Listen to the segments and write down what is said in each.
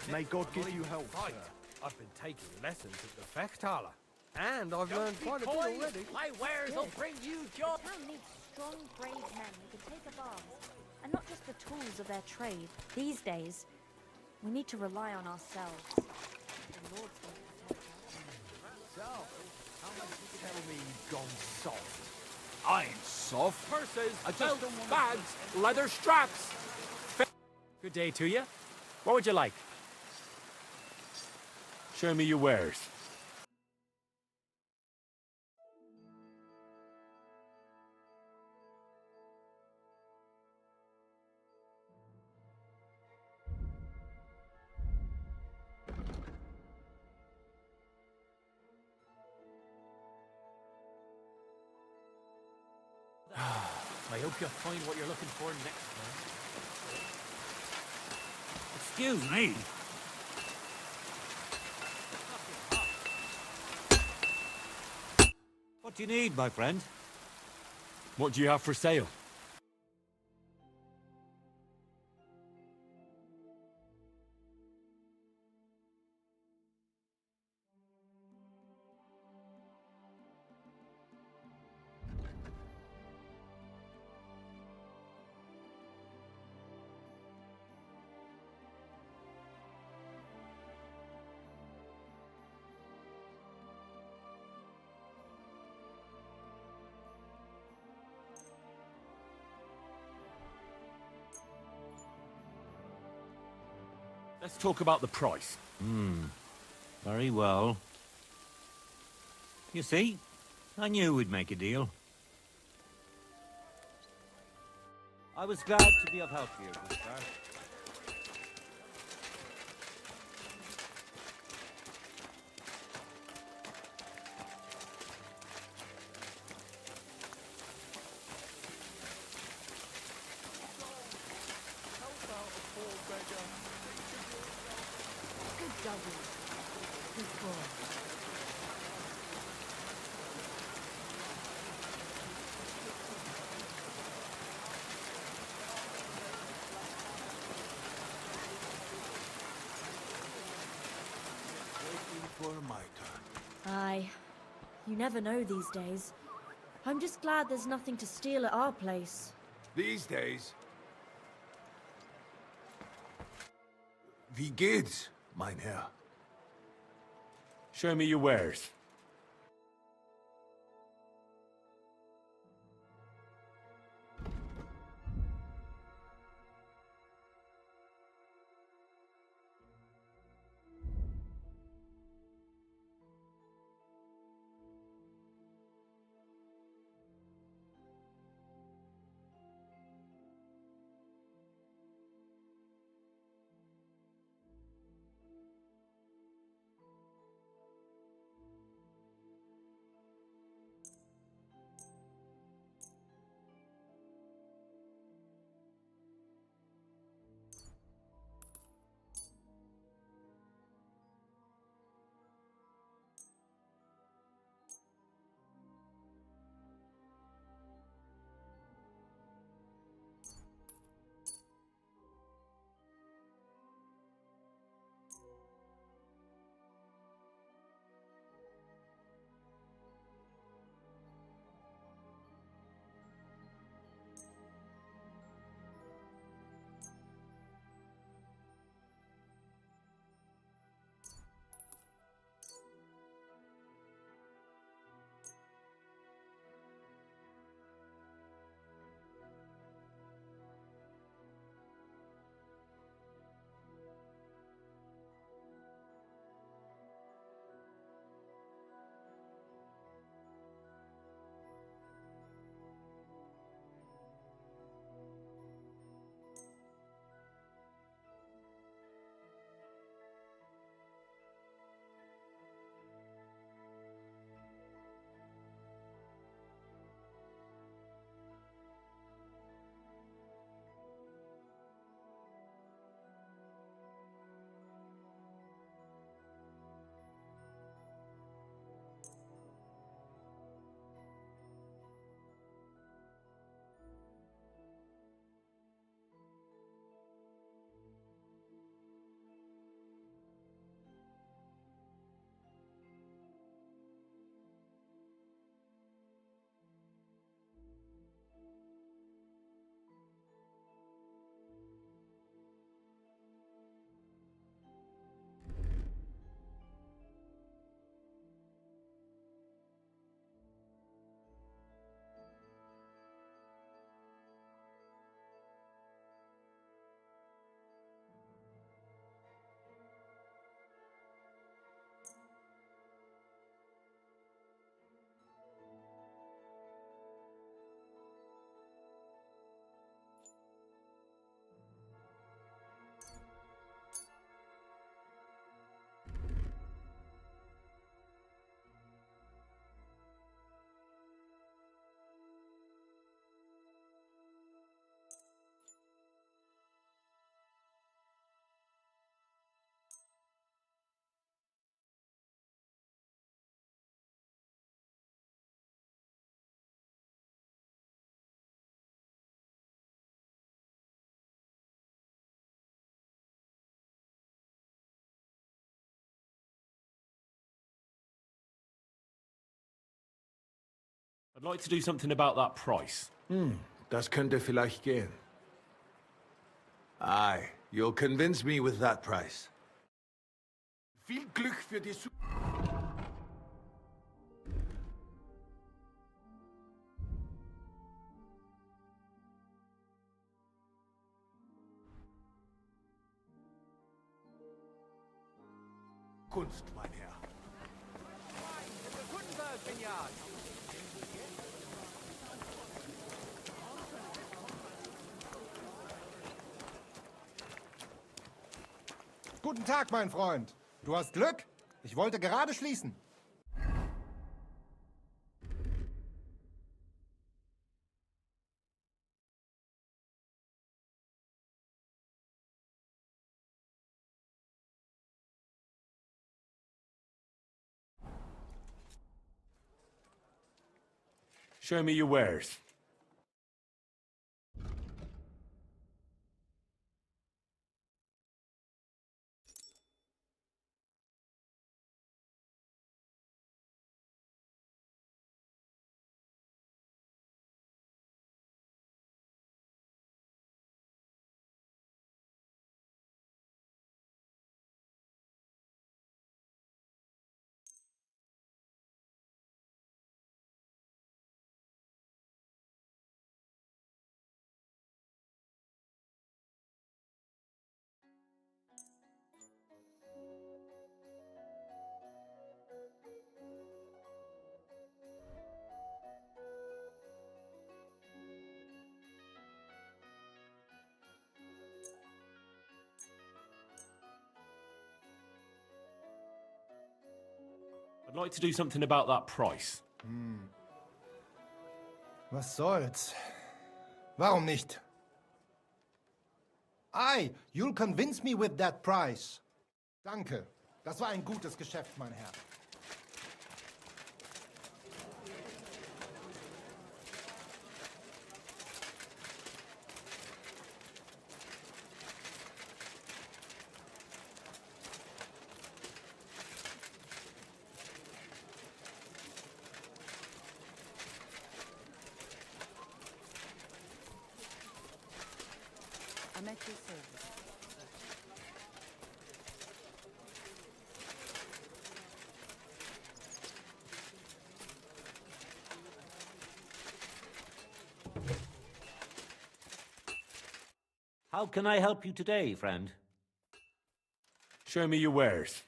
May God give you help, Right. sir. I've been taking lessons at the Fechthaler, and I've learned quite a bit already. My wares will bring you joy. The town needs strong, brave men who can take up arms, and not just the tools of their trade. These days, we need to rely on ourselves. The Lord's going to protect us. So, how much did you tell me you've gone soft? I ain't soft. Purses, I just belts, don't wanna- bags, leather straps. Good day to you. What would you like? Show me your wares. I hope you'll find what you're looking for next time. Excuse me. What do you need, my friend? What do you have for sale? Let's talk about the price. Very well. You see, I knew we'd make a deal. I was glad to be of help to you, good sir. Good doggy. Good boy. Waiting for my turn. Aye. You never know these days. I'm just glad there's nothing to steal at our place. These days. Wie geht's, mein Herr? Show me your wares. I'd like to do something about that price. Das könnte vielleicht gehen. Aye, you'll convince me with that price. Viel Glück für die Kunst, mein Herr. Guten Tag, mein Freund. Du hast Glück? Ich wollte gerade schließen. Show me your wares. I'd like to do something about that price. Was soll's? Warum nicht? Aye, you'll convince me with that price. Danke. Das war ein gutes Geschäft, mein Herr. I'm at your service. How can I help you today, friend? Show me your wares.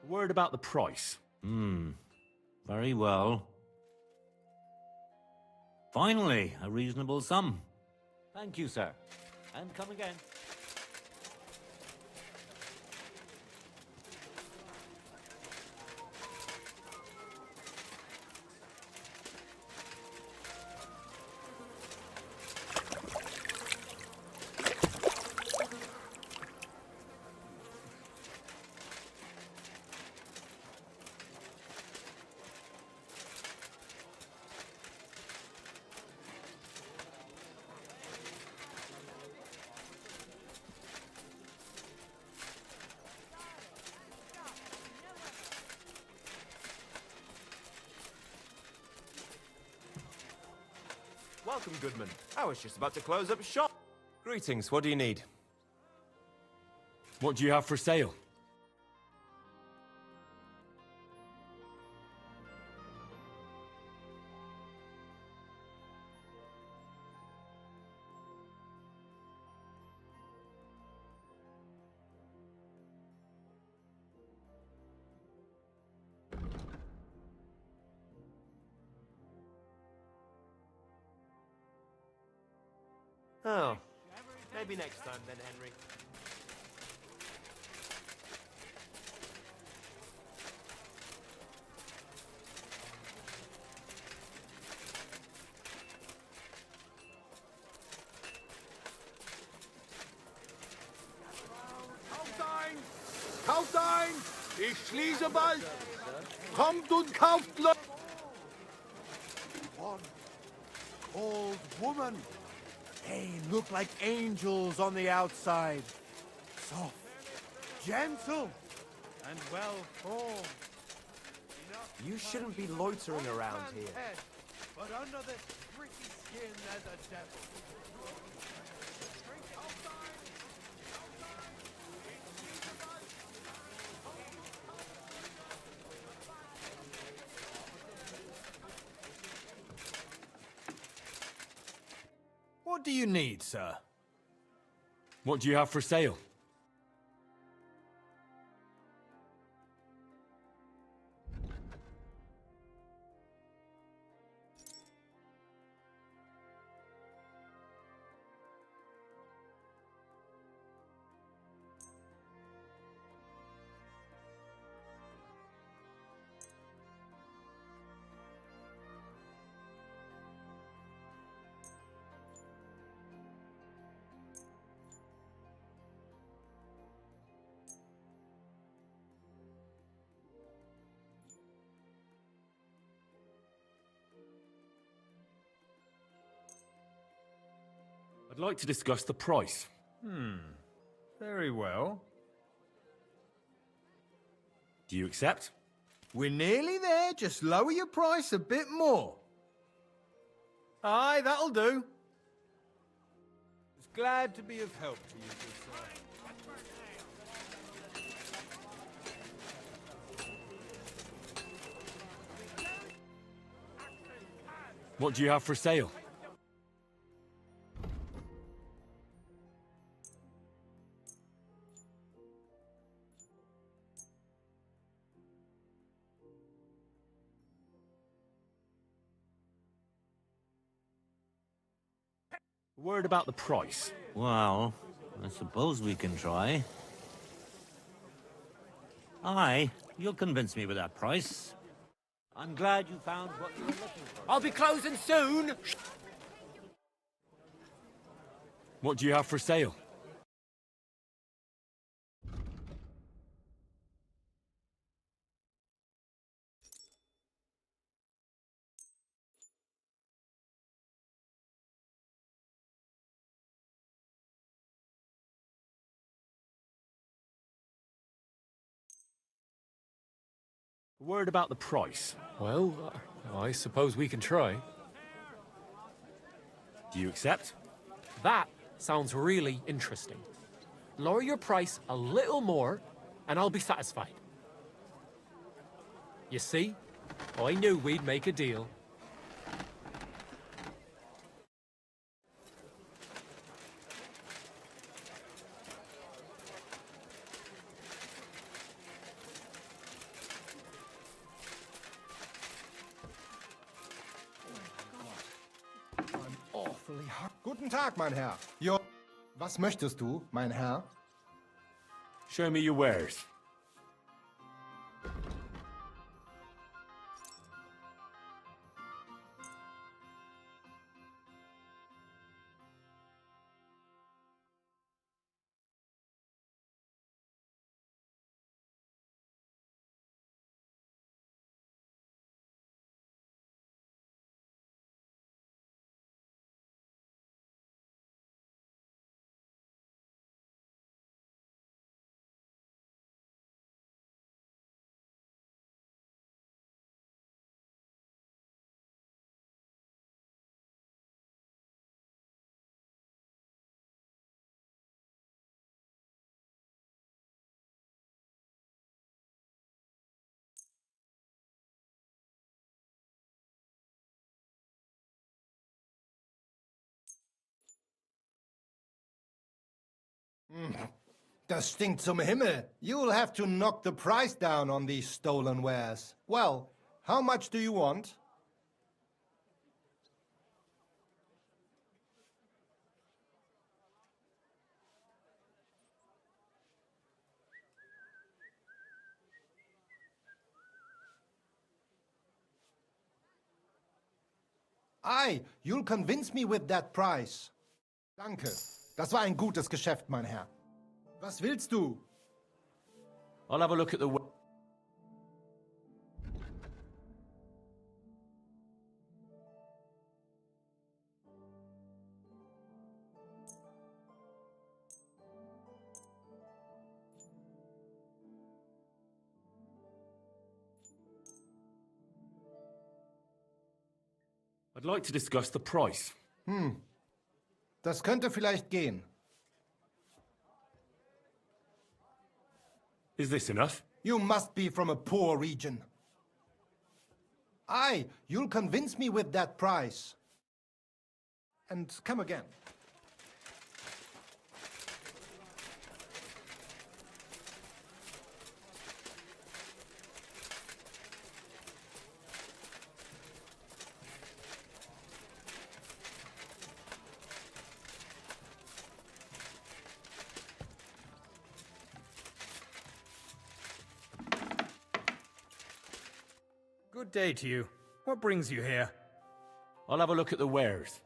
Word about the price. Very well. Finally, a reasonable sum. Thank you, sir. And come again. Welcome, Goodman. I was just about to close up shop. Greetings, what do you need? What do you have for sale? Oh, maybe next time then, Henry. Ich schließe bald. Kommt und kauft Leute. One old woman. They look like angels on the outside. Soft, gentle, and well formed. You shouldn't be loitering around here. Head, but under this pretty skin there's a devil. What do you need, sir? What do you have for sale? I'd like to discuss the price. Very well. Do you accept? We're nearly there. Just lower your price a bit more. Aye, that'll do. Just glad to be of help to you, good sir. What do you have for sale? A word about the price. Well, I suppose we can try. Aye, you'll convince me with that price. I'm glad you found what you were looking for. I'll be closing soon. What do you have for sale? A word about the price. Well, I suppose we can try. Do you accept? That sounds really interesting. Lower your price a little more, and I'll be satisfied. You see? I knew we'd make a deal. Guten Tag, mein Herr. Was möchtest du, mein Herr? Show me your wares. Das stinkt zum Himmel. You'll have to knock the price down on these stolen wares. Well, how much do you want? Aye, you'll convince me with that price. Danke. Das war ein gutes Geschäft, mein Herr. Was willst du? I'll have a look at the... I'd like to discuss the price. Das könnte vielleicht gehen. Is this enough? You must be from a poor region. Aye, you'll convince me with that price. And come again. Good day to you. What brings you here? I'll have a look at the wares.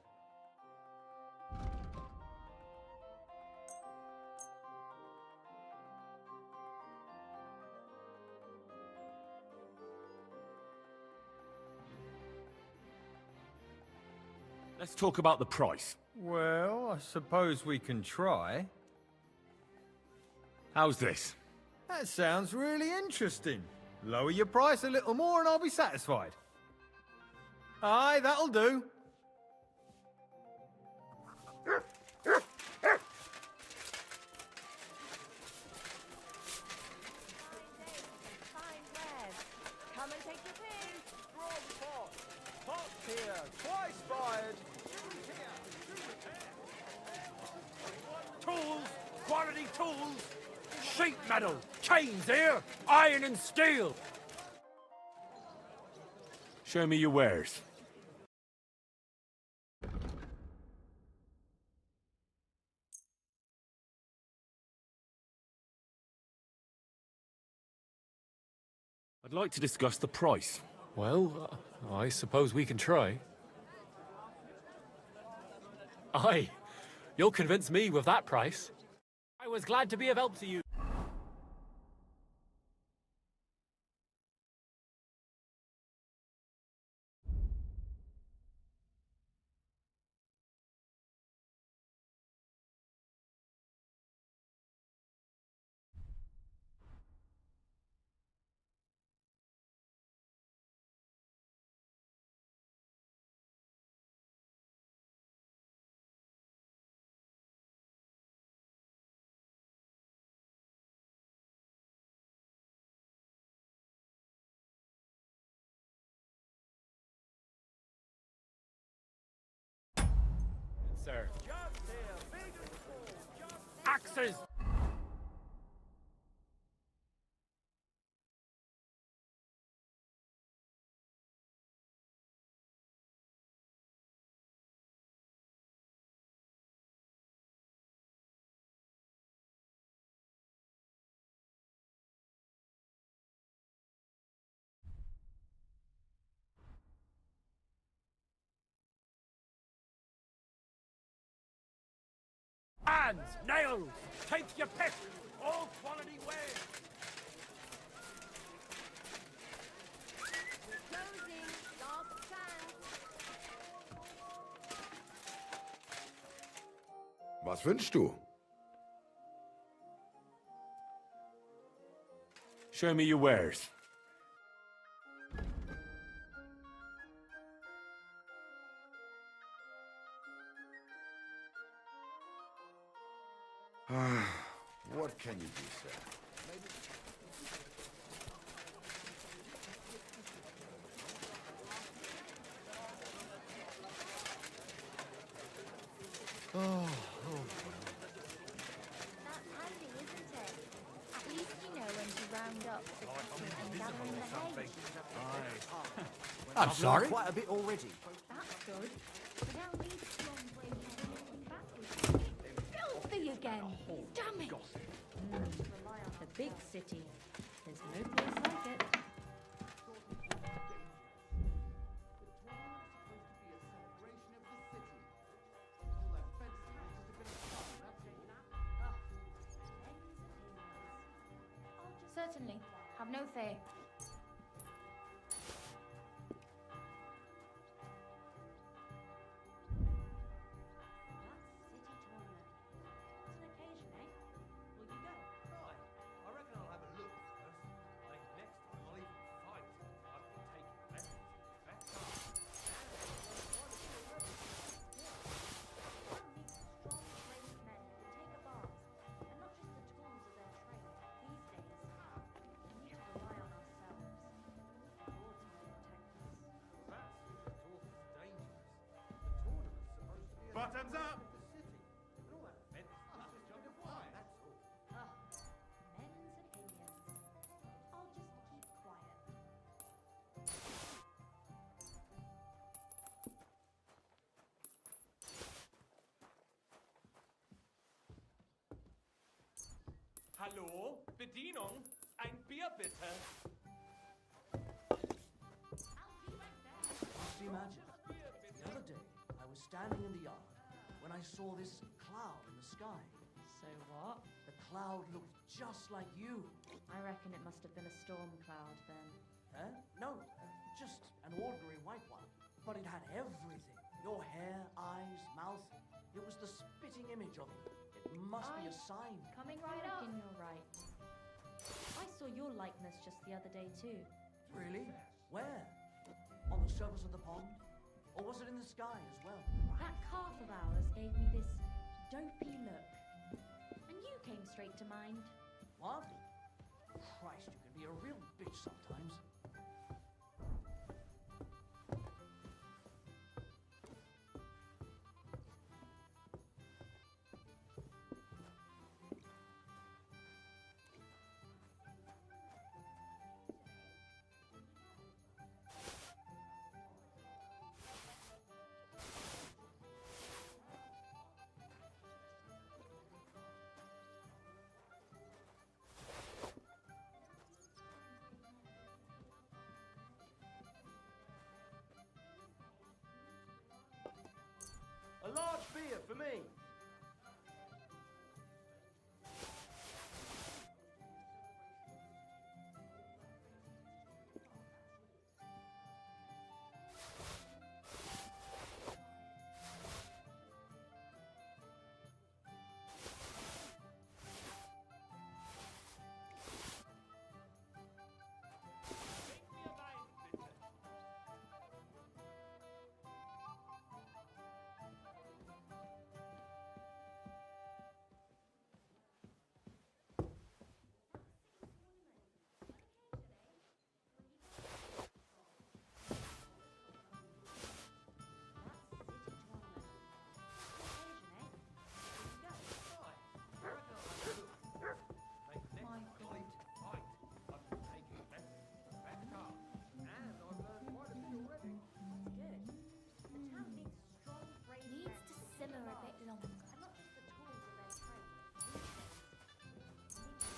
Let's talk about the price. Well, I suppose we can try. How's this? That sounds really interesting. Lower your price a little more and I'll be satisfied. Aye, that'll do. Fine wares. Come and take your pick. Strong pot. Pot here. Twice fired. Tools! Quality tools! Sheet metal! Chains here! Iron and steel! Show me your wares. I'd like to discuss the price. Well, I suppose we can try. Aye, you'll convince me with that price. I was glad to be of help to you. Sir. Axes! Hands, nails, take your pick. All quality wares. Closing. Last chance. Was wünschst du? Show me your wares. What can you do, sir? That's handy, isn't it? At least you know when to round up the cattle and gather in the hay. I'm sorry. Quite a bit already. That's good. We don't need strong brain looking backwards. Filthy again. Damn it. Rely on the big city. There's no place like it. Certainly. Have no fear. Hands up! Men's opinions. I'll just keep quiet. Hallo? Bedienung? Ein Bier bitte. Just imagine, the other day I was standing in the yard when I saw this cloud in the sky. So what? The cloud looked just like you. I reckon it must have been a storm cloud then. Huh? No, just an ordinary white one. But it had everything. Your hair, eyes, mouth. It was the spitting image of you. It must be a sign. Coming right up. You're right. I saw your likeness just the other day too. Really? Where? On the surface of the pond? Or was it in the sky as well? That calf of ours gave me this dopey look. And you came straight to mind. What? Christ, you can be a real bitch sometimes. A large beer for me.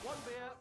One beer.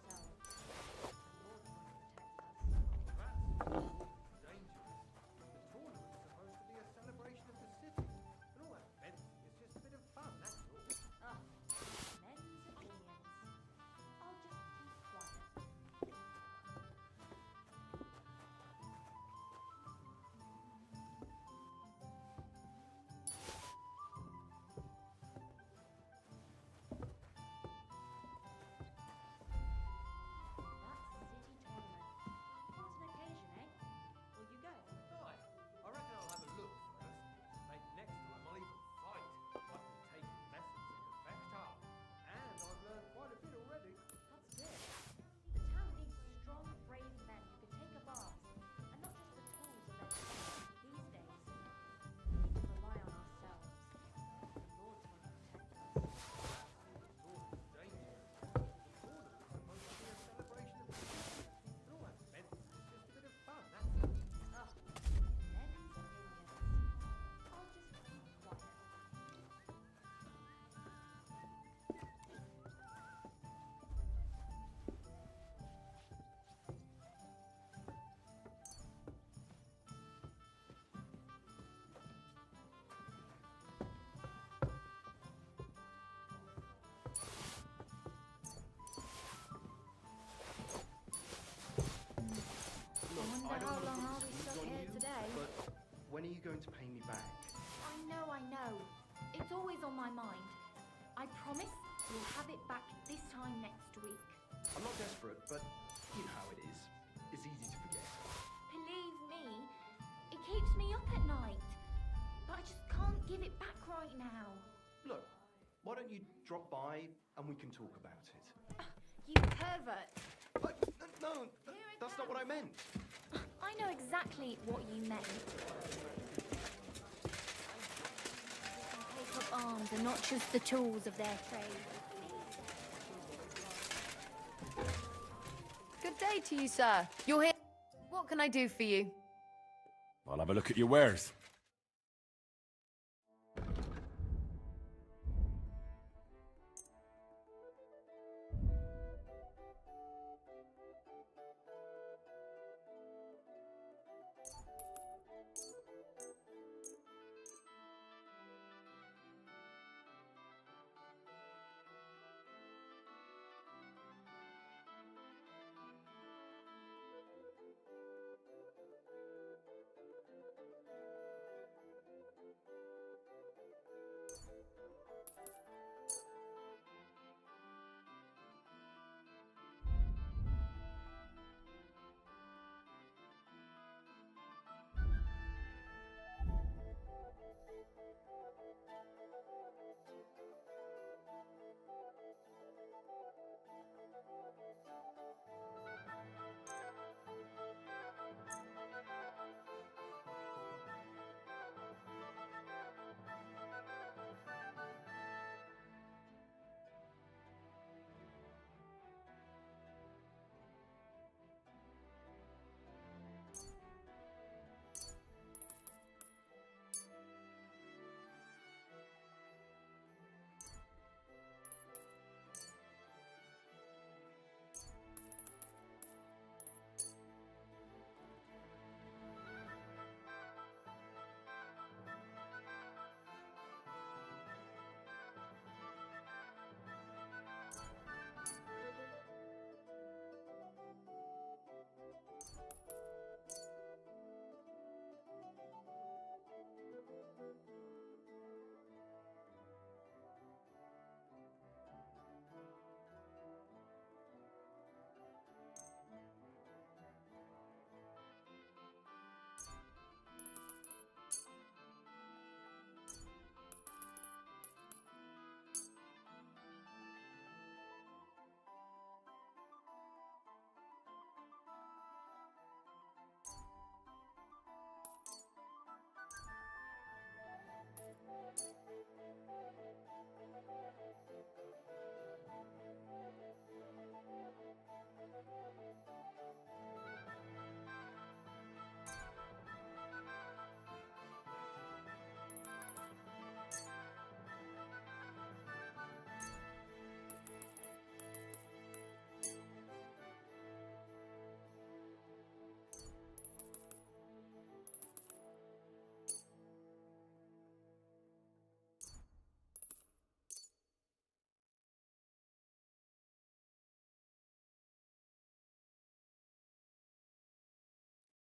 How long are we stuck here today? But when are you going to pay me back? I know. It's always on my mind. I promise you'll have it back this time next week. I'm not desperate, but you know how it is. It's easy to forget. Believe me, it keeps me up at night. But I just can't give it back right now. Look, why don't you drop by and we can talk about it? You pervert. No, that's not what I meant. I know exactly what you meant. take up arms and not just the tools of their trade. Good day to you, sir. You're here. What can I do for you? I'll have a look at your wares.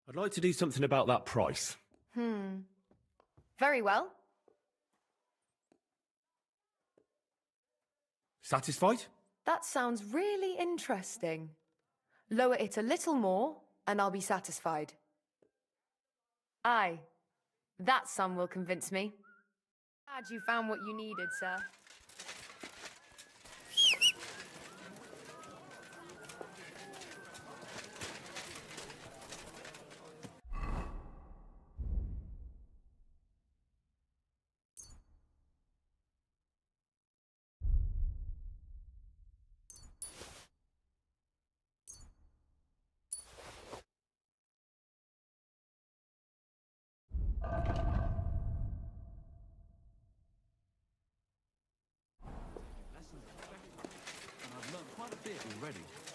I'd like to do something about that price. Very well. Satisfied? That sounds really interesting. Lower it a little more, and I'll be satisfied. Aye, that sum will convince me. Glad you found what you needed, sir.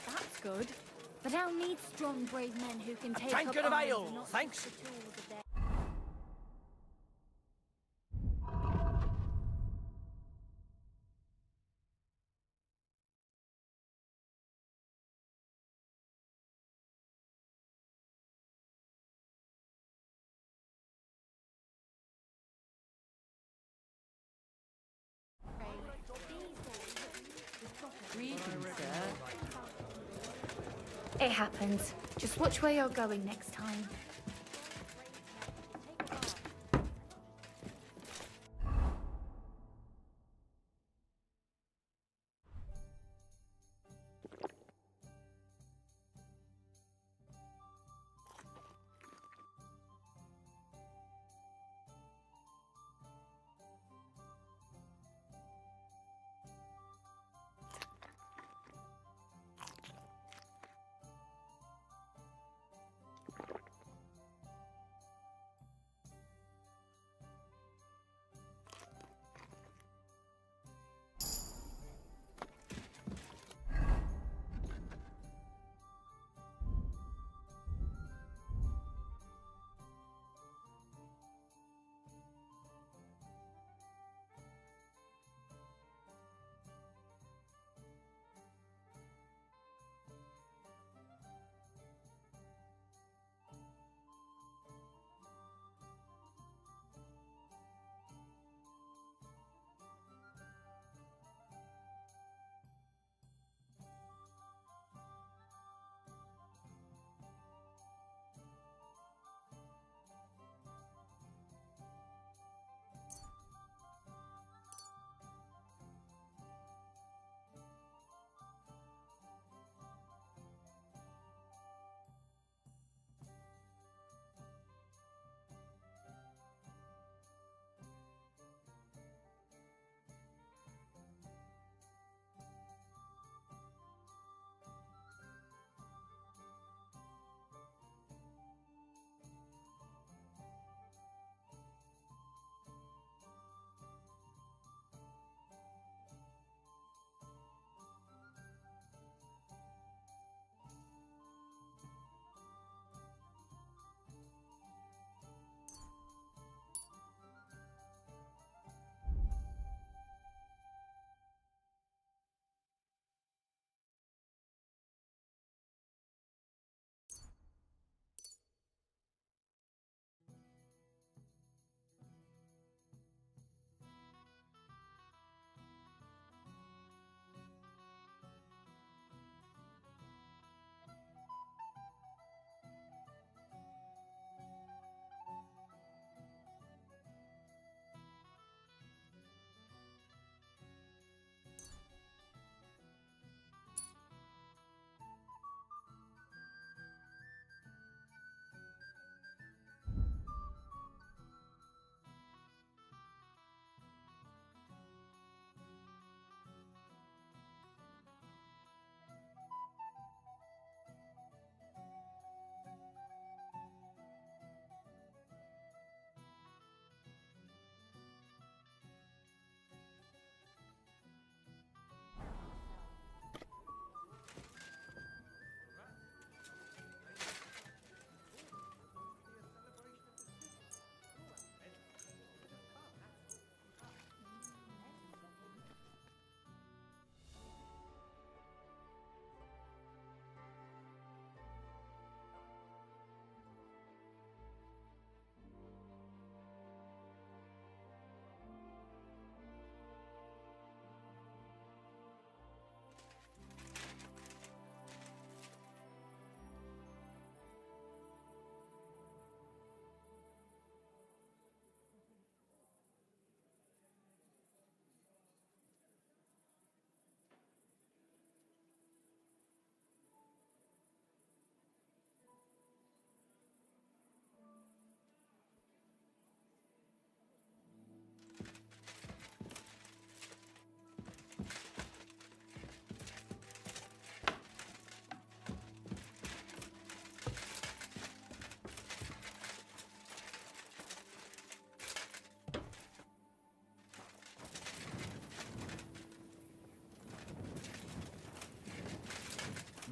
That's good. But I'll need strong, brave men who can take tankard up of arms ale, and not thanks. just the tools of their... It happens. Just watch where you're going next time.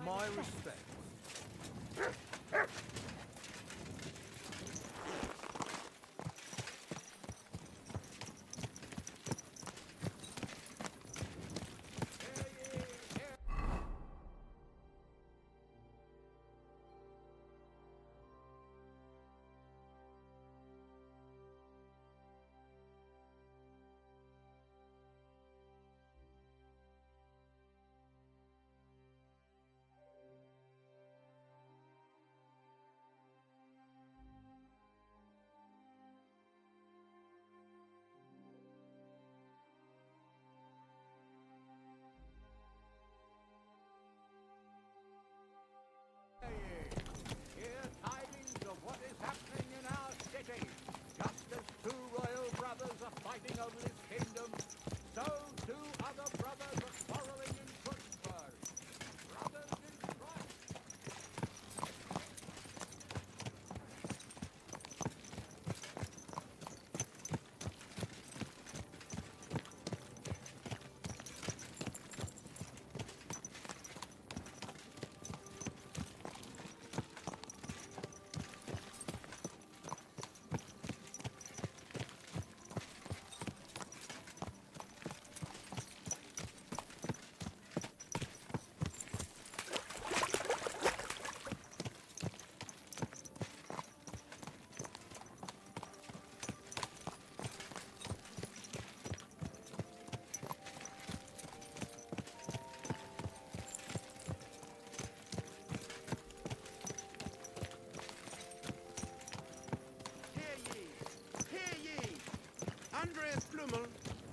My respect. Hear tidings of what is happening in our city. Just as two royal brothers are fighting over this kingdom, so two other brothers are quarreling in Württemberg. Brothers in Christ.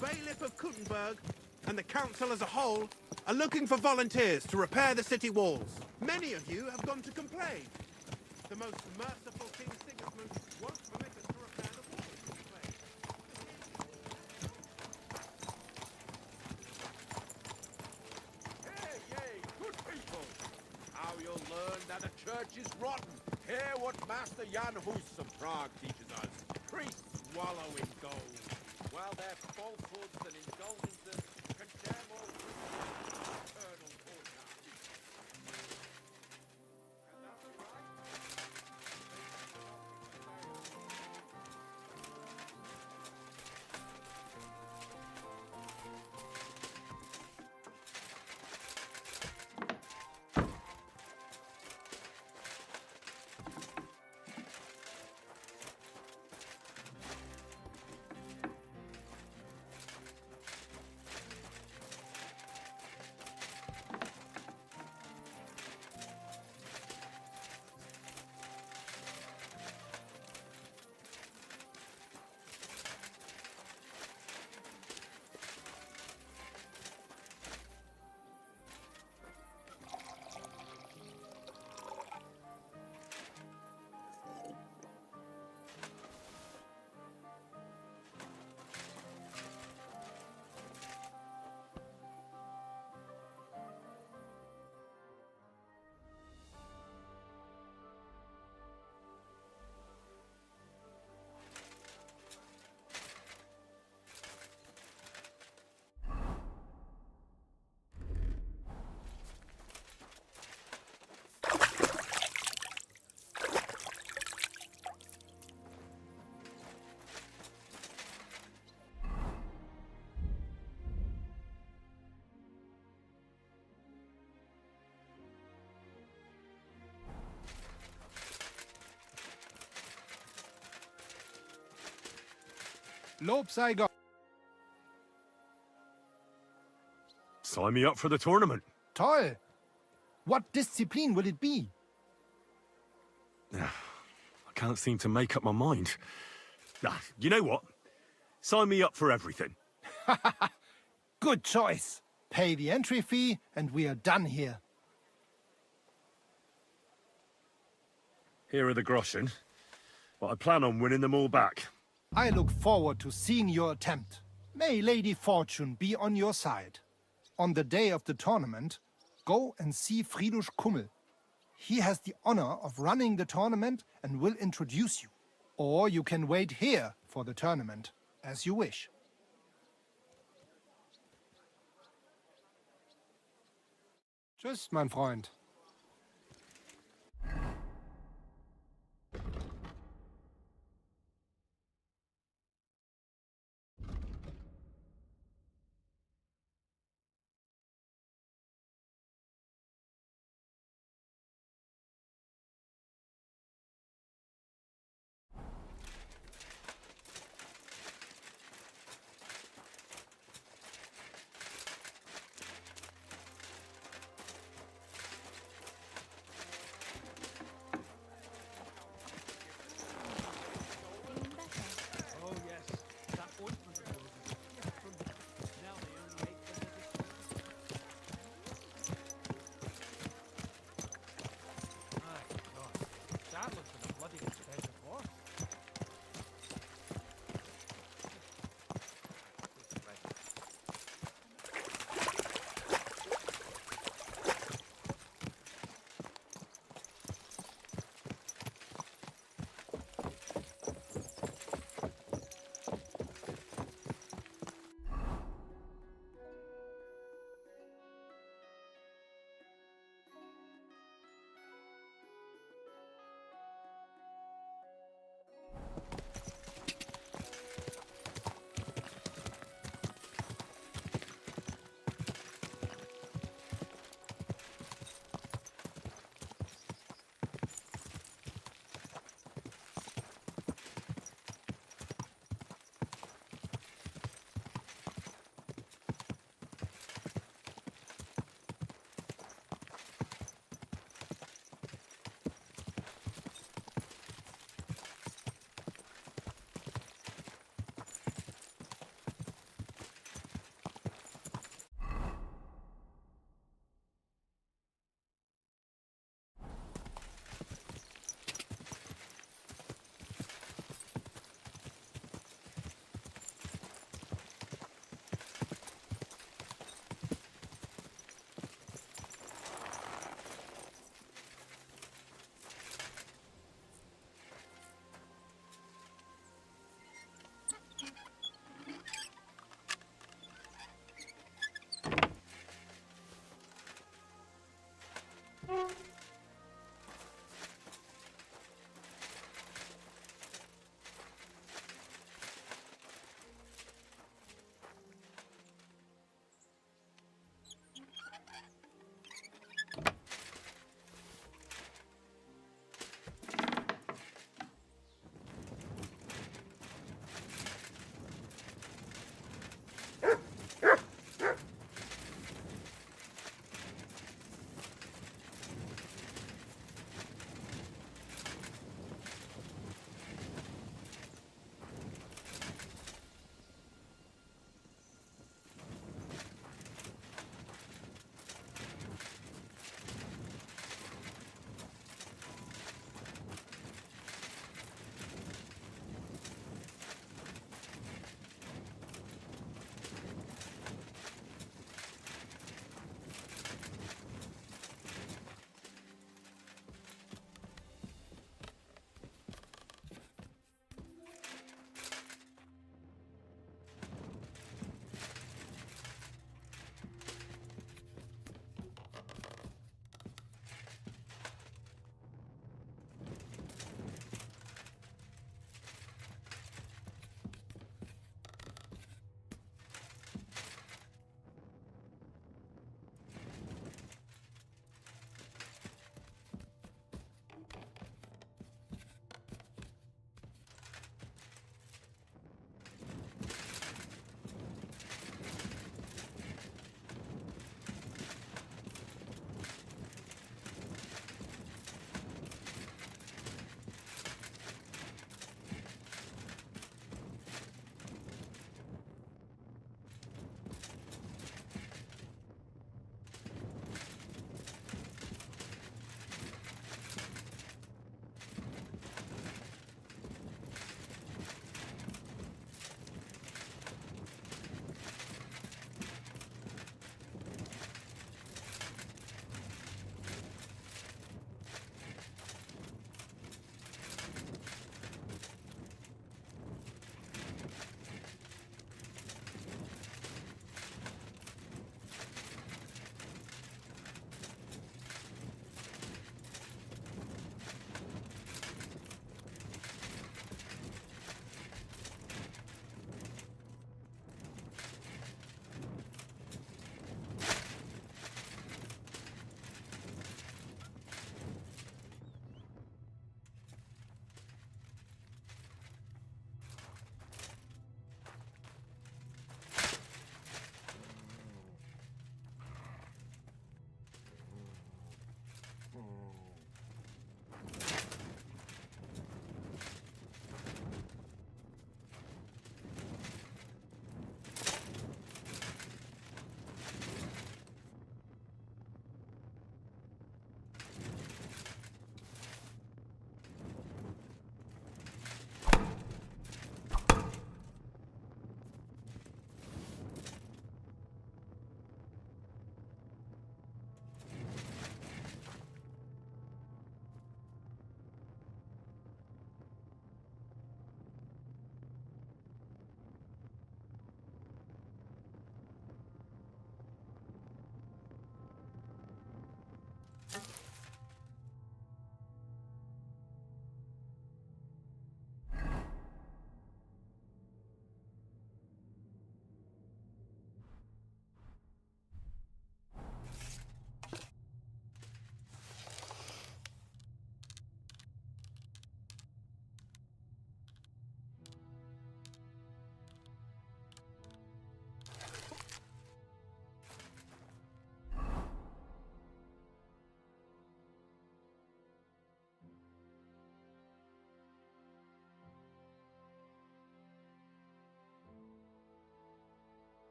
Bailiff of Kuttenberg, and the council as a whole are looking for volunteers to repair the city walls. Many of you have gone to complain. The most merciful King Sigismund won't permit us to repair the walls, he claims. Hey, good people! Now you'll learn that a church is rotten. Hear what Master Jan Hus of Prague teaches us. Priests wallow in gold, while their falsehoods and indulgences condemn all Christians to eternal torture. And that's right. Lob sei Gott. Sign me up for the tournament. Toll. What discipline will it be? I can't seem to make up my mind. You know what? Sign me up for everything. Good choice. Pay the entry fee and we are done here. Here are the groschen, but I plan on winning them all back. I look forward to seeing your attempt. May Lady Fortune be on your side. on the day of the tournament, go and see Friedrich Kummel. He has the honor of running the tournament and will introduce you. Or you can wait here for the tournament, as you wish. Tschüss, mein Freund.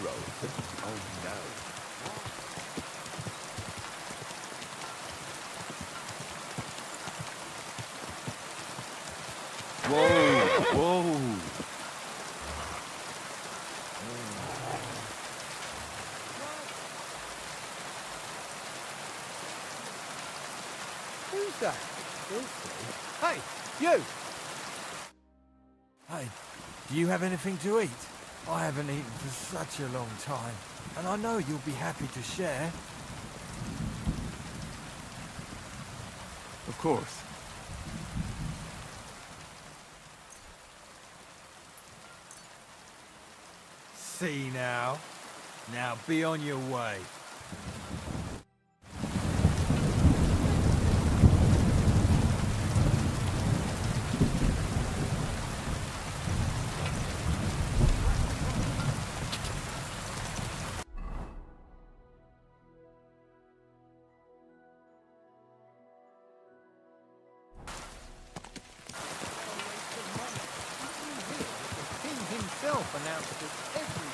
growth. Oh no. Whoa! Whoa! Who's that? Hey, you! Hey, do you have anything to eat? I haven't eaten for such a long time, and I know you'll be happy to share. Of course. See now. Now be on your way. The king himself announced it everywhere.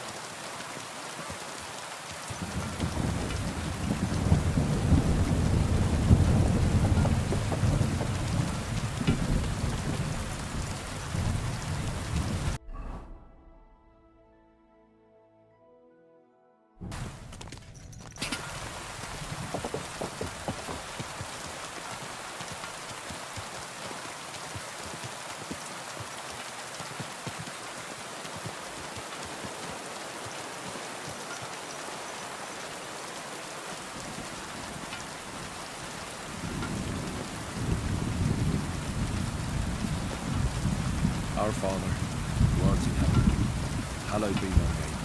Our Father, who art in heaven, hallowed be thy name.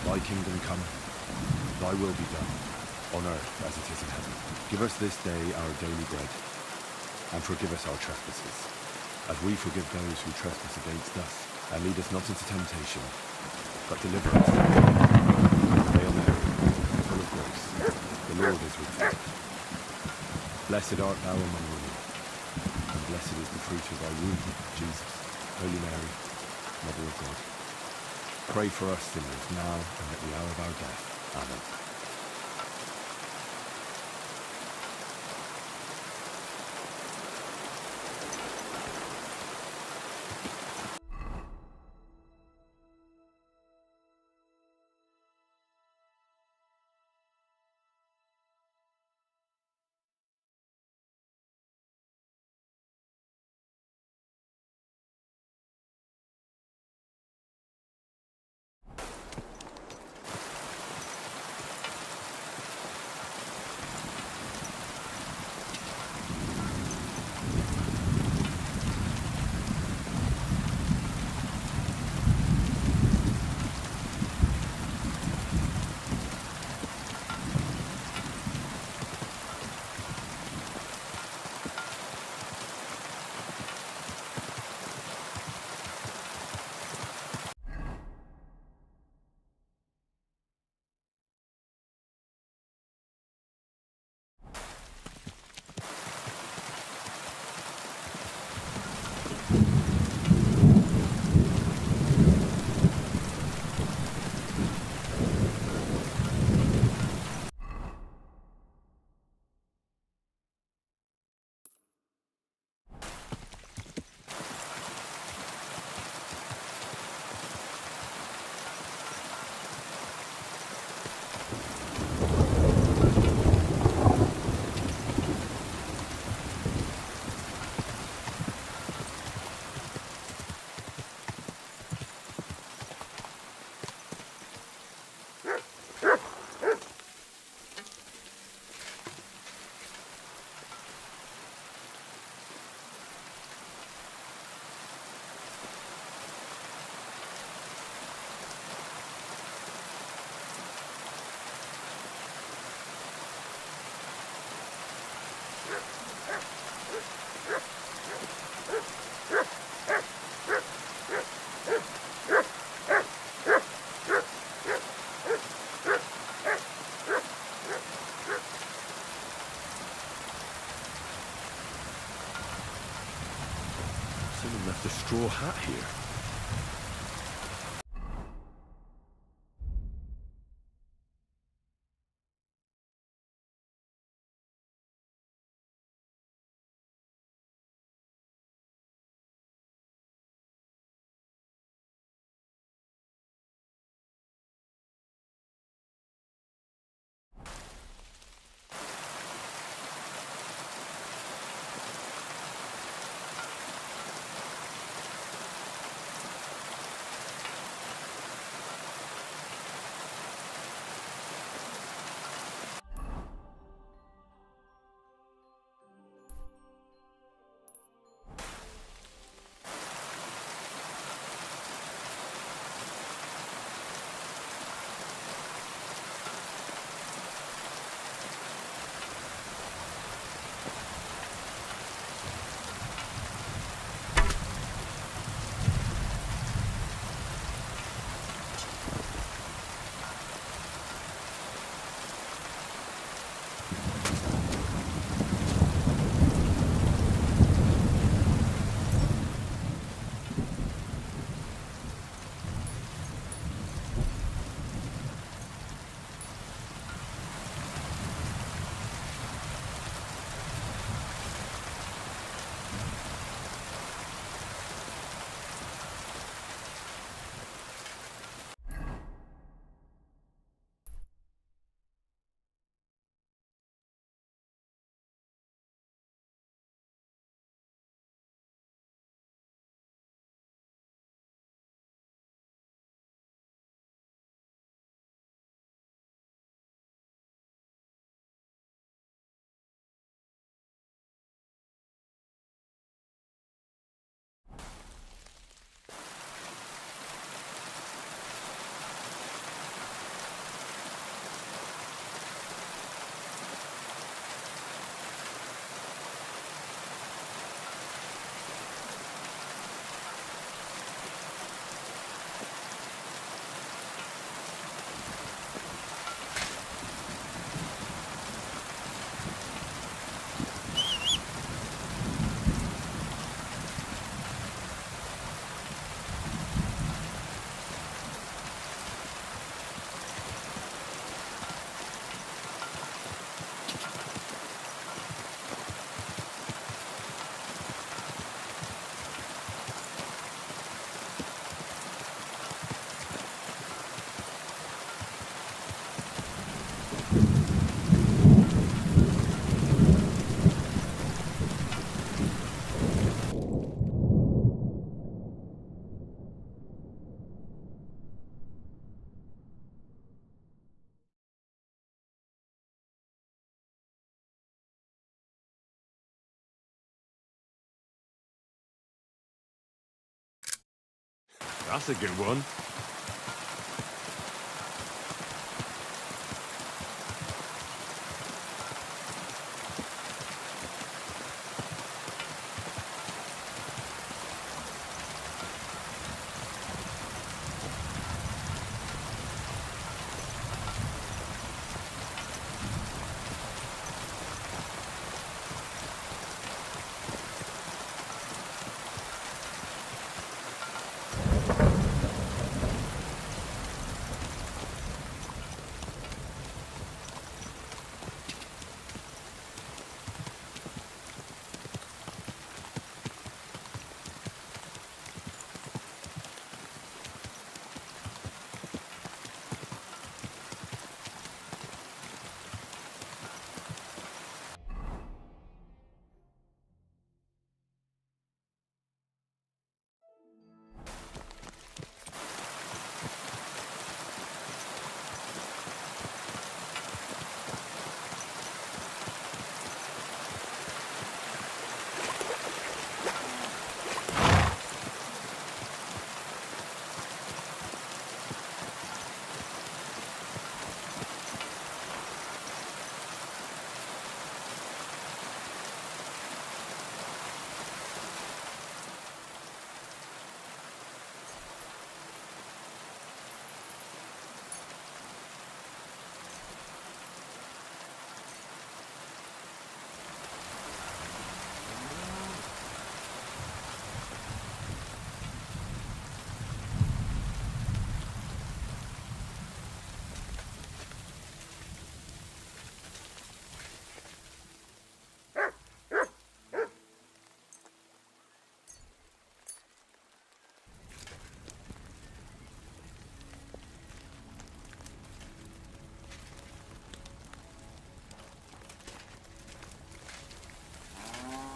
Thy kingdom come, thy will be done, on earth as it is in heaven. Give us this day our daily bread, and forgive us our trespasses, as we forgive those who trespass against us. And lead us not into temptation, but deliver us from evil. Hail Mary, full of grace, the Lord is with thee. Blessed art thou among women, and blessed is the fruit of thy womb, Jesus. Holy Mary, Mother of God, pray for us sinners now and at the hour of our death. Amen. Someone left a straw hat here. That's a good one.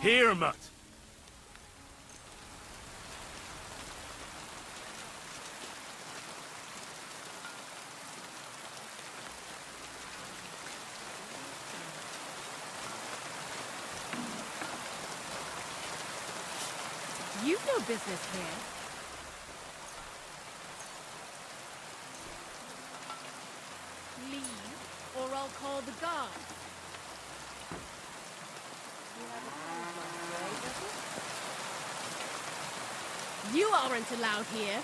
Here, mutt. You've no business here. Leave, or I'll call the guards. You aren't allowed here.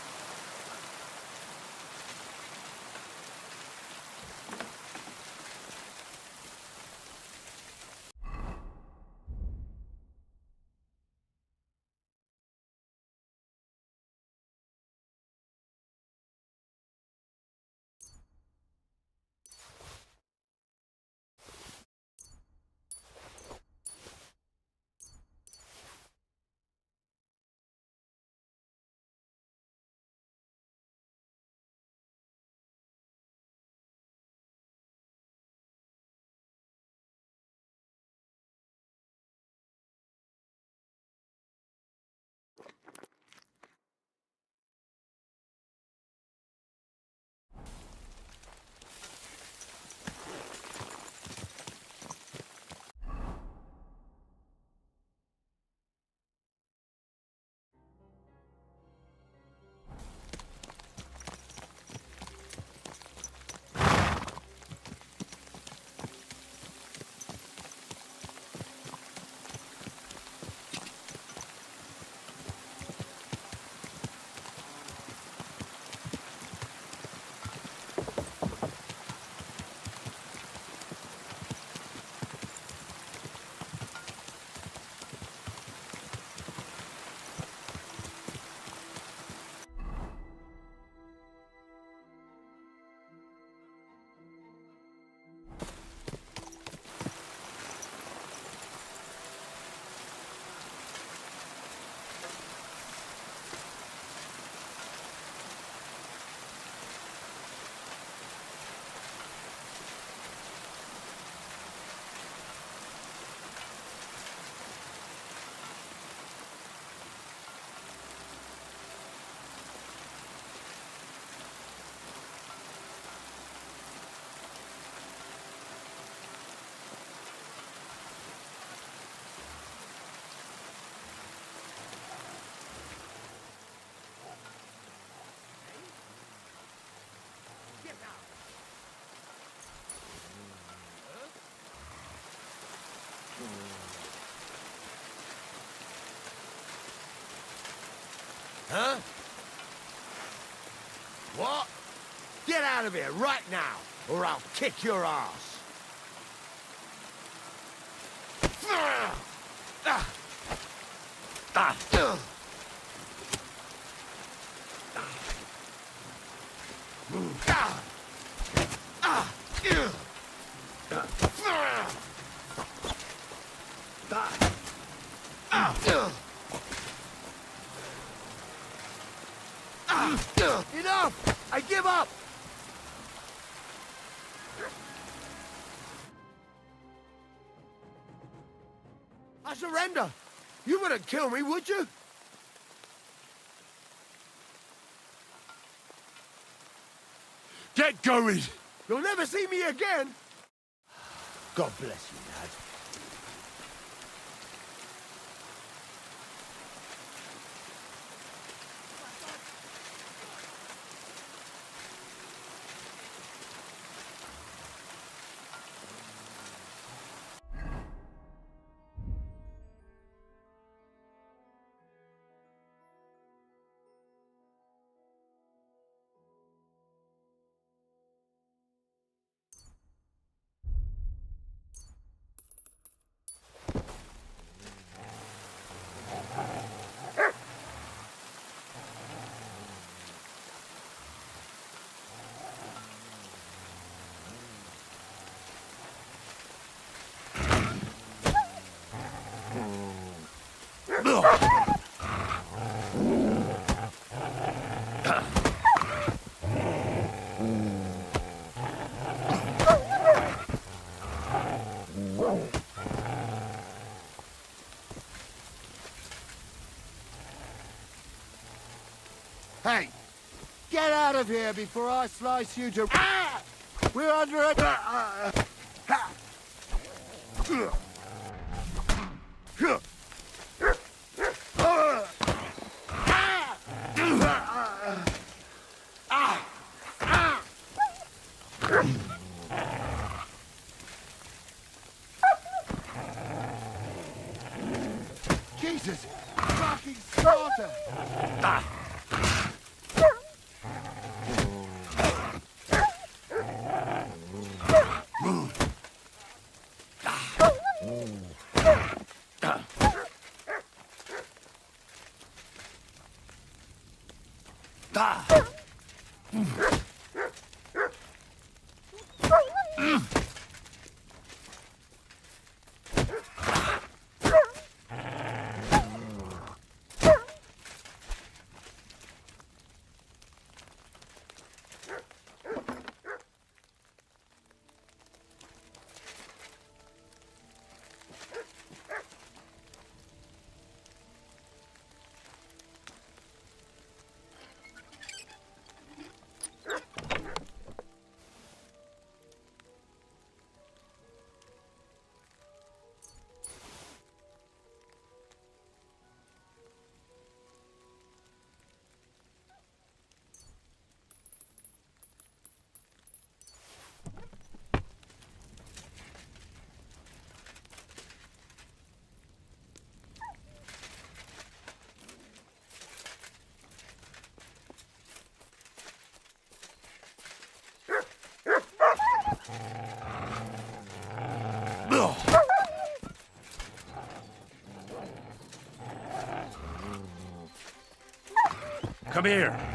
Huh? What? Get out of here right now, or I'll kick your ass. Ah! Ah! Ah! Enough! I give up! I surrender! You wouldn't kill me, would you? Get going! You'll never see me again! God bless you, lad. Hey, get out of here before I slice you to... Ah! We're under attack! Jesus! Fucking slaughter! Come here.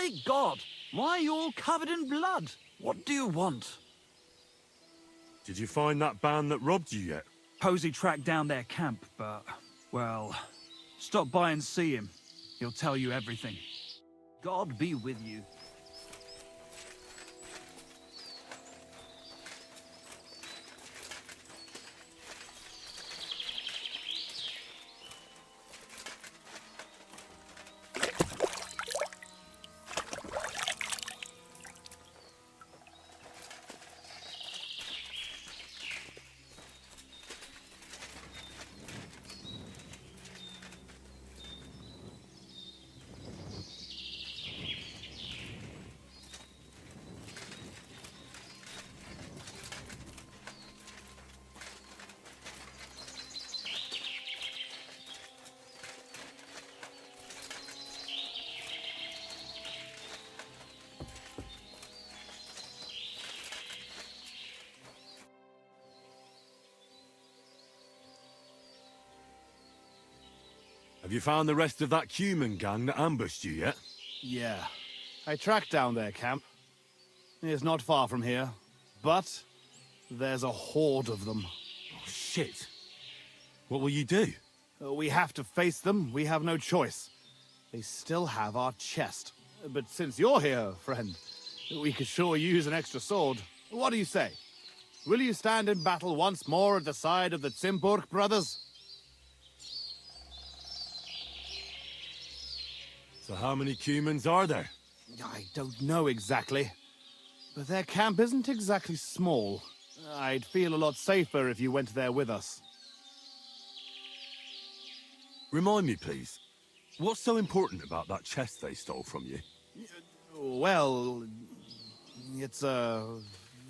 Great God! Why are you all covered in blood? What do you want? Did you find that band that robbed you yet? Posey tracked down their camp, but, well, stop by and see him. He'll tell you everything. God be with you. Have you found the rest of that human gang that ambushed you yet? Yeah. I tracked down their camp. It's not far from here, but there's a horde of them. Oh, shit. What will you do? We have to face them. We have no choice. They still have our chest. But since you're here, friend, we could sure use an extra sword. What do you say? Will you stand in battle once more at the side of the Zimburg brothers? So how many humans are there? I don't know exactly. But their camp isn't exactly small. I'd feel a lot safer if you went there with us. Remind me, please. What's so important about that chest they stole from you? Well, it's a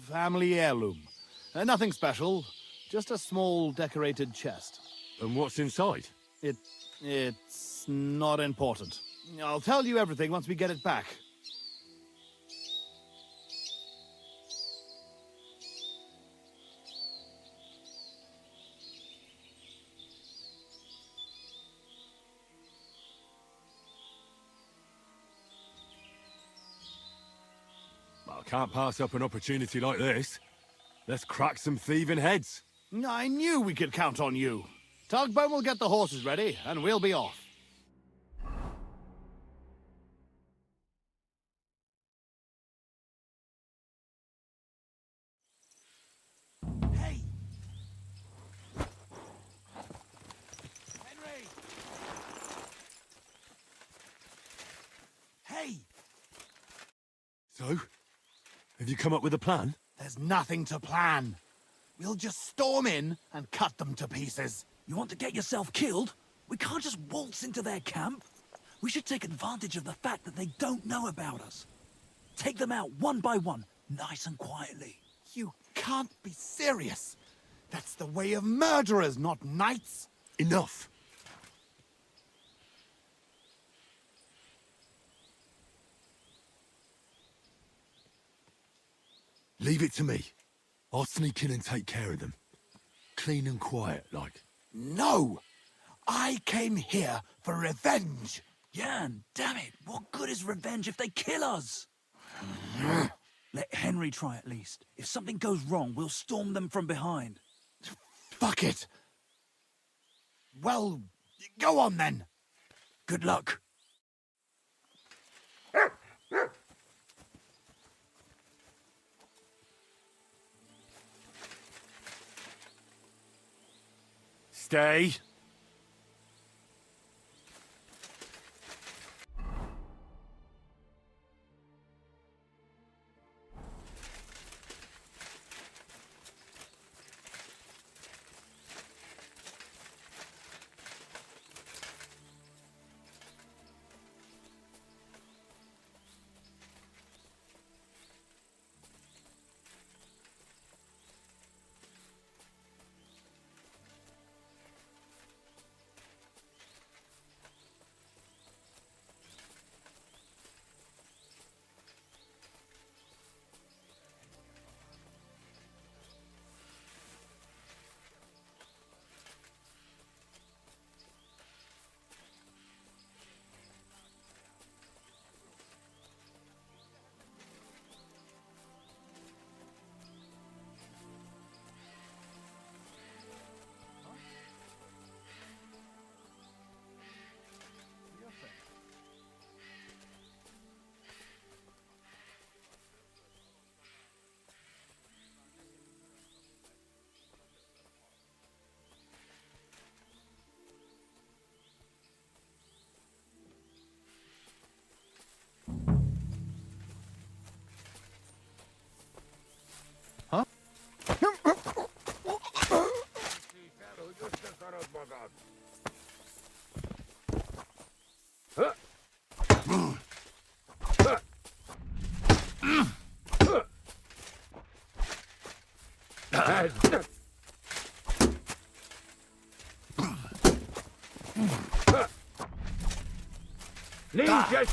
family heirloom. Nothing special, just a small decorated chest. And what's inside? It's not important. I'll tell you everything once we get it back. I can't pass up an opportunity like this. Let's crack some thieving heads. I knew we could count on you. Tugboat will get the horses ready, and we'll be off. Hey! Henry! Hey! So, have you come up with a plan? There's nothing to plan. We'll just storm in and cut them to pieces. You want to get yourself killed? We can't just waltz into their camp. We should take advantage of the fact that they don't know about us. Take them out one by one, nice and quietly. You can't be serious. That's the way of murderers, not knights. Enough. Leave it to me. I'll sneak in and take care of them. Clean and quiet, like. No! I came here for revenge. Jan, damn it. What good is revenge if they kill us? Let Henry try at least. If something goes wrong, we'll storm them from behind. Fuck it. Well, go on then. Good luck. Stay. head. Liges!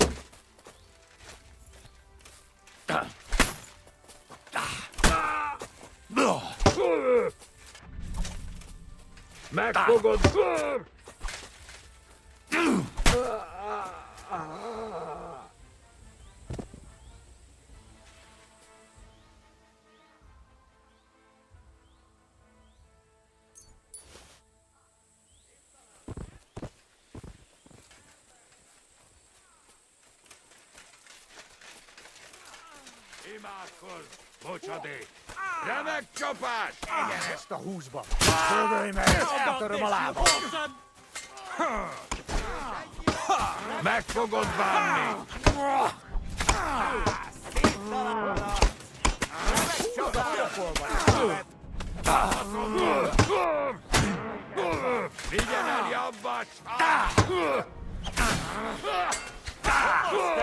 Megfogod! Imádkozz, bocsadi! Remek csapás! Igen, ezt a húsba! Szögölj meg, eltöröm a lábam! Meg fogod bánni! Vigyen el jobbat!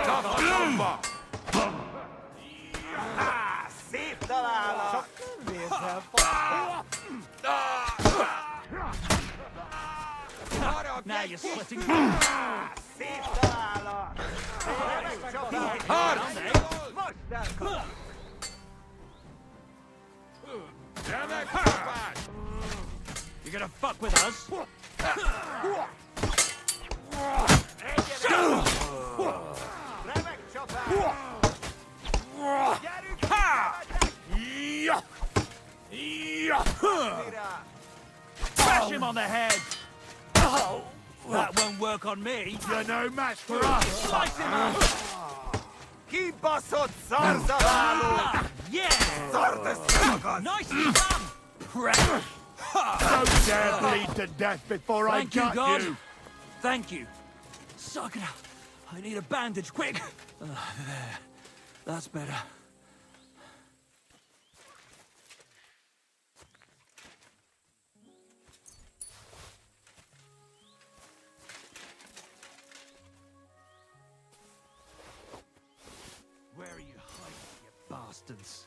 Kaphatomba! Szép találat! Csak nem vérzel, Now you're sweating. Szép találat! Harc! Most elkapom! Remek csapás! You're gonna fuck with us? Remek csapás! Gyerünk! Smash him on the head! Oh, that won't work on me. You're no match for us! Slice him up! Kibaszott szarzaváló! Yeah! Szartesz magad! Nicely done! Prick! Don't dare bleed to death before I Thank you, gut God. you! Thank you. Suck it up. I need a bandage, quick. There. That's better. Where are you hiding, you bastards?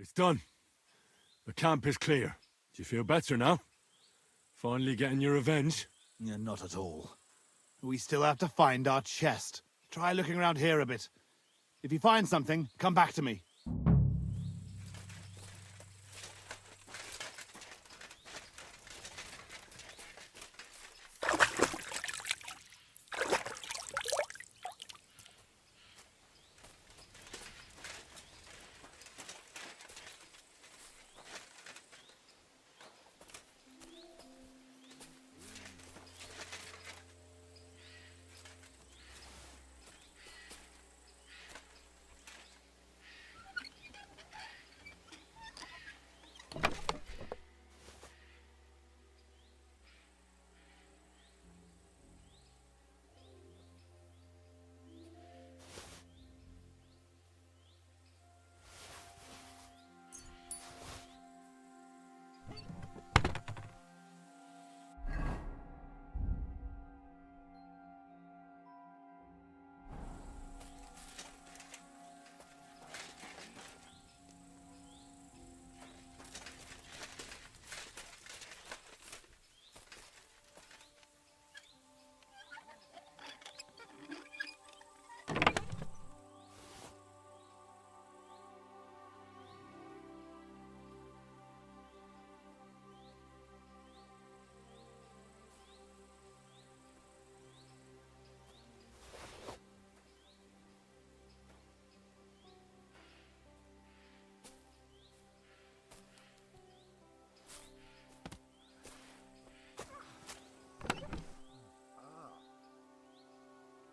It's done. The camp is clear. Do you feel better now? Finally getting your revenge? Yeah, not at all. We still have to find our chest. Try looking around here a bit. If you find something, come back to me.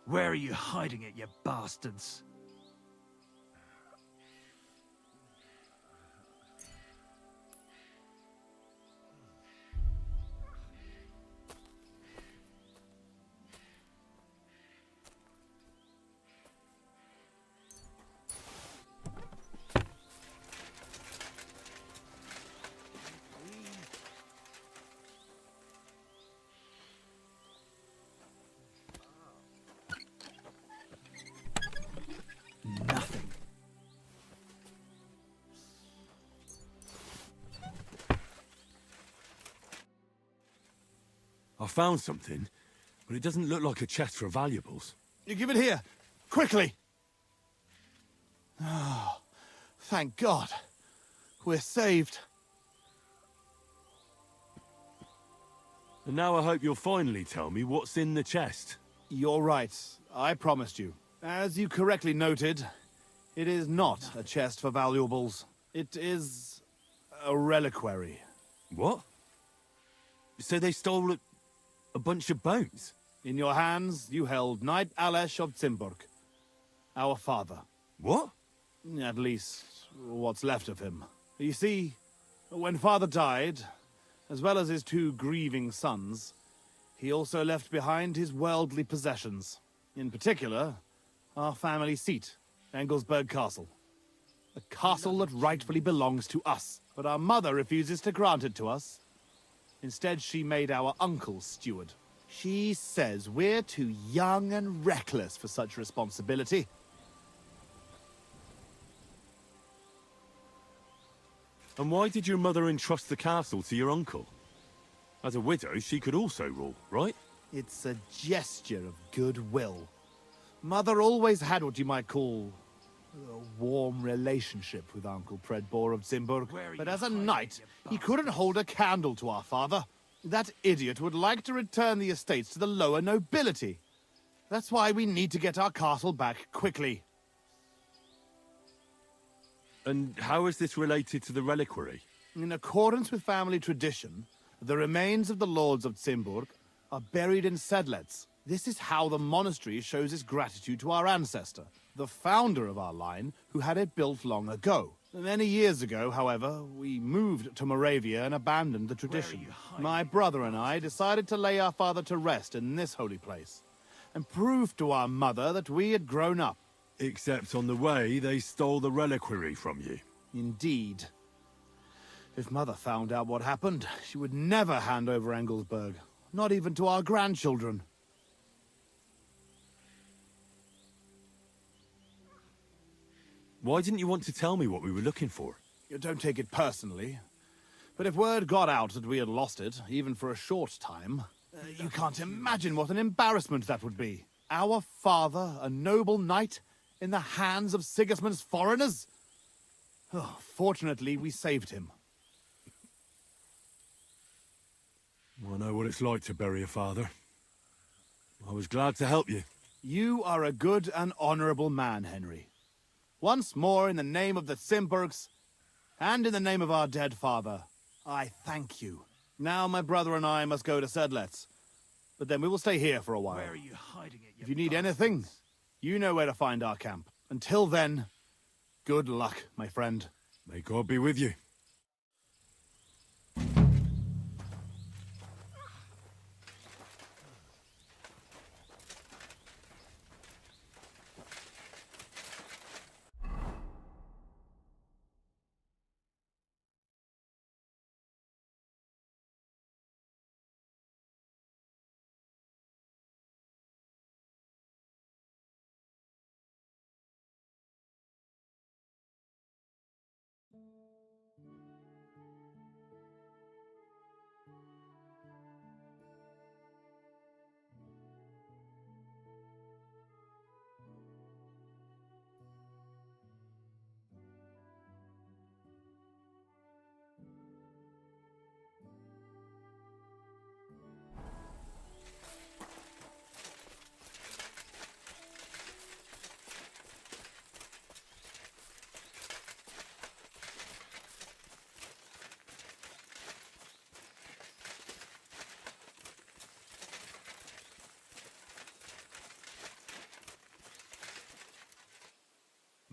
Where are you hiding it, you bastards? Nothing. I found something, but it doesn't look like a chest for valuables. You give it here, quickly! Oh, thank God. We're saved. And now I hope you'll finally tell me what's in the chest. You're right. I promised you. As you correctly noted, it is not a chest for valuables. It is a reliquary. What? So they stole a bunch of bones? In your hands, you held Knight Alesh of Zimburg, our father. What? At least, what's left of him. You see, when father died, as well as his two grieving sons, he also left behind his worldly possessions. In particular, our family seat, Engelsberg Castle. A castle that rightfully belongs to us, but our mother refuses to grant it to us. Instead, she made our uncle steward. She says we're too young and reckless for such responsibility. And why did your mother entrust the castle to your uncle? As a widow, she could also rule, right? It's a gesture of goodwill. Mother always had what you might call a warm relationship with Uncle Predbor of Zimburg. But as a knight, he couldn't hold a candle to our father. That idiot would like to return the estates to the lower nobility. That's why we need to get our castle back quickly. And how is this related to the reliquary? In accordance with family tradition, the remains of the lords of Zimburg are buried in sedlets. This is how the monastery shows its gratitude to our ancestor, the founder of our line, who had it built long ago. Many years ago, however, we moved to Moravia and abandoned the tradition. My brother and I decided to lay our father to rest in this holy place, and prove to our mother that we had grown up. Except on the way, they stole the reliquary from you. Indeed. If Mother found out what happened, she would never hand over Engelsberg, not even to our grandchildren. Why didn't you want to tell me what we were looking for? You don't take it personally, but if word got out that we had lost it, even for a short time, you can't imagine what an embarrassment that would be. Our father, a noble knight, in the hands of Sigismund's foreigners? Oh, fortunately, we saved him. I know what it's like to bury a father. I was glad to help you. You are a good and honorable man, Henry. Once more, in the name of the Zimburgs, and in the name of our dead father, I thank you. Now my brother and I must go to Sedlets, but then we will stay here for a while. Where are you hiding it, If you need anything, you know where to find our camp. Until then, good luck, my friend. May God be with you.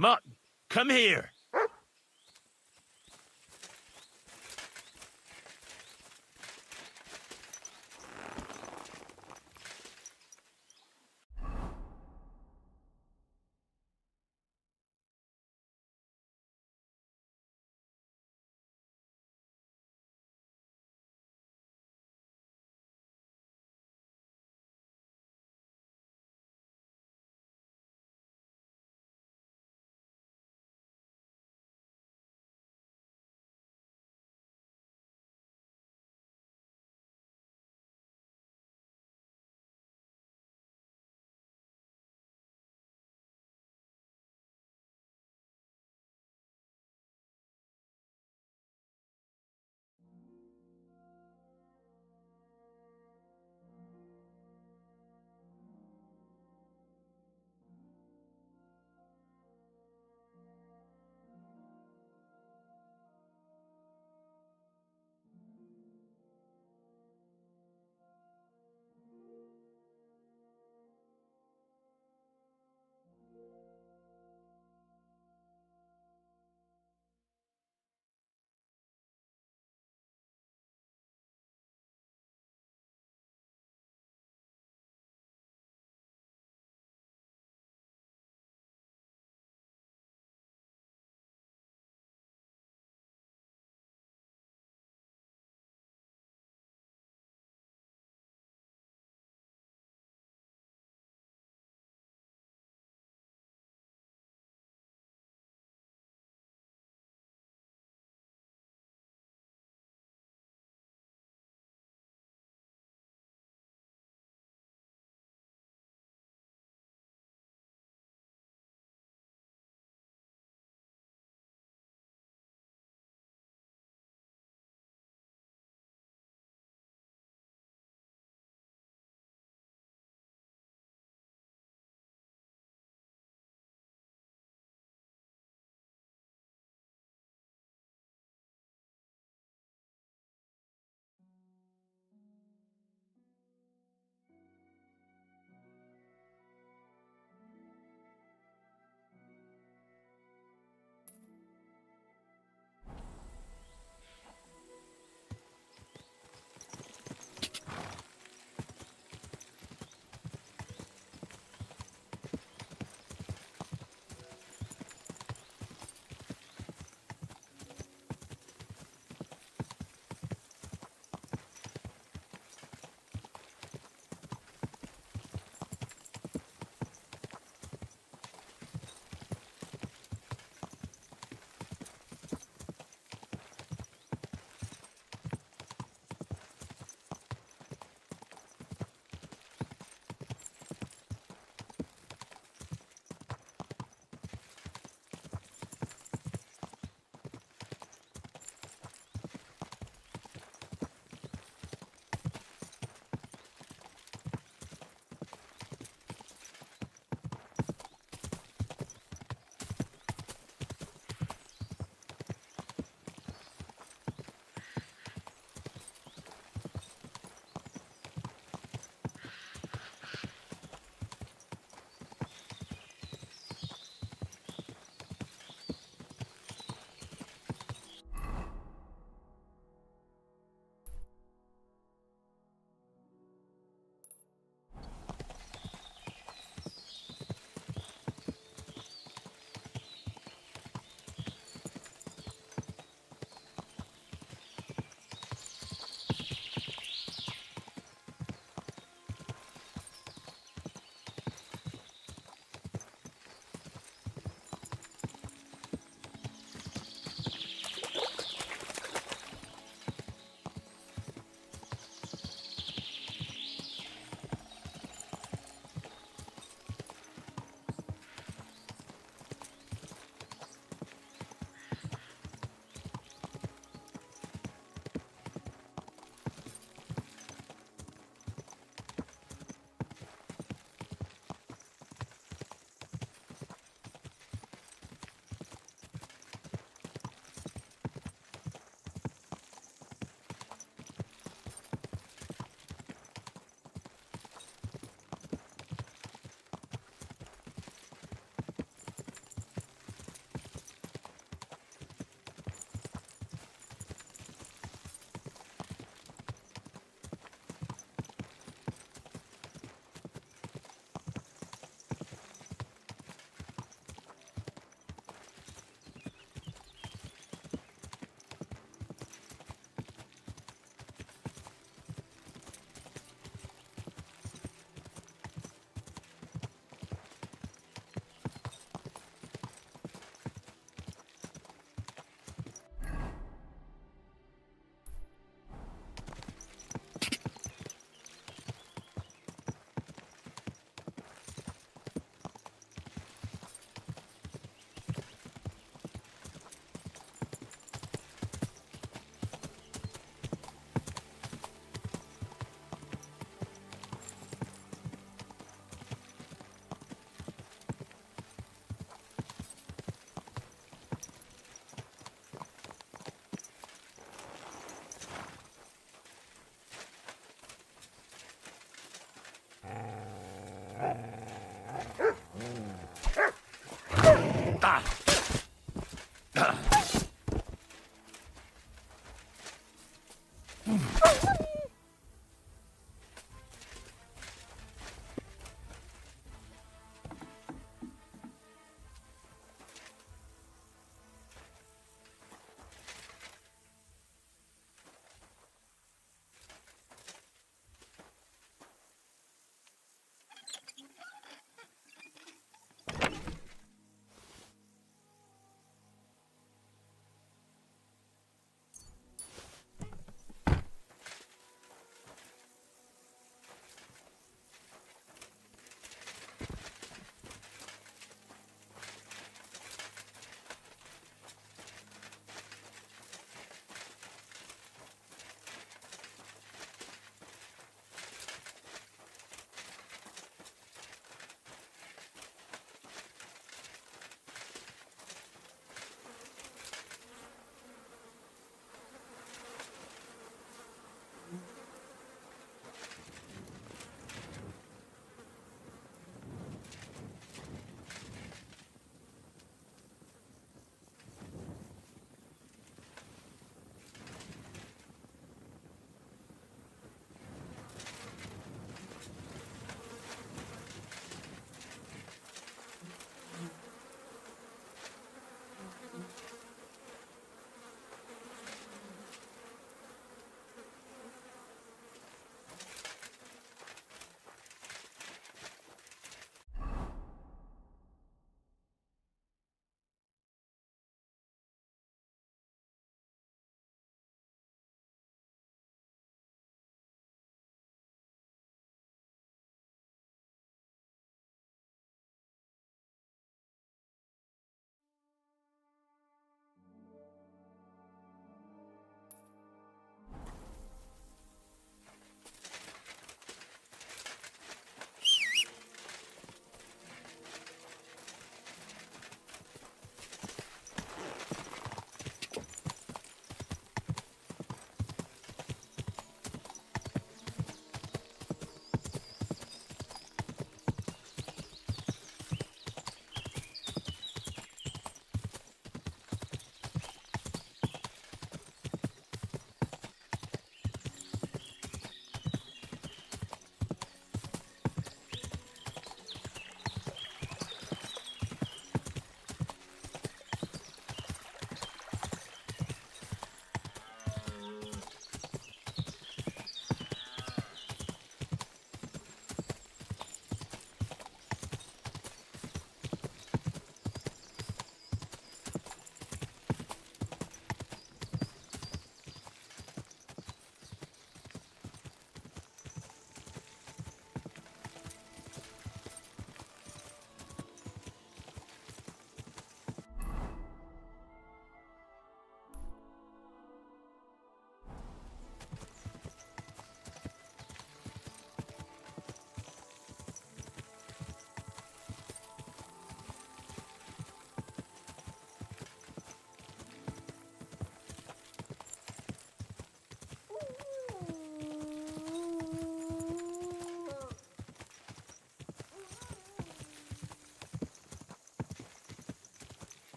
Mutt, come here.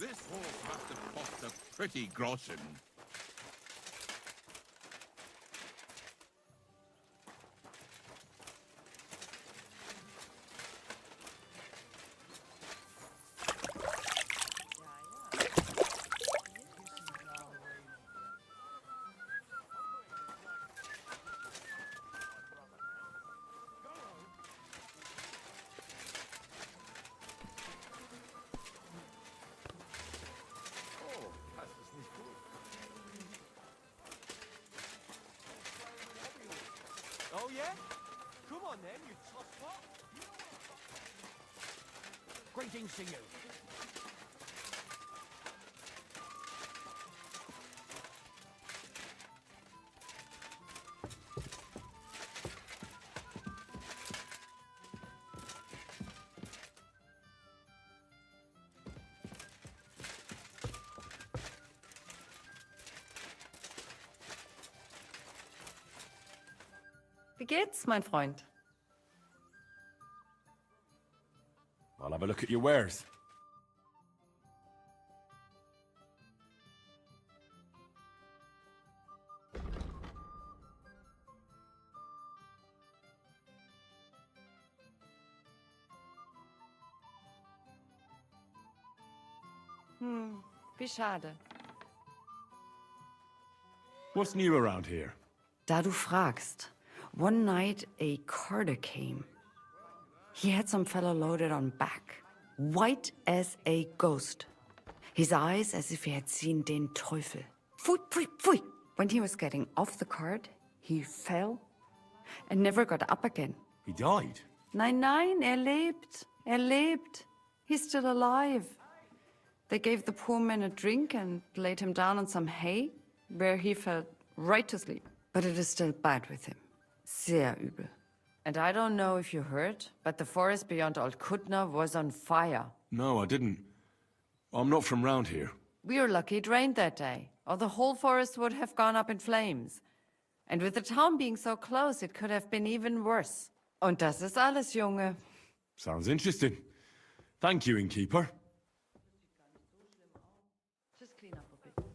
This horse must have cost a pretty groschen. yeah? Come on then, you tosspot. Greetings to you. Wie geht's, mein Freund? I'll have a look at your wares. Wie schade. What's new around here? Da du fragst, one night a carter came. He had some fellow loaded on back, white as a ghost. His eyes as if he had seen den Teufel. Pfui, pfui, pfui. When he was getting off the cart, he fell and never got up again. He died? Nein, nein, lebt. Lebt. He's still alive. They gave the poor man a drink and laid him down on some hay, where he fell right to sleep. But it is still bad with him. Sehr übel. And I don't know if you heard, but the forest beyond Old Kutna was on fire. No, I didn't. I'm not from round here. We were lucky it rained that day, or the whole forest would have gone up in flames. And with the town being so close, it could have been even worse. Und das ist alles, Junge. Sounds interesting. Thank you, innkeeper. Just clean up a bit.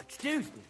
Excuse me.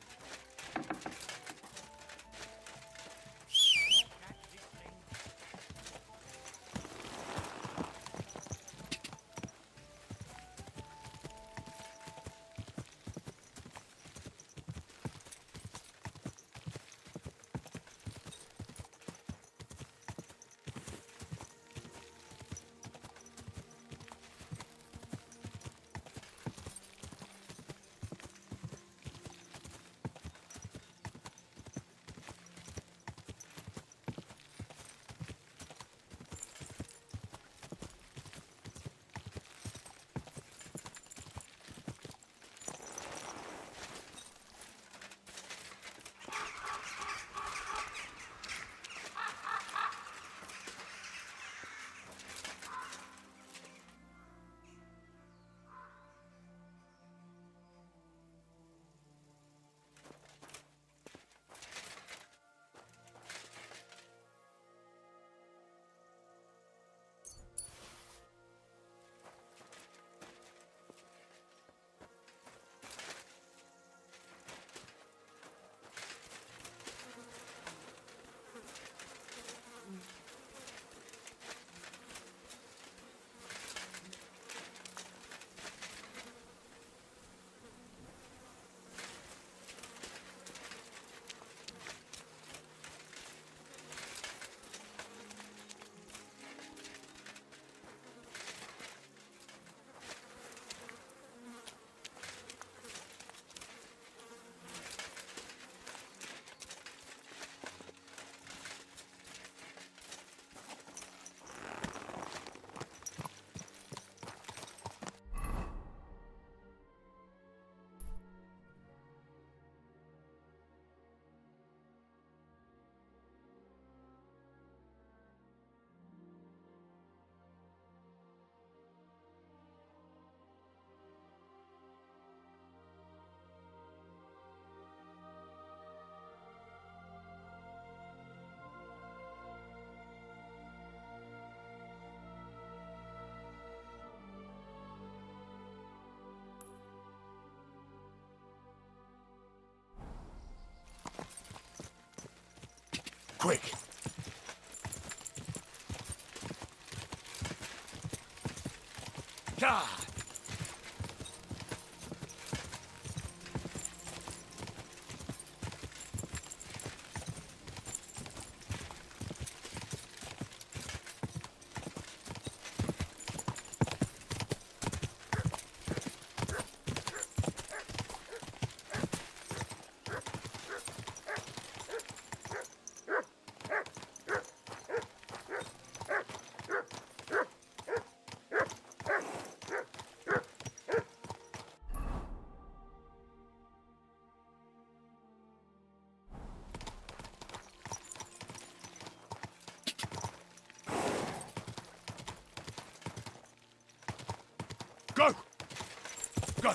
quick. God! Go! Go!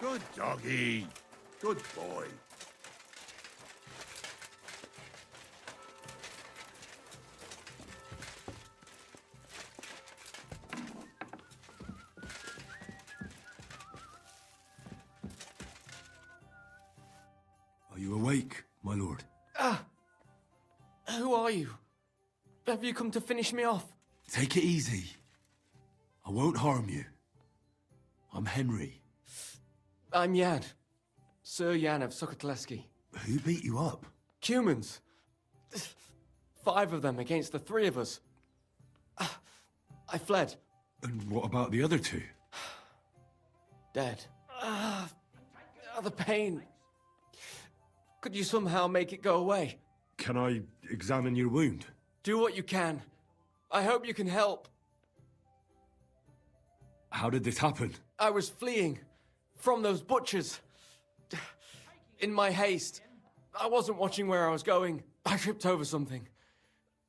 Good doggy. Good boy. Are you awake, my lord? Who are you? Have you come to finish me off? Take it easy. I won't harm you. I'm Henry. I'm Jan. Sir Jan of Sokotleski. Who beat you up? Humans. 5 of them against the 3 of us. I fled. And what about the other 2? Dead. The pain. Could you somehow make it go away? Can I examine your wound? Do what you can. I hope you can help. How did this happen? I was fleeing from those butchers. In my haste, I wasn't watching where I was going. I tripped over something.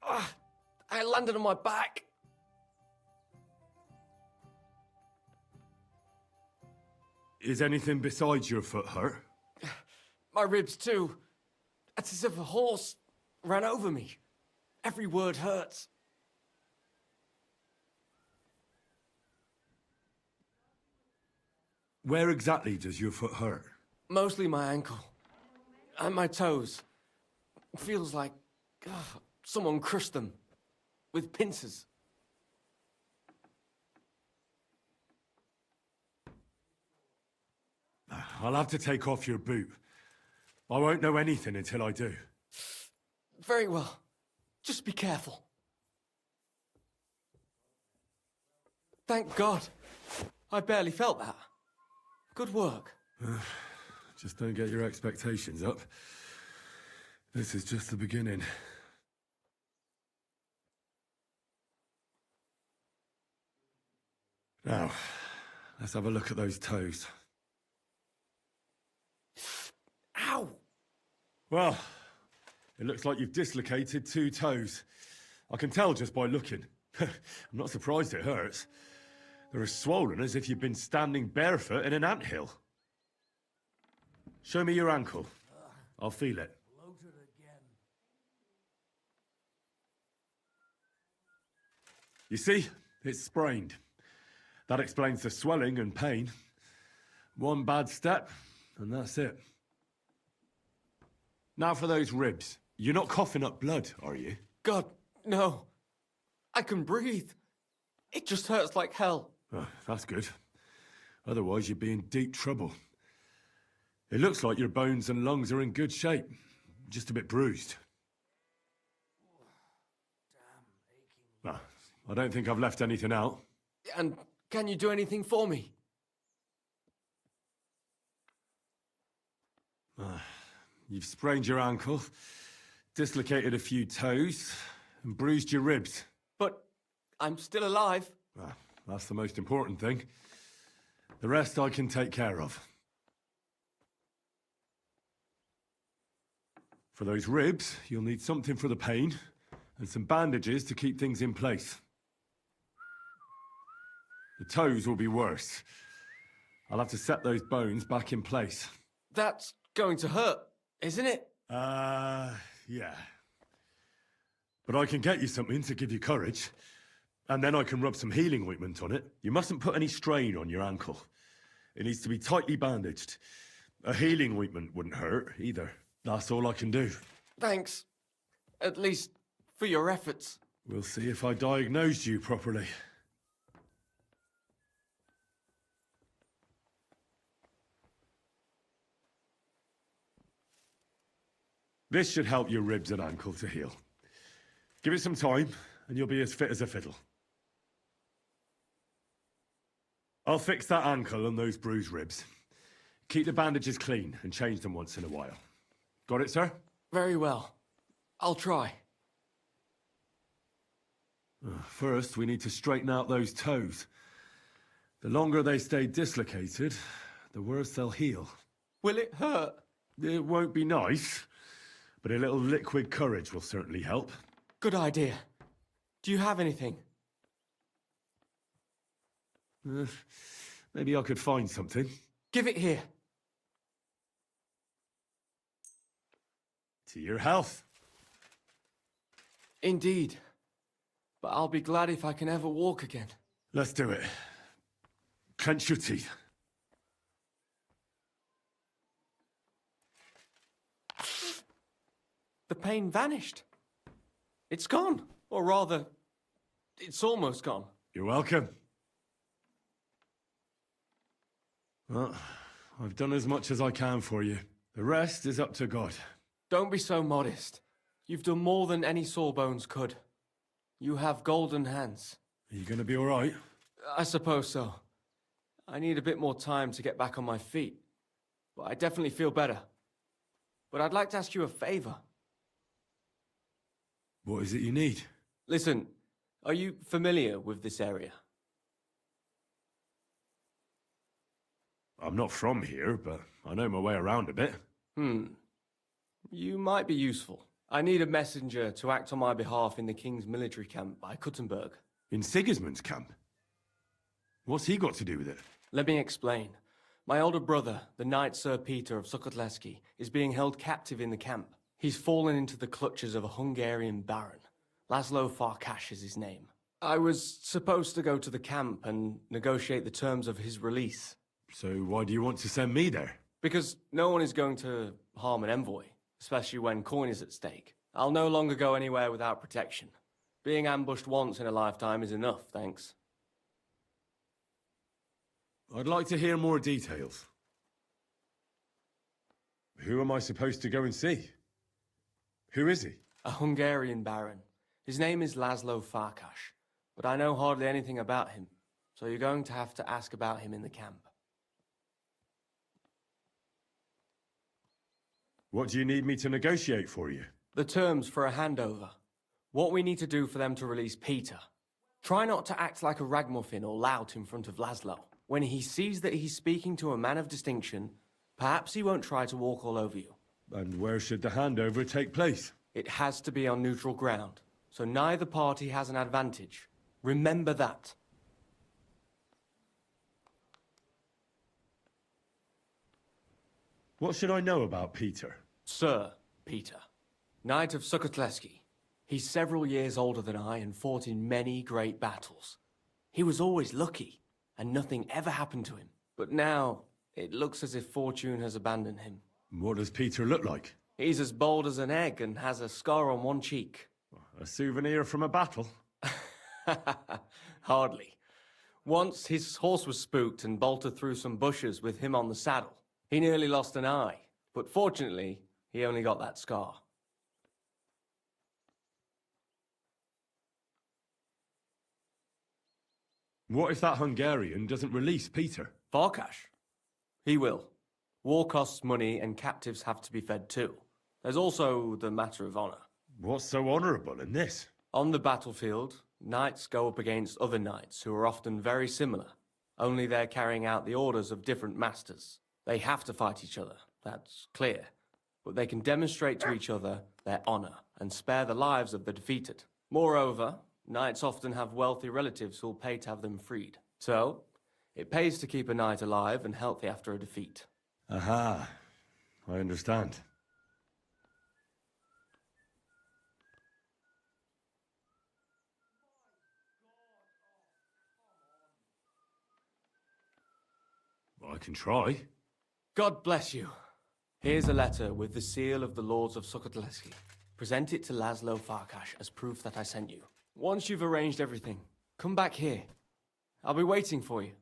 I landed on my back. Is anything besides your foot hurt? My ribs too. It's as if a horse ran over me. Every word hurts. Where exactly does your foot hurt? Mostly my ankle. And my toes. It feels like someone crushed them. With pincers. I'll have to take off your boot. I won't know anything until I do. Very well. Just be careful. Thank God. I barely felt that. Good work. Just don't get your expectations up. This is just the beginning. Now, let's have a look at those toes. Ow! Well, it looks like you've dislocated 2 toes. I can tell just by looking. I'm not surprised it hurts. They're as swollen as if you've been standing barefoot in an anthill. Show me your ankle. I'll feel it. You see? It's sprained. That explains the swelling and pain. One bad step, and that's it. Now for those ribs. You're not coughing up blood, are you? God, no. I can breathe. It just hurts like hell. Oh, that's good. Otherwise, you'd be in deep trouble. It looks like your bones and lungs are in good shape. Just a bit bruised. I don't think I've left anything out. And can you do anything for me? You've sprained your ankle, dislocated a few toes, and bruised your ribs. But I'm still alive. That's the most important thing. The rest I can take care of. For those ribs, you'll need something for the pain, and some bandages to keep things in place. The toes will be worse. I'll have to set those bones back in place. That's going to hurt, isn't it? Yeah. But I can get you something to give you courage. And then I can rub some healing ointment on it. You mustn't put any strain on your ankle. It needs to be tightly bandaged. A healing ointment wouldn't hurt, either. That's all I can do. Thanks. At least for your efforts. We'll see if I diagnosed you properly. This should help your ribs and ankle to heal. Give it some time, and you'll be as fit as a fiddle. I'll fix that ankle and those bruised ribs. Keep the bandages clean and change them once in a while. Got it, sir? Very well. I'll try. First, we need to straighten out those toes. The longer they stay dislocated, the worse they'll heal. Will it hurt? It won't be nice, but a little liquid courage will certainly help. Good idea. Do you have anything? Maybe I could find something. Give it here. To your health. Indeed. But I'll be glad if I can ever walk again. Let's do it. Clench your teeth. The pain vanished. It's gone. Or rather, it's almost gone. You're welcome. Well, I've done as much as I can for you. The rest is up to God. Don't be so modest. You've done more than any sawbones could. You have golden hands. Are you gonna be all right? I suppose so. I need a bit more time to get back on my feet. But I definitely feel better. But I'd like to ask you a favor. What is it you need? Listen, are you familiar with this area? I'm not from here, but I know my way around a bit. You might be useful. I need a messenger to act on my behalf in the King's military camp by Kuttenberg. In Sigismund's camp? What's he got to do with it? Let me explain. My older brother, the Knight Sir Peter of Sukkotleski, is being held captive in the camp. He's fallen into the clutches of a Hungarian baron. Laszlo Farkas is his name. I was supposed to go to the camp and negotiate the terms of his release. So why do you want to send me there? Because no one is going to harm an envoy, especially when coin is at stake. I'll no longer go anywhere without protection. Being ambushed once in a lifetime is enough, thanks. I'd like to hear more details. Who am I supposed to go and see? Who is he? A Hungarian baron. His name is Laszlo Farkas, but I know hardly anything about him, so you're going to have to ask about him in the camp. What do you need me to negotiate for you? The terms for a handover. What we need to do for them to release Peter. Try not to act like a ragamuffin or lout in front of Laszlo. When he sees that he's speaking to a man of distinction, perhaps he won't try to walk all over you. And where should the handover take place? It has to be on neutral ground, so neither party has an advantage. Remember that. What should I know about Peter? Sir Peter, Knight of Sukkotleski. He's several years older than I and fought in many great battles. He was always lucky, and nothing ever happened to him. But now, it looks as if fortune has abandoned him. What does Peter look like? He's as bold as an egg and has a scar on one cheek. A souvenir from a battle? Hardly. Once his horse was spooked and bolted through some bushes with him on the saddle. He nearly lost an eye, but fortunately, he only got that scar. What if that Hungarian doesn't release Peter? Farkash? He will. War costs money and captives have to be fed too. There's also the matter of honor. What's so honorable in this? On the battlefield, knights go up against other knights who are often very similar, only they're carrying out the orders of different masters. They have to fight each other, that's clear, but they can demonstrate to each other their honor and spare the lives of the defeated. Moreover, knights often have wealthy relatives who'll pay to have them freed. So, it pays to keep a knight alive and healthy after a defeat. Aha, I understand. I can try. God bless you. Here's a letter with the seal of the Lords of Sokotleski. Present it to Laszlo Farkash as proof that I sent you. Once you've arranged everything, come back here. I'll be waiting for you.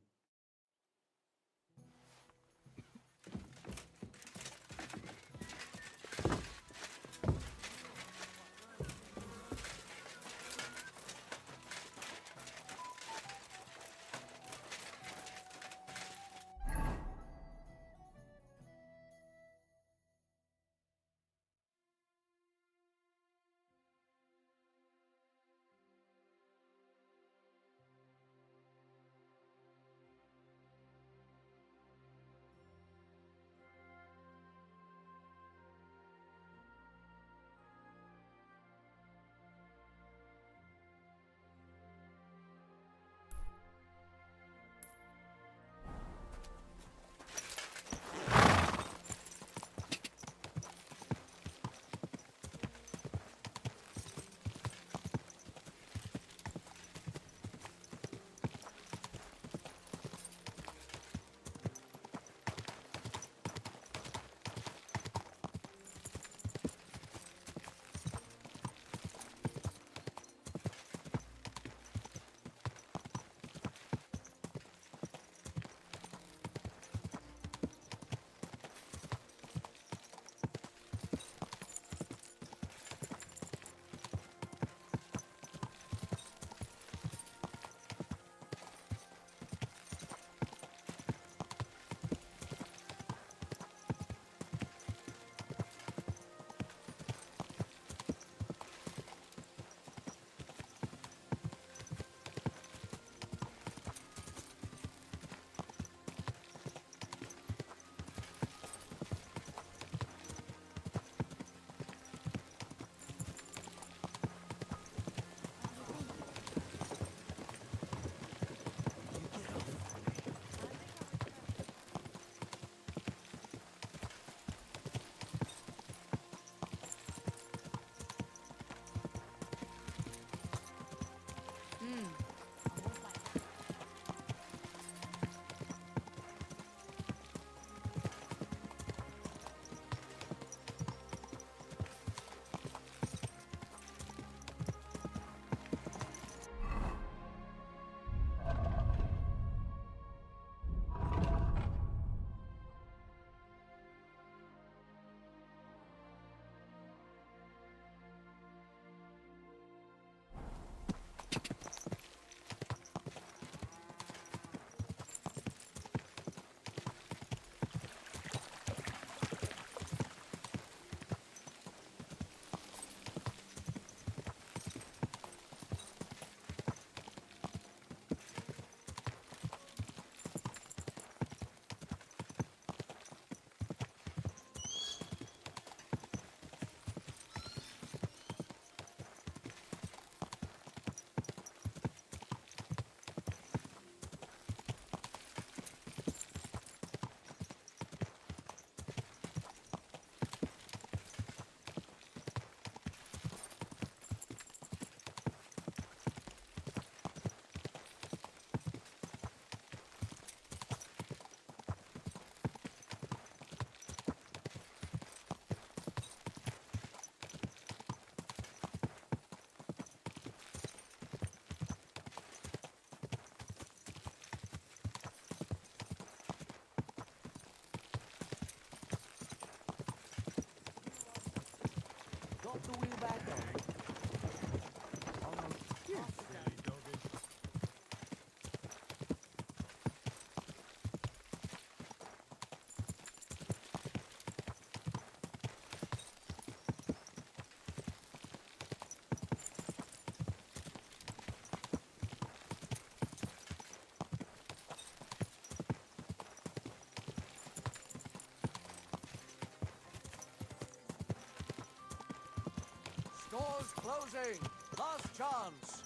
closing. Last chance.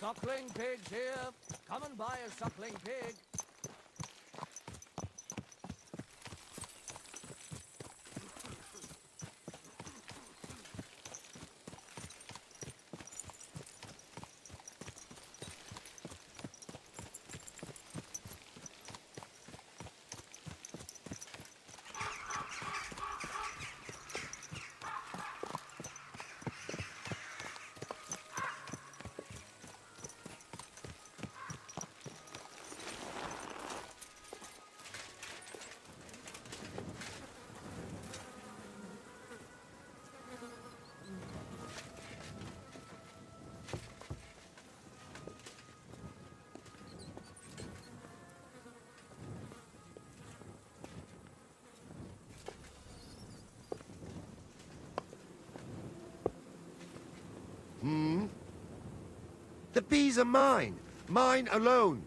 Suckling pigs here. Come and buy a suckling pig. The bees are mine. Mine alone.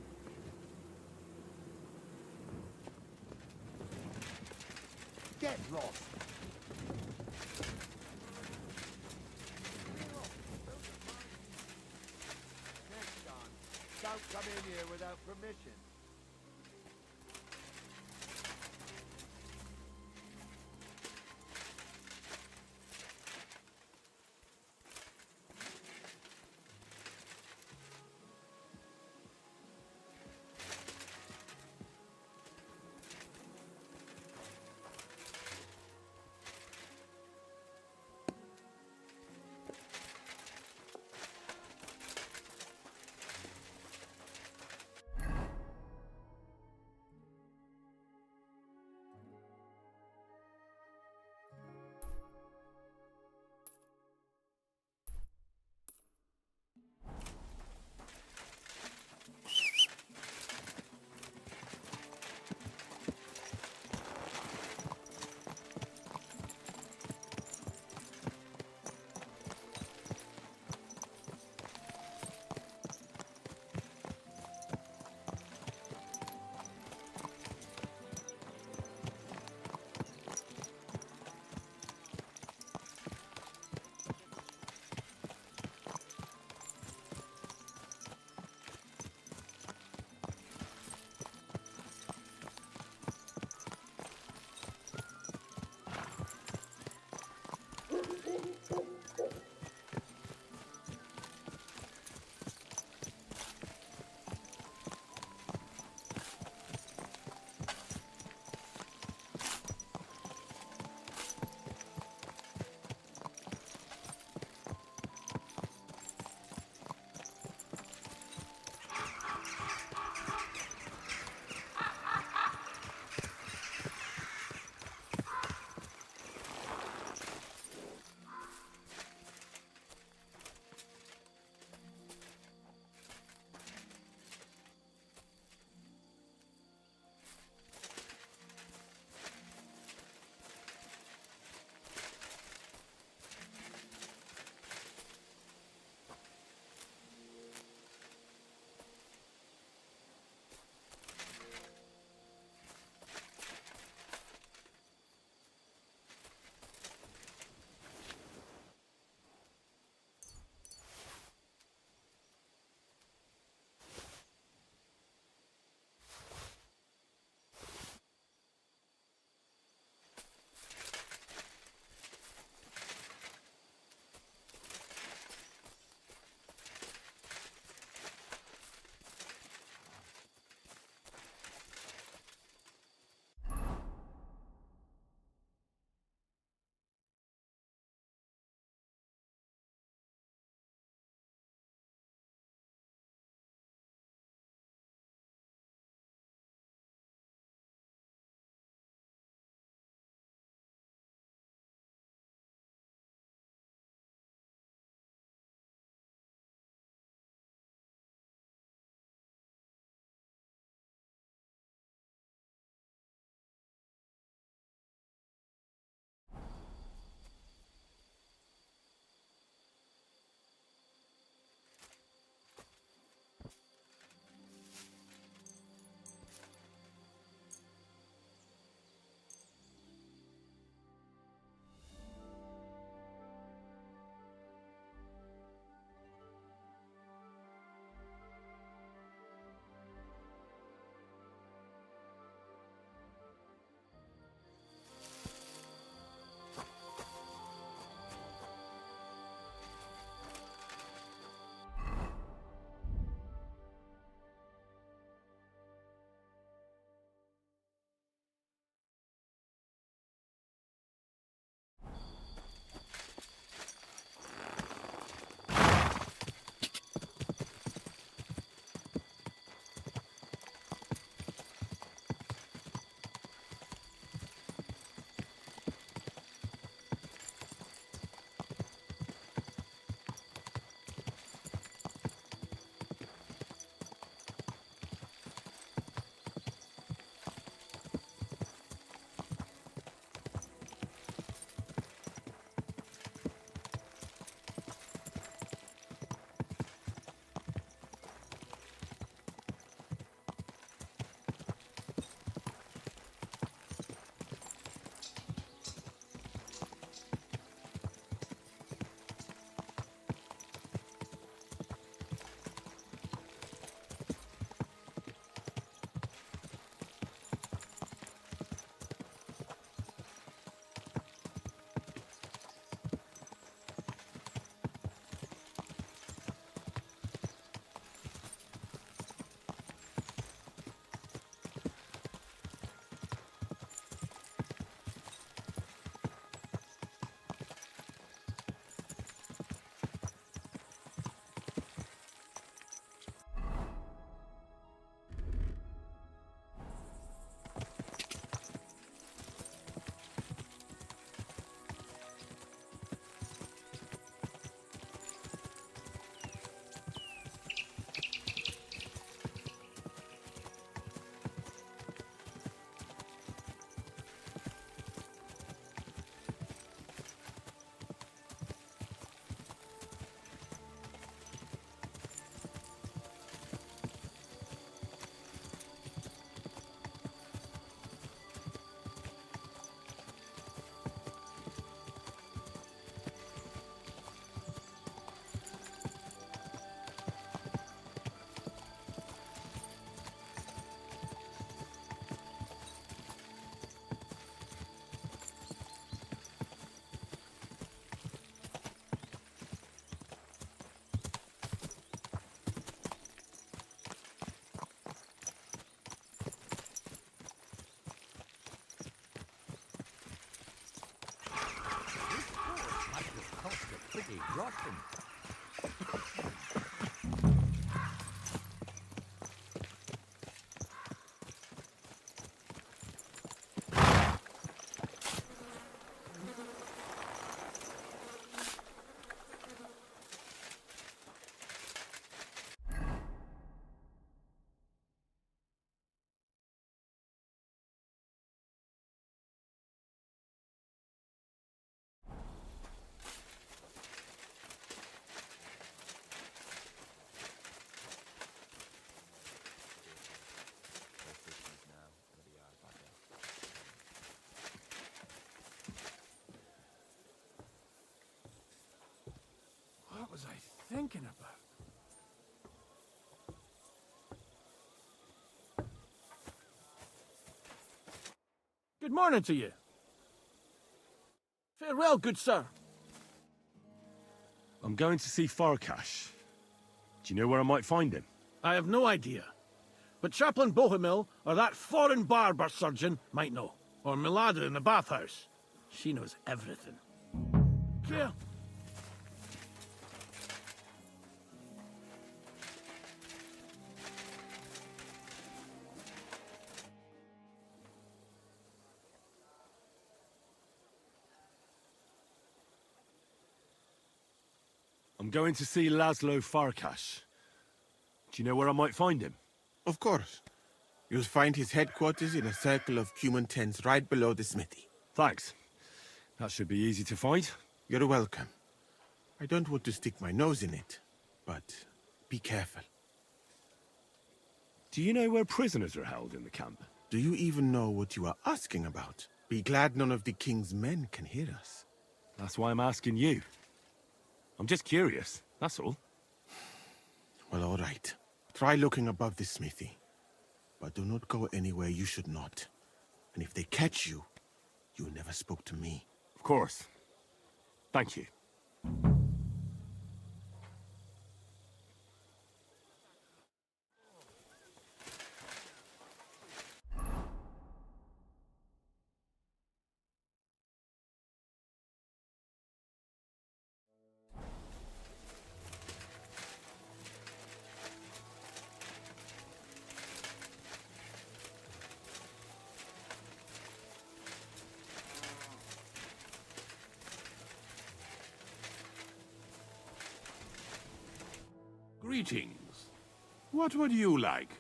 Get lost. Next time, don't come in here without permission. captain. What was I thinking about? Good morning to you. Farewell, good sir. I'm going to see Farkash. Do you know where I might find him? I have no idea. But Chaplain Bohemil or that foreign barber surgeon might know. Or Milada in the bathhouse. She knows everything. Here. I'm going to see Laszlo Farkash. Do you know where I might find him? Of course. You'll find his headquarters in a circle of human tents right below the smithy. Thanks. That should be easy to find. You're welcome. I don't want to stick my nose in it, but be careful. Do you know where prisoners are held in the camp? Do you even know what you are asking about? Be glad none of the king's men can hear us. That's why I'm asking you. I'm just curious, that's all. Well, all right. Try looking above the smithy. But do not go anywhere you should not. And if they catch you, you never spoke to me. Of course. Thank you. Greetings. What would you like?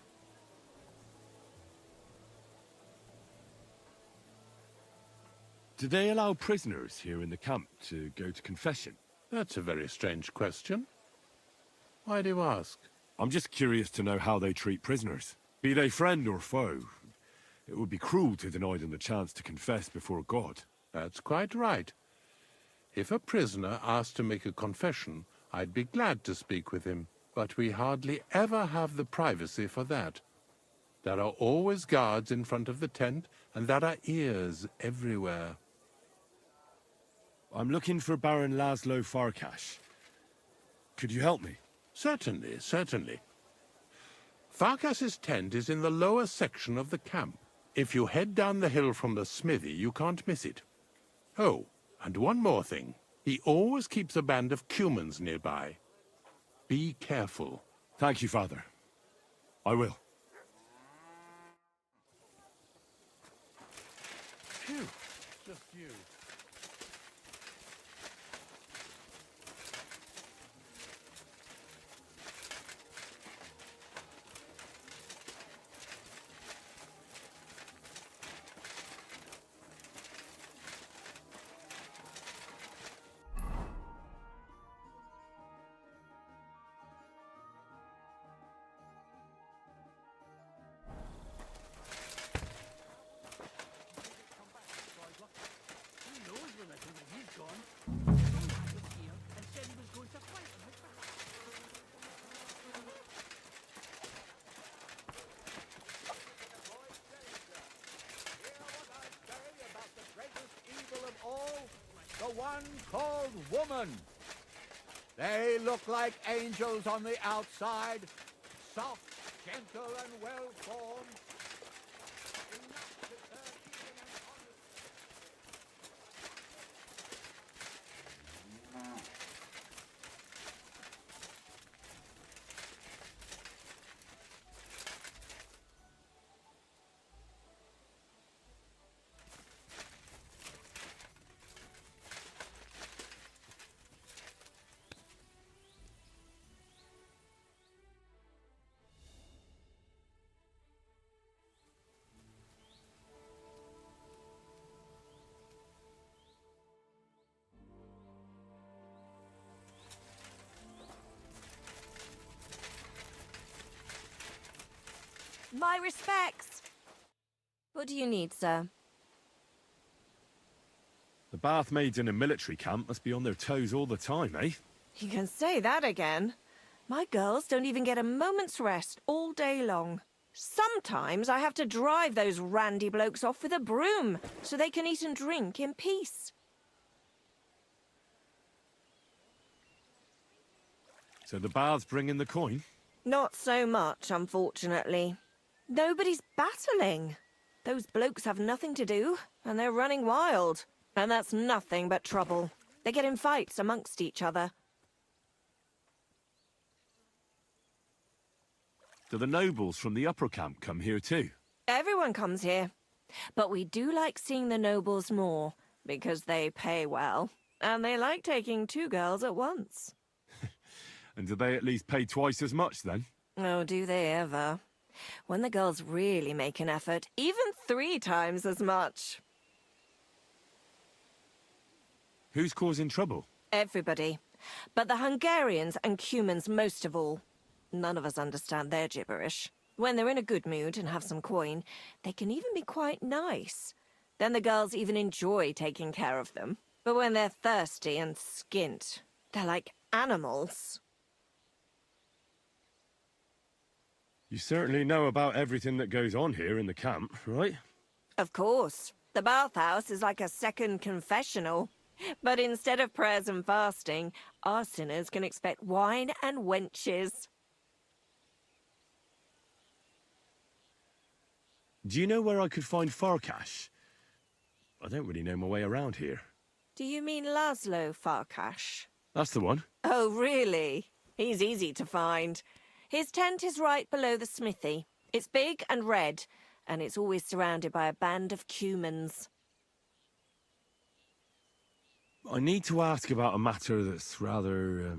Do they allow prisoners here in the camp to go to confession? That's a very strange question. Why do you ask? I'm just curious to know how they treat prisoners. Be they friend or foe. It would be cruel to deny them the chance to confess before God. That's quite right. If a prisoner asked to make a confession, I'd be glad to speak with him. But we hardly ever have the privacy for that. There are always guards in front of the tent, and there are ears everywhere. I'm looking for Baron Laszlo Farkash. Could you help me? Certainly, certainly. Farkas's tent is in the lower section of the camp. If you head down the hill from the smithy, you can't miss it. Oh, and one more thing. He always keeps a band of Cumans nearby. Be careful. Thank you, Father. I will. Phew. Just you. The one called woman. They look like angels on the outside, soft, gentle, and well-formed. My respects. What do you need, sir? The bath maids in a military camp must be on their toes all the time, eh? You can say that again. My girls don't even get a moment's rest all day long. Sometimes I have to drive those randy blokes off with a broom so they can eat and drink in peace. So the baths bring in the coin? Not so much, unfortunately. Nobody's battling. Those blokes have nothing to do, and they're running wild. And that's nothing but trouble. They get in fights amongst each other. Do the nobles from the upper camp come here too? Everyone comes here. But we do like seeing the nobles more, because they pay well. And they like taking 2 girls at once. And do they at least pay twice as much then? Oh, do they ever? When the girls really make an effort, even 3 times as much. Who's causing trouble? Everybody. But the Hungarians and Cumans most of all. None of us understand their gibberish. When they're in a good mood and have some coin, they can even be quite nice. Then the girls even enjoy taking care of them. But when they're thirsty and skint, they're like animals. You certainly know about everything that goes on here in the camp, right? Of course. The bathhouse is like a second confessional. But instead of prayers and fasting, our sinners can expect wine and wenches. Do you know where I could find Farkash? I don't really know my way around here. Do you mean Laszlo Farkash? That's the one. Oh, really? He's easy to find. His tent is right below the smithy. It's big and red, and it's always surrounded by a band of Cumans. I need to ask about a matter that's rather,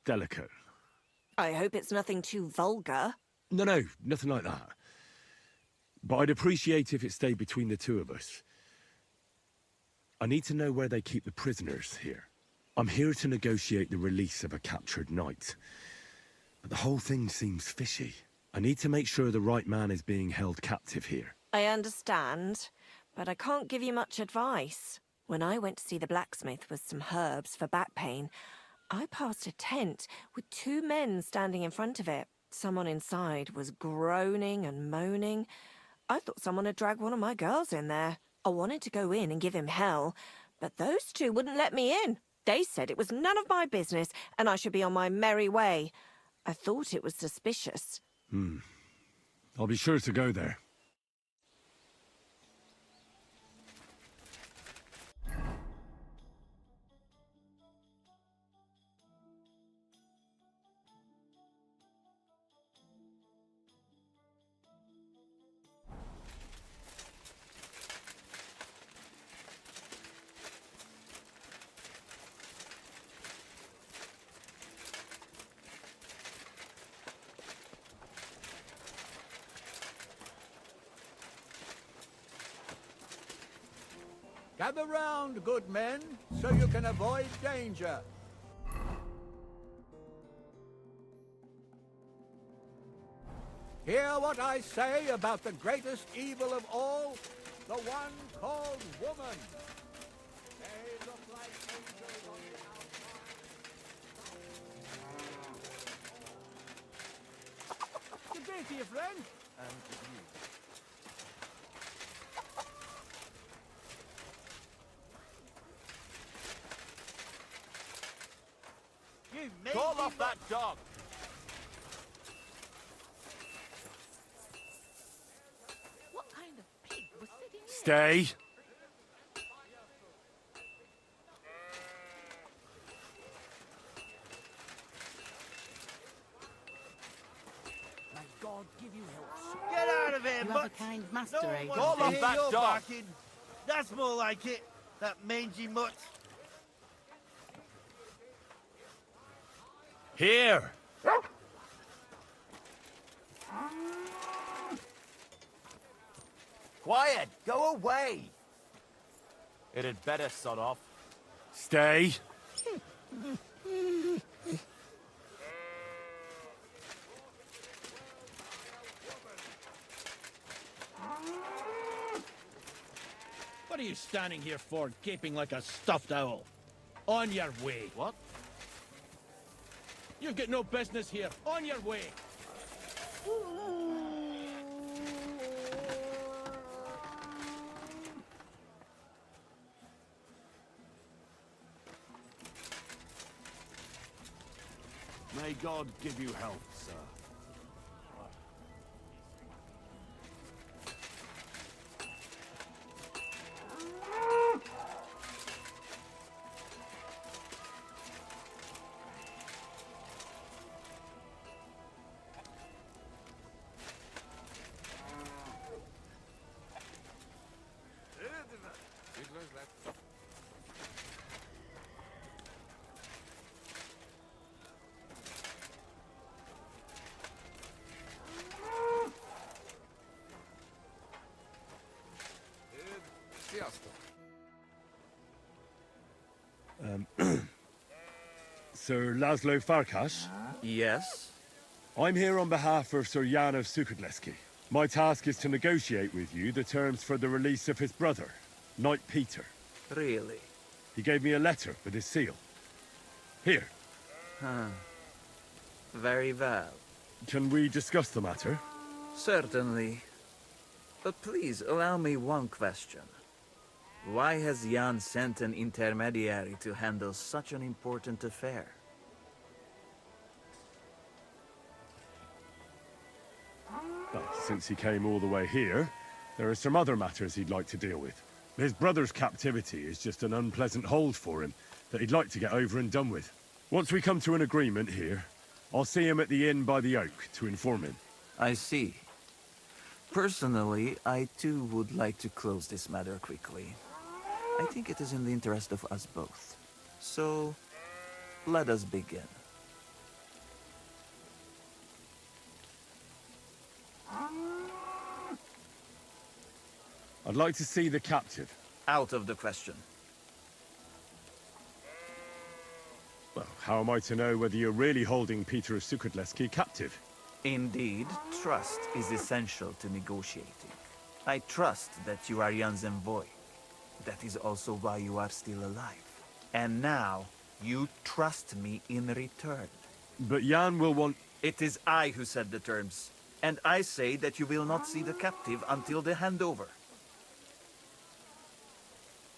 delicate. I hope it's nothing too vulgar. No, nothing like that. But I'd appreciate if it stayed between the 2 of us. I need to know where they keep the prisoners here. I'm here to negotiate the release of a captured knight. But the whole thing seems fishy. I need to make sure the right man is being held captive here. I understand, but I can't give you much advice. When I went to see the blacksmith with some herbs for back pain, I passed a tent with 2 men standing in front of it. Someone inside was groaning and moaning. I thought someone had dragged one of my girls in there. I wanted to go in and give him hell, but those 2 wouldn't let me in. They said it was none of my business and I should be on my merry way. I thought it was suspicious. I'll be sure to go there. Gather round, good men, so you can avoid danger. Hear what I say about the greatest evil of all, the one called woman. They look like angels on the outside. Good day to you, friend. And to you. Call off that dog. What kind of pig was sitting here? Stay. May God give you health. Get out of here, You have a kind master, eh? Call off that dog. barking. That's more like it, that mangy mutt. Here! Quiet! Go away! It had better sod off. Stay. What are you standing here for, gaping like a stuffed owl? On your way. What? You've got no business here. On your way. May God give you health, sir. Sir Laszlo Farkas? Yes? I'm here on behalf of Sir Jan of Sukadleski. My task is to negotiate with you the terms for the release of his brother, Knight Peter. Really? He gave me a letter with his seal. Here. Huh. Very well. Can we discuss the matter? Certainly. But please allow me one question. Why has Jan sent an intermediary to handle such an important affair? Well, since he came all the way here, there are some other matters he'd like to deal with. His brother's captivity is just an unpleasant hold for him that he'd like to get over and done with. Once we come to an agreement here, I'll see him at the inn by the oak to inform him. I see. Personally, I too would like to close this matter quickly. I think it is in the interest of us both. So, let us begin. I'd like to see the captive. Out of the question. Well, how am I to know whether you're really holding Peter of Sukadleski captive? Indeed, trust is essential to negotiating. I trust that you are Jan's envoy. That is also why you are still alive. And now, you trust me in return. But Jan will want... It is I who set the terms. And I say that you will not see the captive until the handover.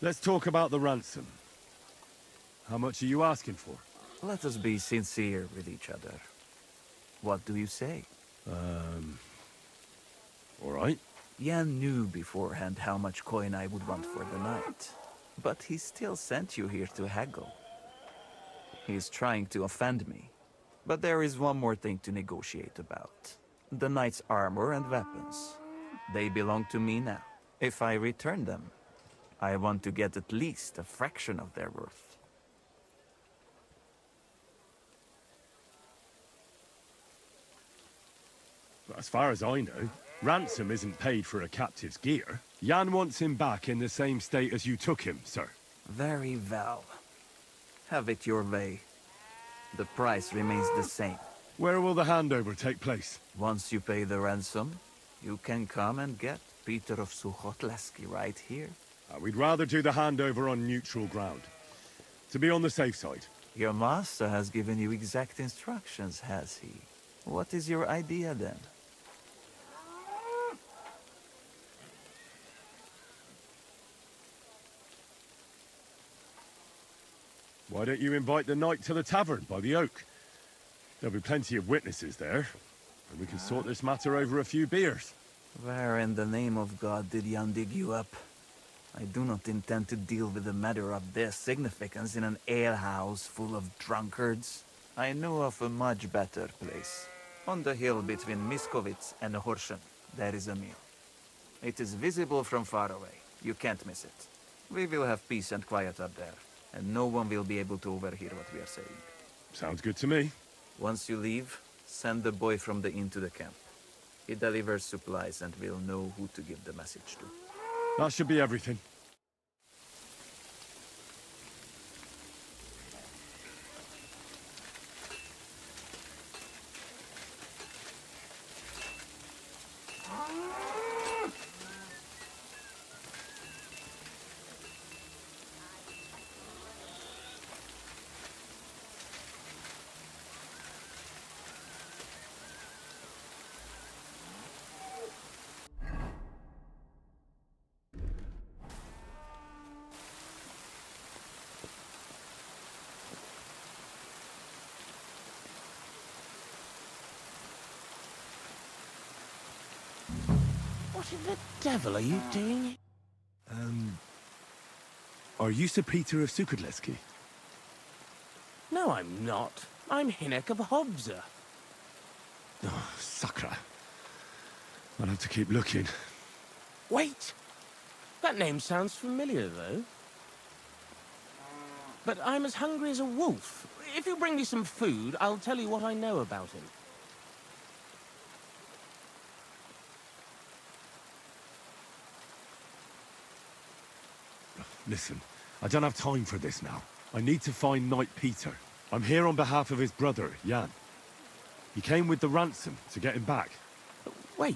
Let's talk about the ransom. How much are you asking for? Let us be sincere with each other. What do you say? All right. Jan knew beforehand how much coin I would want for the night. But he still sent you here to haggle. He is trying to offend me. But there is one more thing to negotiate about. The knight's armor and weapons. They belong to me now. If I return them, I want to get at least a fraction of their worth. As far as I know, ransom isn't paid for a captive's gear. Jan wants him back in the same state as you took him, sir. Very well. Have it your way. The price remains the same. Where will the handover take place? Once you pay the ransom, you can come and get Peter of Suchotleski right here. We'd rather do the handover on neutral ground. To be on the safe side. Your master has given you exact instructions, has he? What is your idea then? Why don't you invite the knight to the tavern by the oak? There'll be plenty of witnesses there, and we can sort this matter over a few beers. Where in the name of God did Jan dig you up? I do not intend to deal with a matter of this significance in an alehouse full of drunkards. I know of a much better place. On the hill between Miskovitz and Horschen, there is a meal. It is visible from far away. You can't miss it. We will have peace and quiet up there, and no one will be able to overhear what we are saying. Sounds good to me. Once you leave, send the boy from the inn to the camp. He delivers supplies and will know who to give the message to. That should be everything. What in the devil are you doing? Are you Sir Peter of Sukadleski? No, I'm not. I'm Hinek of Hobza. Oh, Sakra. I'll have to keep looking. Wait! That name sounds familiar, though. But I'm as hungry as a wolf. If you bring me some food, I'll tell you what I know about him. Listen, I don't have time for this now. I need to find Knight Peter. I'm here on behalf of his brother, Jan. He came with the ransom to get him back. Wait,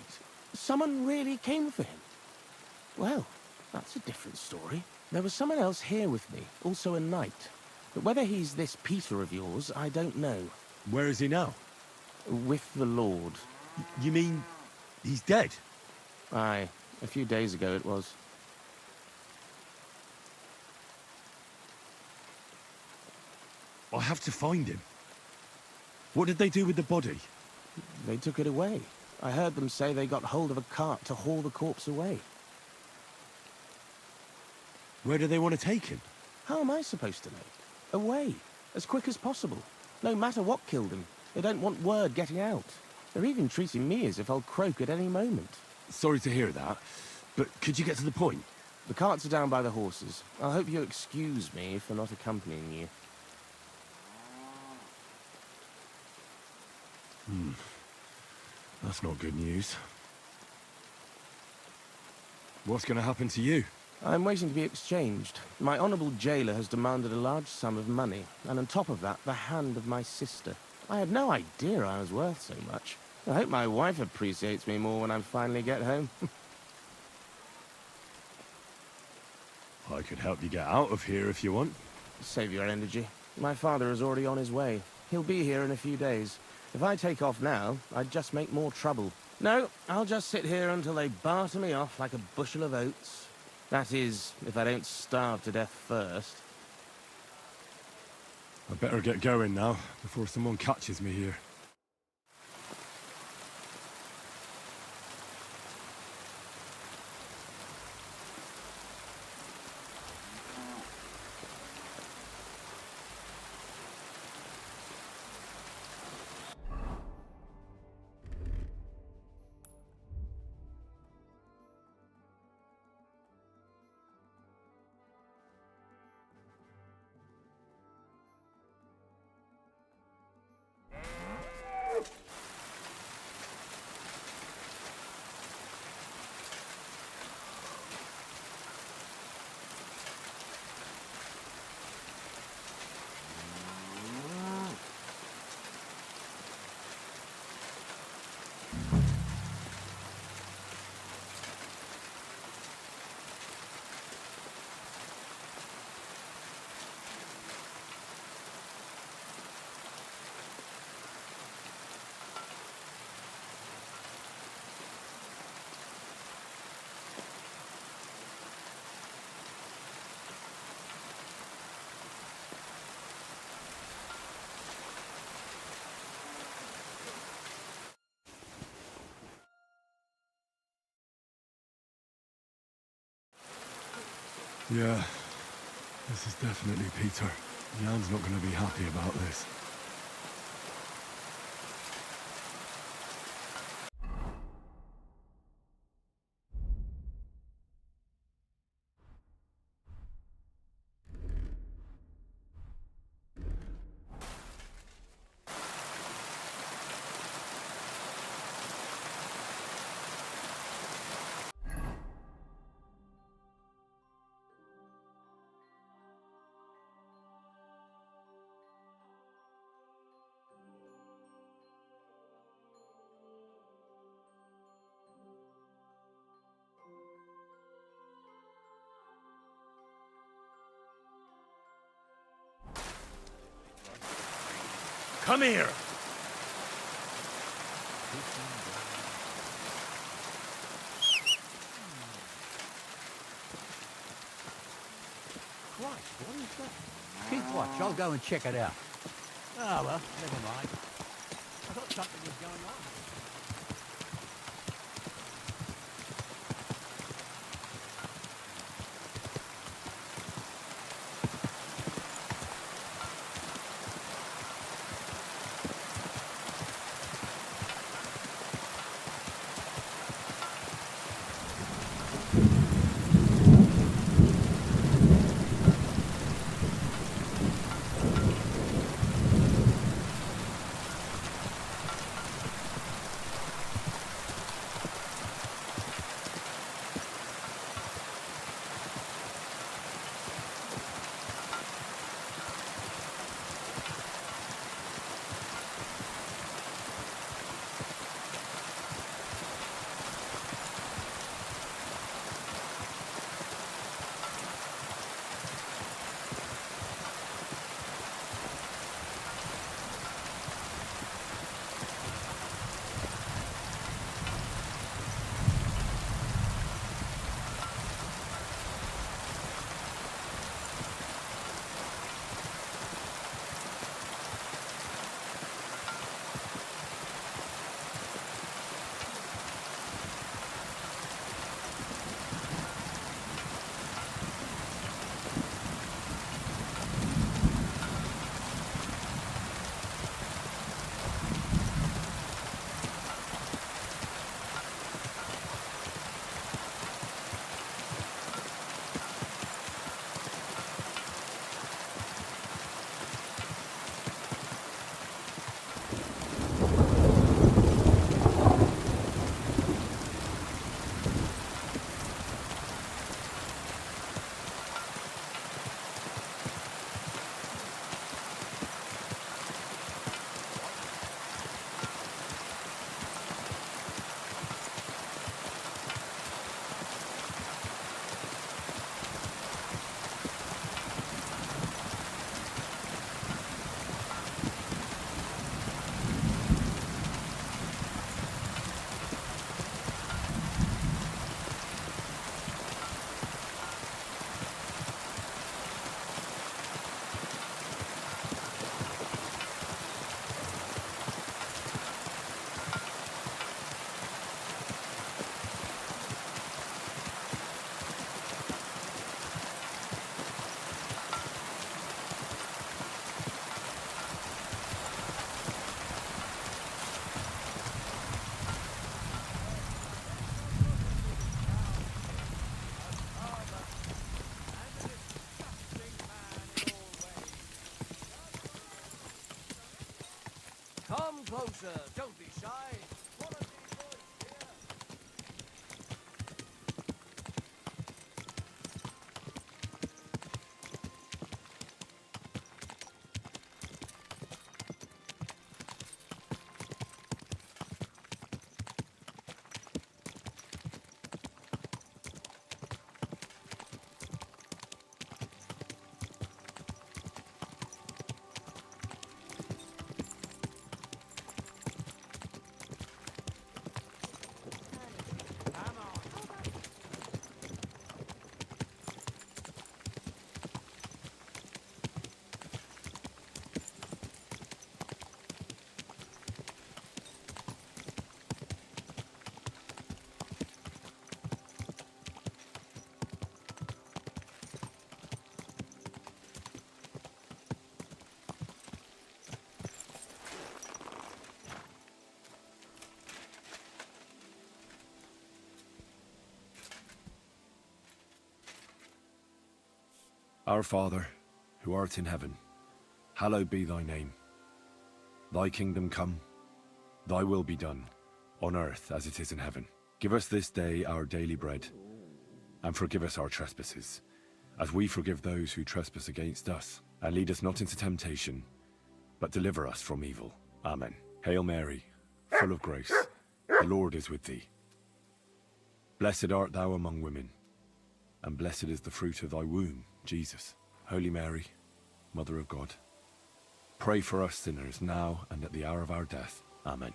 someone really came for him? Well, that's a different story. There was someone else here with me, also a knight. But whether he's this Peter of yours, I don't know. Where is he now? With the Lord. You mean he's dead? Aye, a few days ago it was. I have to find him. What did they do with the body? They took it away. I heard them say they got hold of a cart to haul the corpse away. Where do they want to take him? How am I supposed to know? Away, as quick as possible. No matter what killed him. They don't want word getting out. They're even treating me as if I'll croak at any moment. Sorry to hear that, but could you get to the point? The carts are down by the horses. I'll hope you'll excuse me for not accompanying you. That's not good news. What's going to happen to you? I'm waiting to be exchanged. My honourable jailer has demanded a large sum of money, and on top of that, the hand of my sister. I had no idea I was worth so much. I hope my wife appreciates me more when I finally get home. I could help you get out of here if you want. Save your energy. My father is already on his way. He'll be here in a few days. If I take off now, I'd just make more trouble. No, I'll just sit here until they barter me off like a bushel of oats. That is, if I don't starve to death first. I better get going now, before someone catches me here. Yeah, this is definitely Peter. Jan's not going to be happy about this. Come here! Christ, what is that? Keep watch, I'll go and check it out. Ah, well, never mind. I thought something was going on. closer. Don't be shy. Follow me, boys. Here. Our Father, who art in heaven, hallowed be thy name. Thy kingdom come, thy will be done, on earth as it is in heaven. Give us this day our daily bread, and forgive us our trespasses, as we forgive those who trespass against us. And lead us not into temptation, but deliver us from evil. Amen. Hail Mary, full of grace, the Lord is with thee. Blessed art thou among women, and blessed is the fruit of thy womb, Jesus. Holy Mary, Mother of God, pray for us sinners now and at the hour of our death. Amen.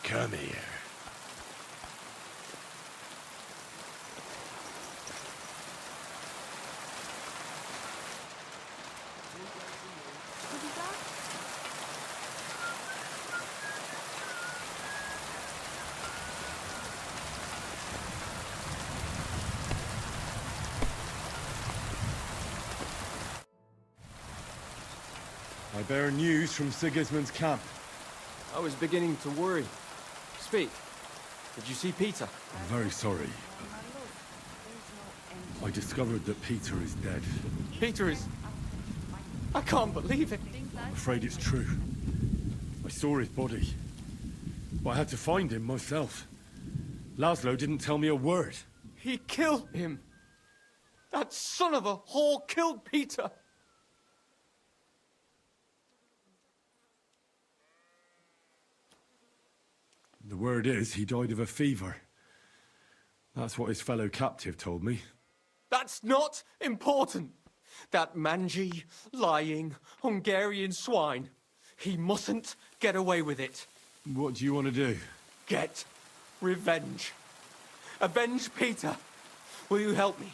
Come here. I bear news from Sigismund's camp. I was beginning to worry. Speak. Did you see Peter? I'm very sorry, but I discovered that Peter is dead. Peter is... I can't believe it. I'm afraid it's true. I saw his body. But I had to find him myself. Laszlo didn't tell me a word. He killed him. That son of a whore killed Peter. The word is he died of a fever. That's what his fellow captive told me. That's not important. That mangy, lying, Hungarian swine. He mustn't get away with it. What do you want to do? Get revenge. Avenge Peter. Will you help me?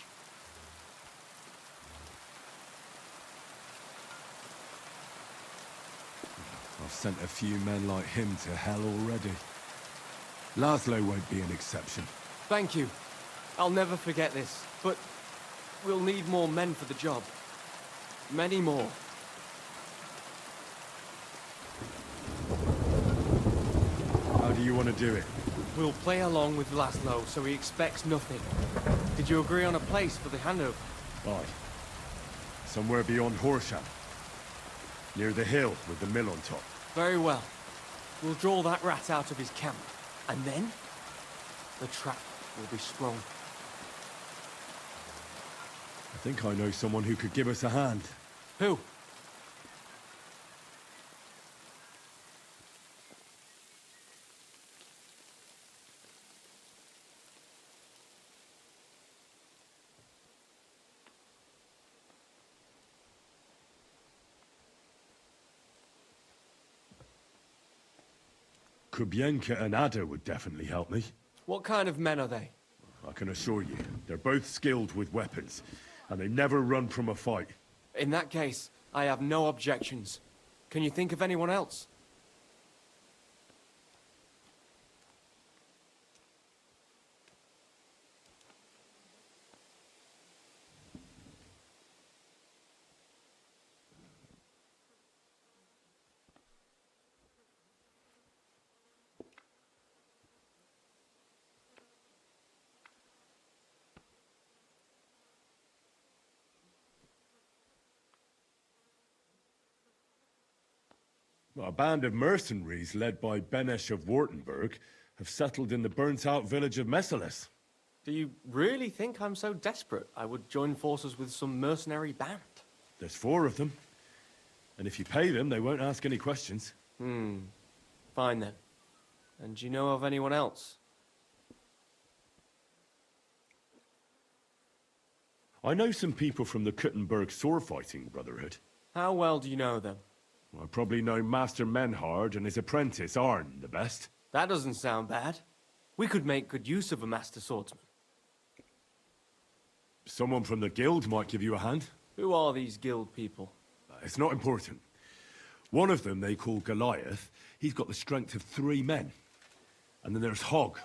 I've sent a few men like him to hell already. Laszlo won't be an exception. Thank you. I'll never forget this, but we'll need more men for the job. Many more. How do you want to do it? We'll play along with Laszlo so he expects nothing. Did you agree on a place for the handover? Aye. Somewhere beyond Horsham. Near the hill with the mill on top. Very well. We'll draw that rat out of his camp. And then, the trap will be sprung. I think I know someone who could give us a hand. Who? Kubienka and Ada would definitely help me. What kind of men are they? I can assure you, they're both skilled with weapons, and they never run from a fight. In that case, I have no objections. Can you think of anyone else? A band of mercenaries led by Benesh of Wartenberg have settled in the burnt-out village of Messalis. Do you really think I'm so desperate I would join forces with some mercenary band? There's 4 of them. And if you pay them, they won't ask any questions. Fine then. And do you know of anyone else? I know some people from the Kuttenberg sword-fighting brotherhood. How well do you know them? I probably know Master Menhard and his apprentice Arn the best. That doesn't sound bad. We could make good use of a master swordsman. Someone from the guild might give you a hand. Who are these guild people? It's not important. One of them they call Goliath. He's got the strength of 3 men. And then there's Hog,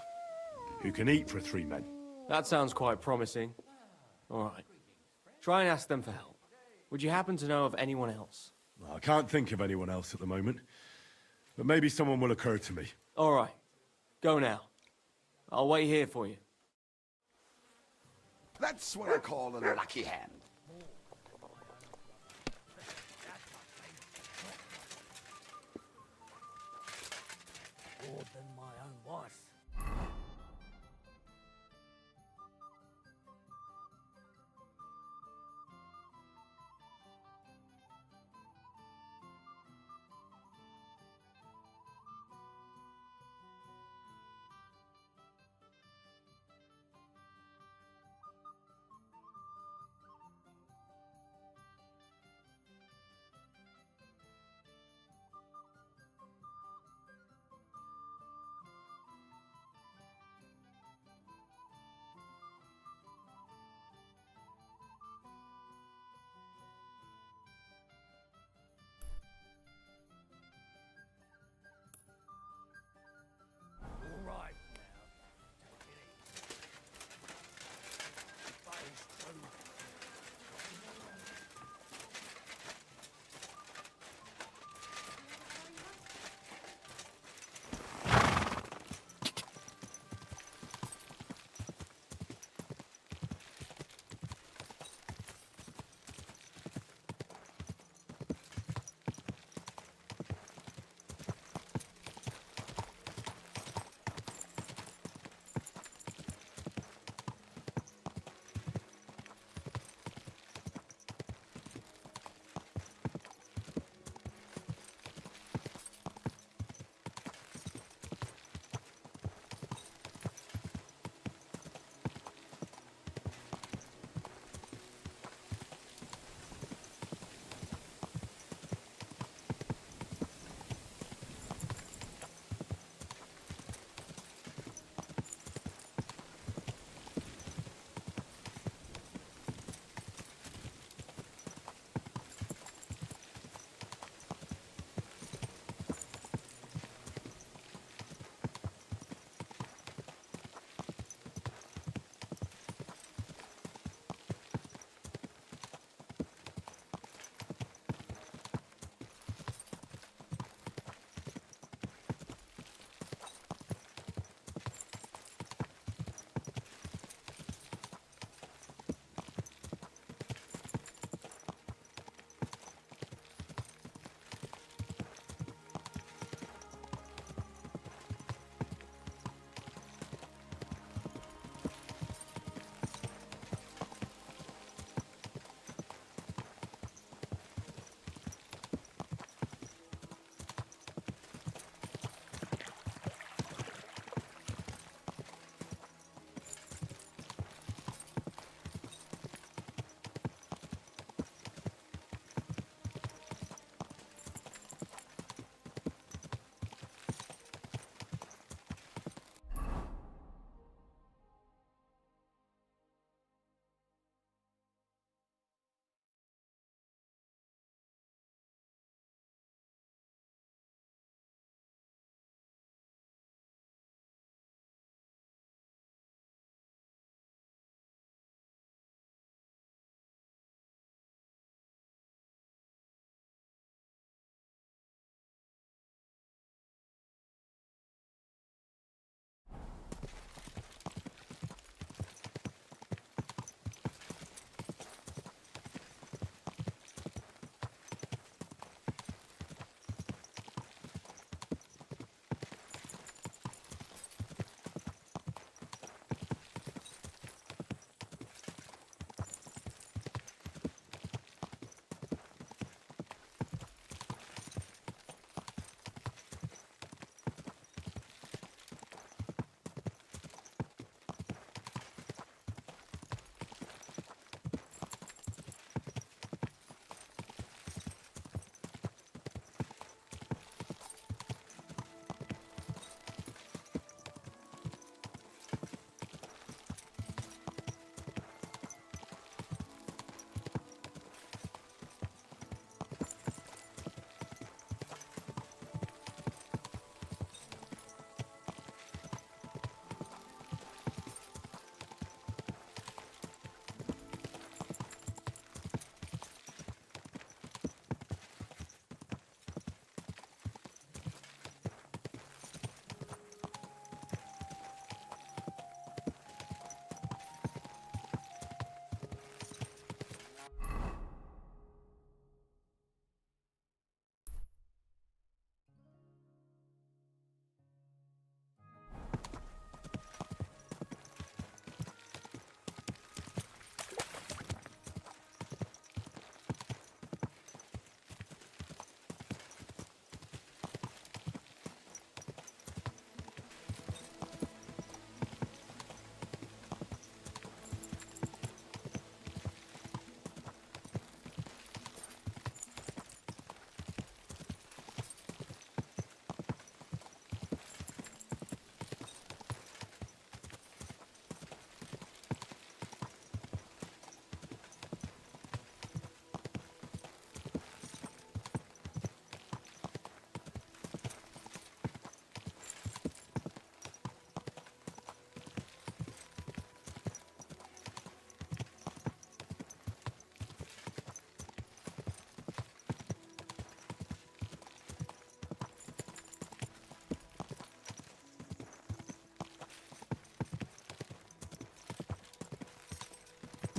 who can eat for 3 men. That sounds quite promising. All right. Try and ask them for help. Would you happen to know of anyone else? I can't think of anyone else at the moment. But maybe someone will occur to me. All right. Go now. I'll wait here for you. That's what I call a lucky hand. More than my own wife.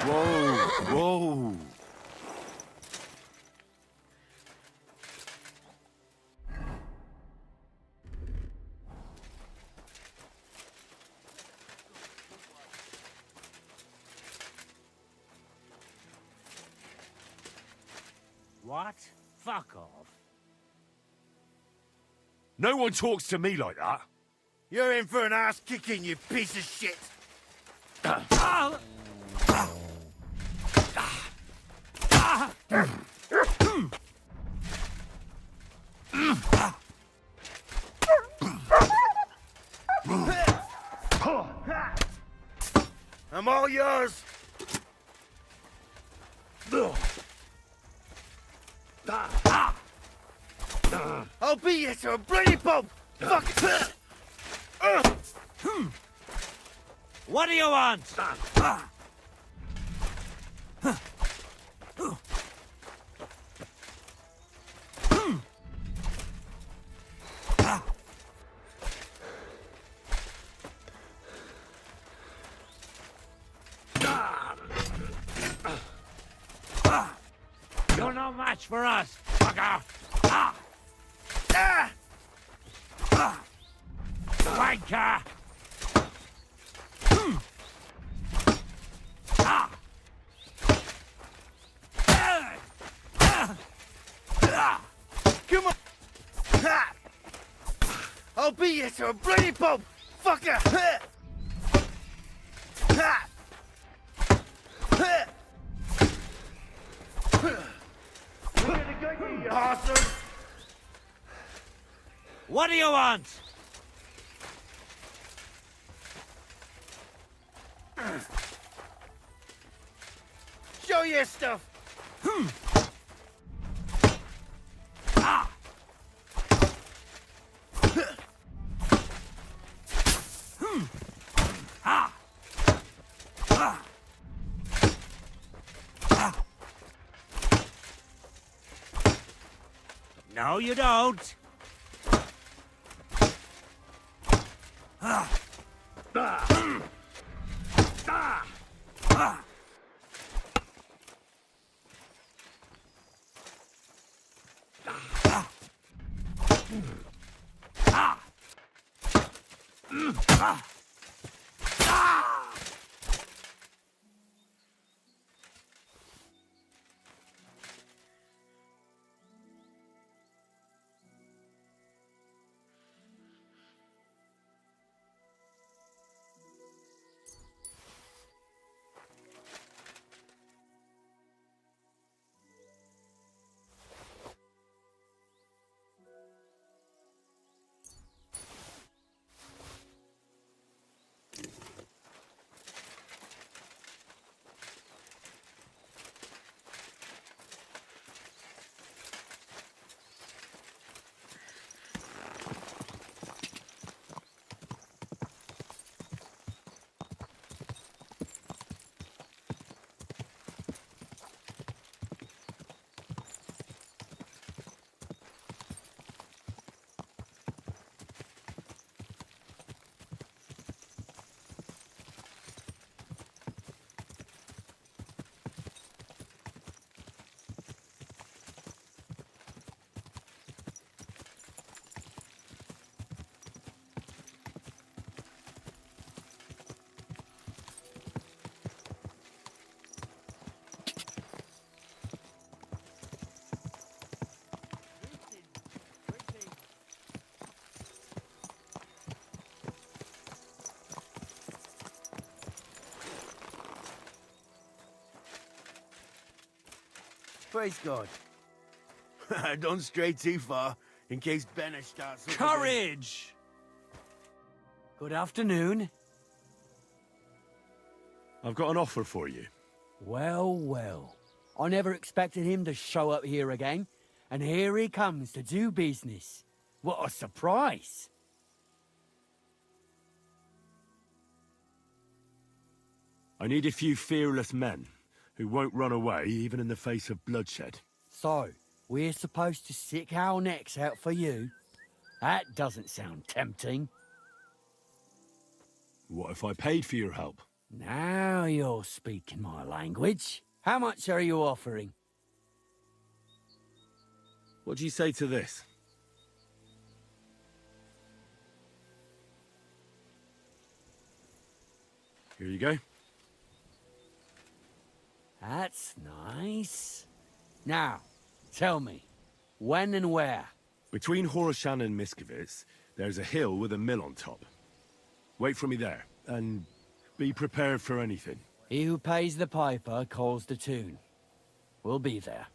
Whoa, whoa. What? Fuck off. No one talks to me like that. You're in for an ass kicking, you piece of shit. I'm all yours. I'll beat you to a bloody pulp. Fuck. What do you want? You're no match for us, fucker! Wanker! Come on. I'll beat you to a bloody pulp. Fucker. We're gonna get you, bastard. What do you want? Show your stuff. No, you don't. Praise God. Don't stray too far, in case Banish starts... Courage! Good afternoon. I've got an offer for you. Well, well. I never expected him to show up here again, and here he comes to do business. What a surprise! I need a few fearless men who won't run away even in the face of bloodshed. So, we're supposed to stick our necks out for you? That doesn't sound tempting. What if I paid for your help? Now you're speaking my language. How much are you offering? What do you say to this? Here you go. That's nice. Now, tell me, when and where? Between Horashan and Miskovitz, there's a hill with a mill on top. Wait for me there, and be prepared for anything. He who pays the piper calls the tune. We'll be there.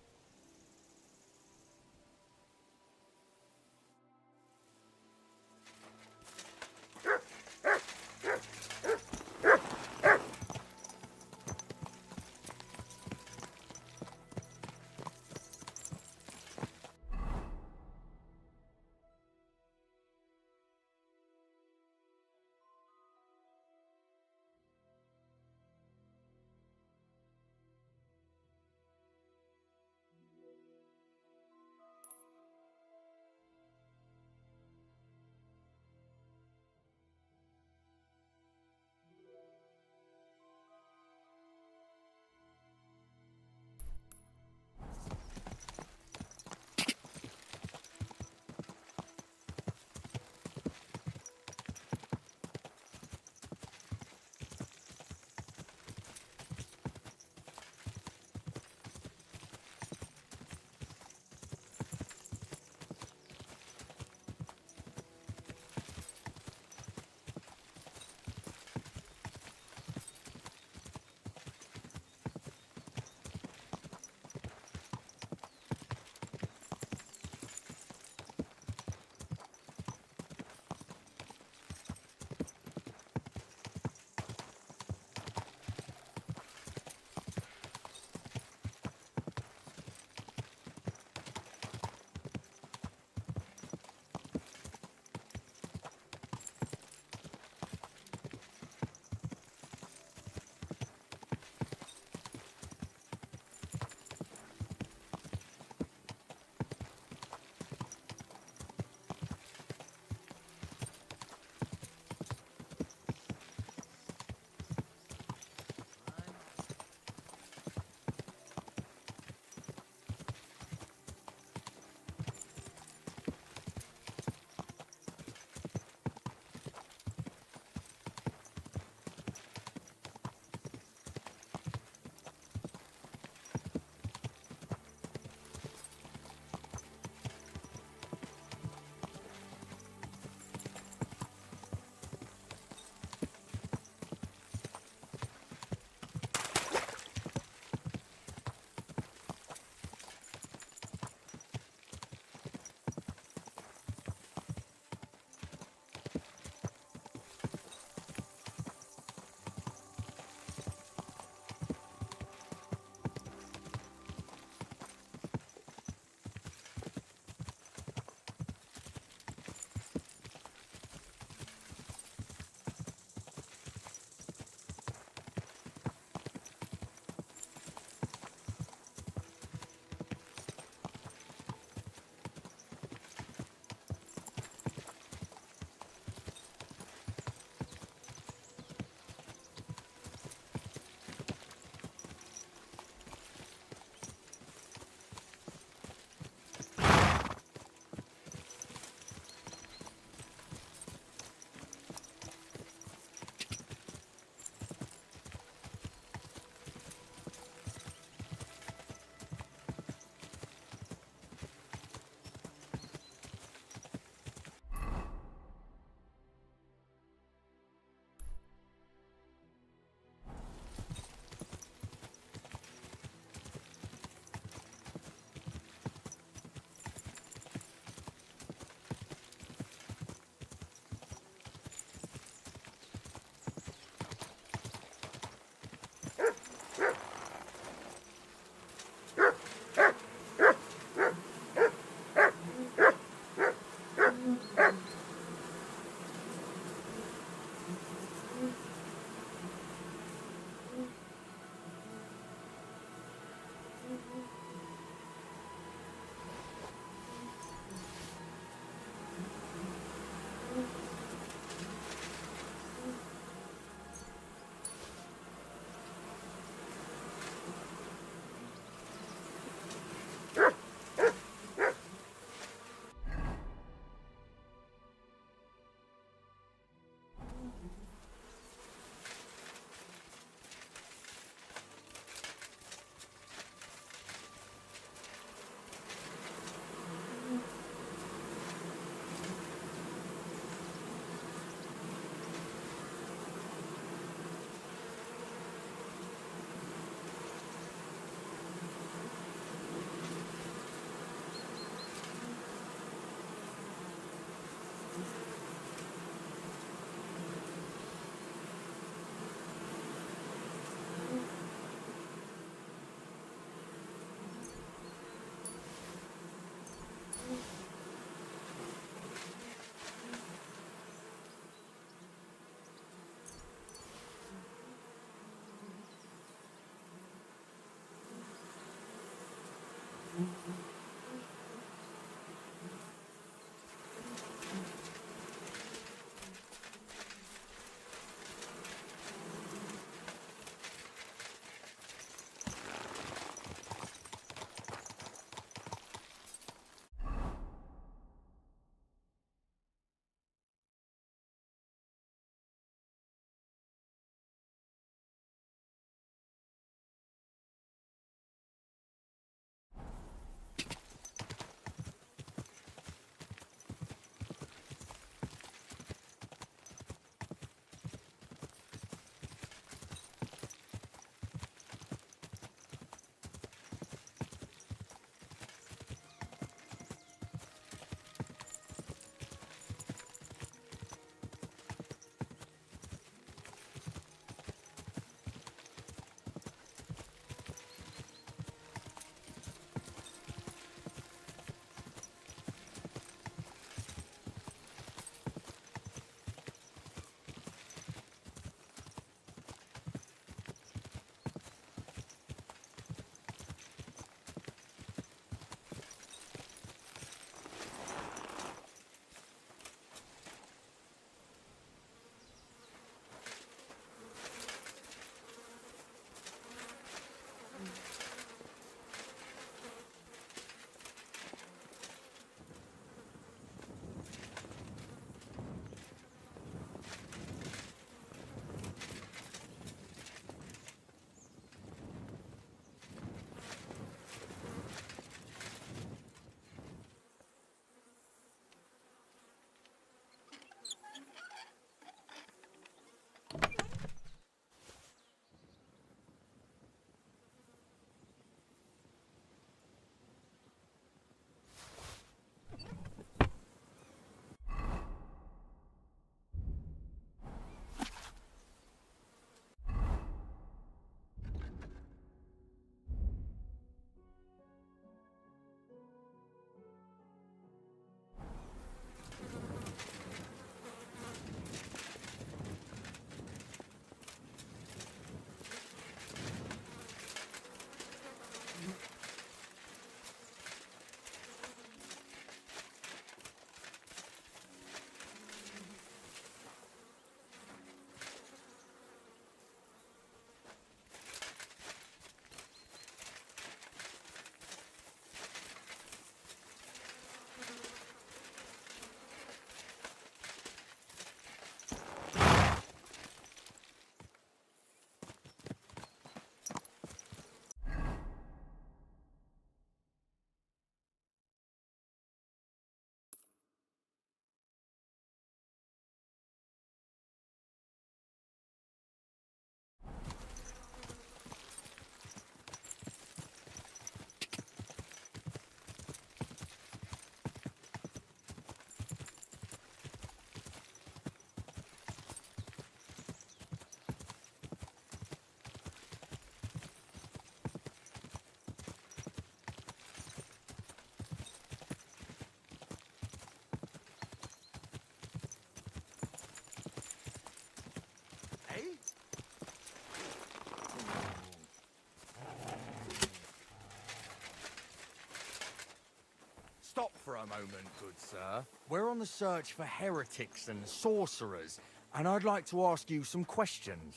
for a moment, good sir. We're on the search for heretics and sorcerers, and I'd like to ask you some questions.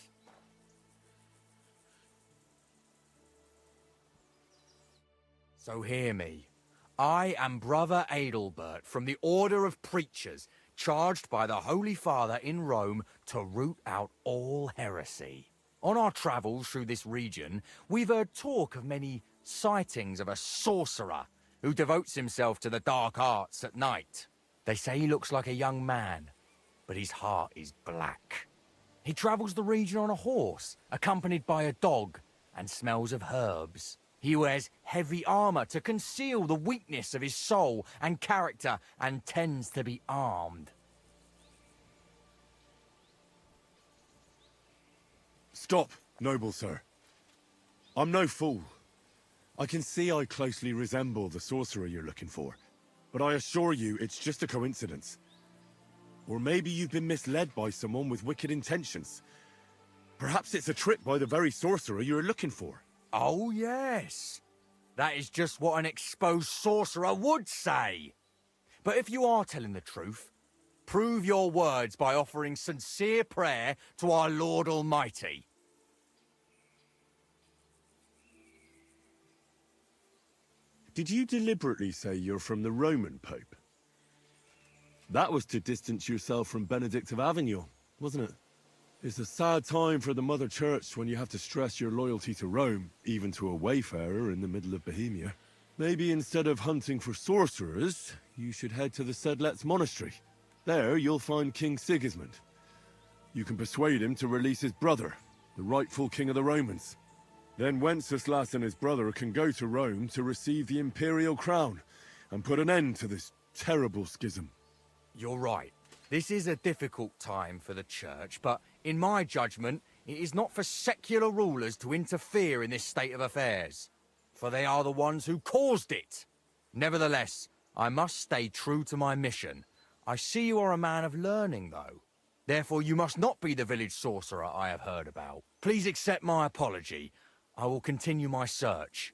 So hear me. I am Brother Adelbert from the Order of Preachers, charged by the Holy Father in Rome to root out all heresy. On our travels through this region, we've heard talk of many sightings of a sorcerer who devotes himself to the dark arts at night. They say he looks like a young man, but his heart is black. He travels the region on a horse, accompanied by a dog, and smells of herbs. He wears heavy armor to conceal the weakness of his soul and character, and tends to be armed. Stop, noble sir. I'm no fool. I can see I closely resemble the sorcerer you're looking for, but I assure you it's just a coincidence. Or maybe you've been misled by someone with wicked intentions. Perhaps it's a trick by the very sorcerer you're looking for. Oh, yes. That is just what an exposed sorcerer would say. But if you are telling the truth, prove your words by offering sincere prayer to our Lord Almighty. Did you deliberately say you're from the Roman Pope? That was to distance yourself from Benedict of Avignon, wasn't it? It's a sad time for the Mother Church when you have to stress your loyalty to Rome, even to a wayfarer in the middle of Bohemia. Maybe instead of hunting for sorcerers, you should head to the Sedlets Monastery. There you'll find King Sigismund. You can persuade him to release his brother, the rightful king of the Romans. Then Wenceslas and his brother can go to Rome to receive the imperial crown and put an end to this terrible schism. You're right. This is a difficult time for the Church, but in my judgment, it is not for secular rulers to interfere in this state of affairs, for they are the ones who caused it. Nevertheless, I must stay true to my mission. I see you are a man of learning, though. Therefore, you must not be the village sorcerer I have heard about. Please accept my apology. I will continue my search.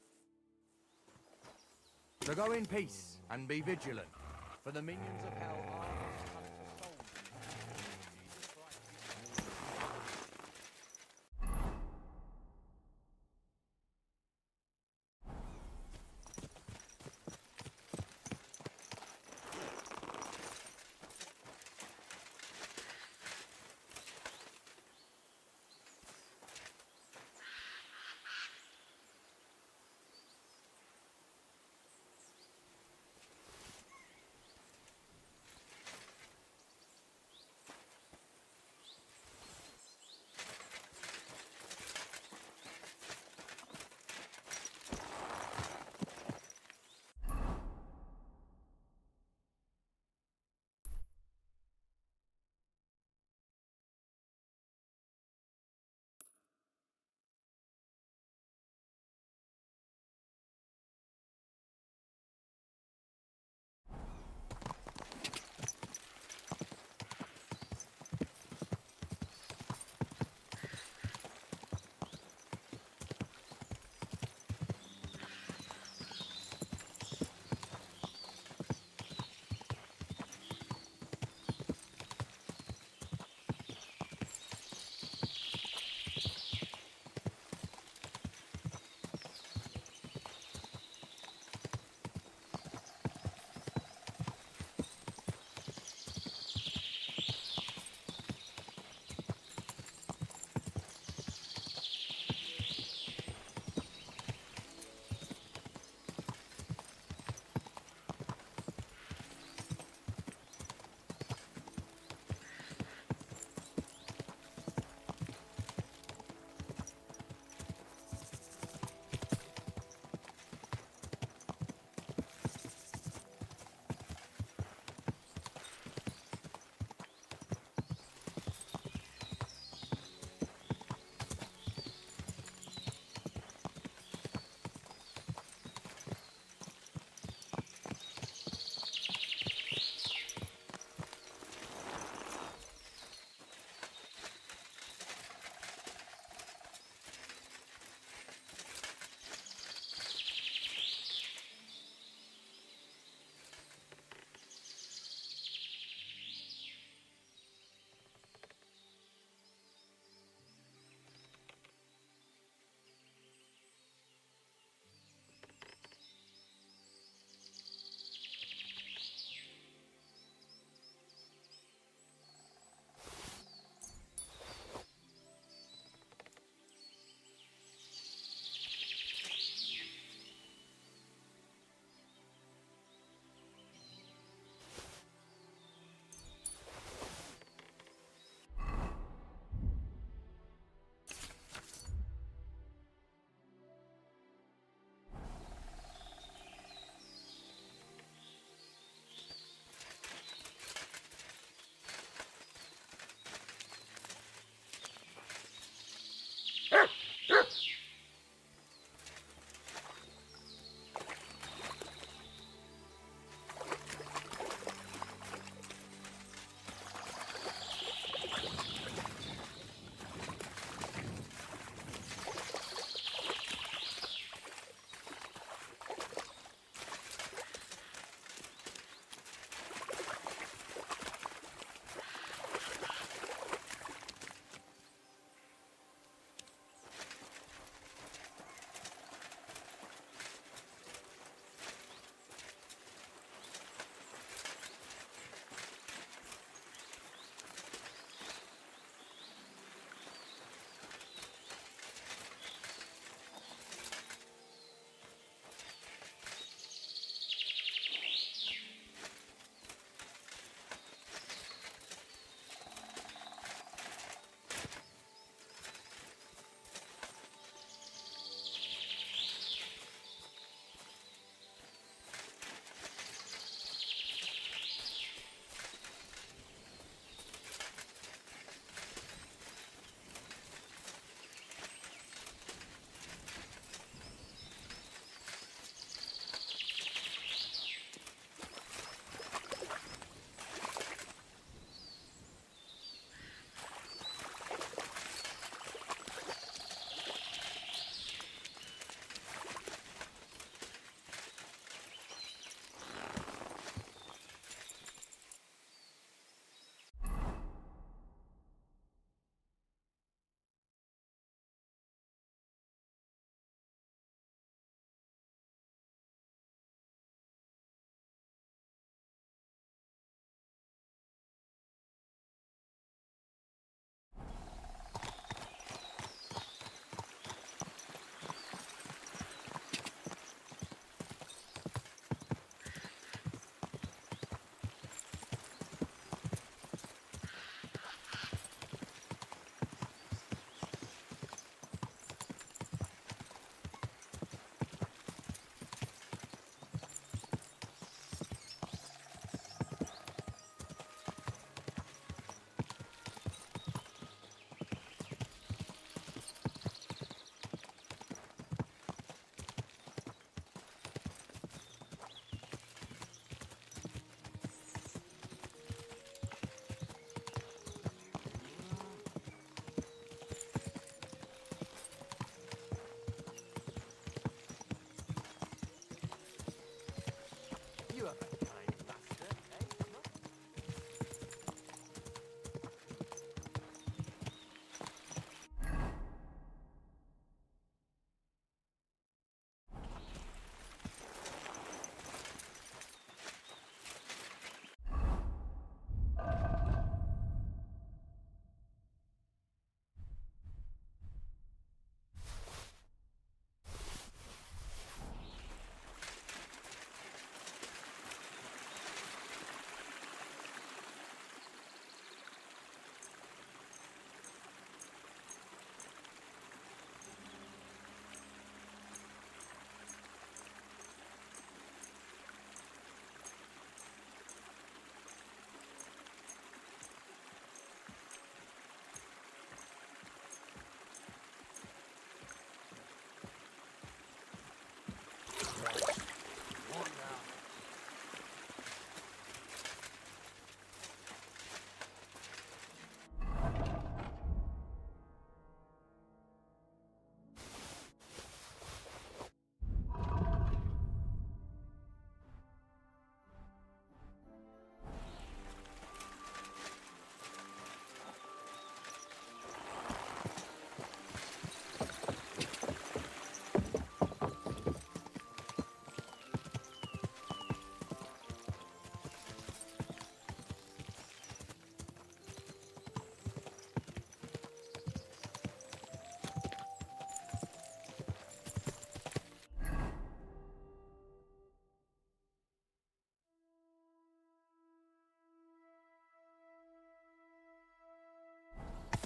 So go in peace, and be vigilant, for the minions of hell are...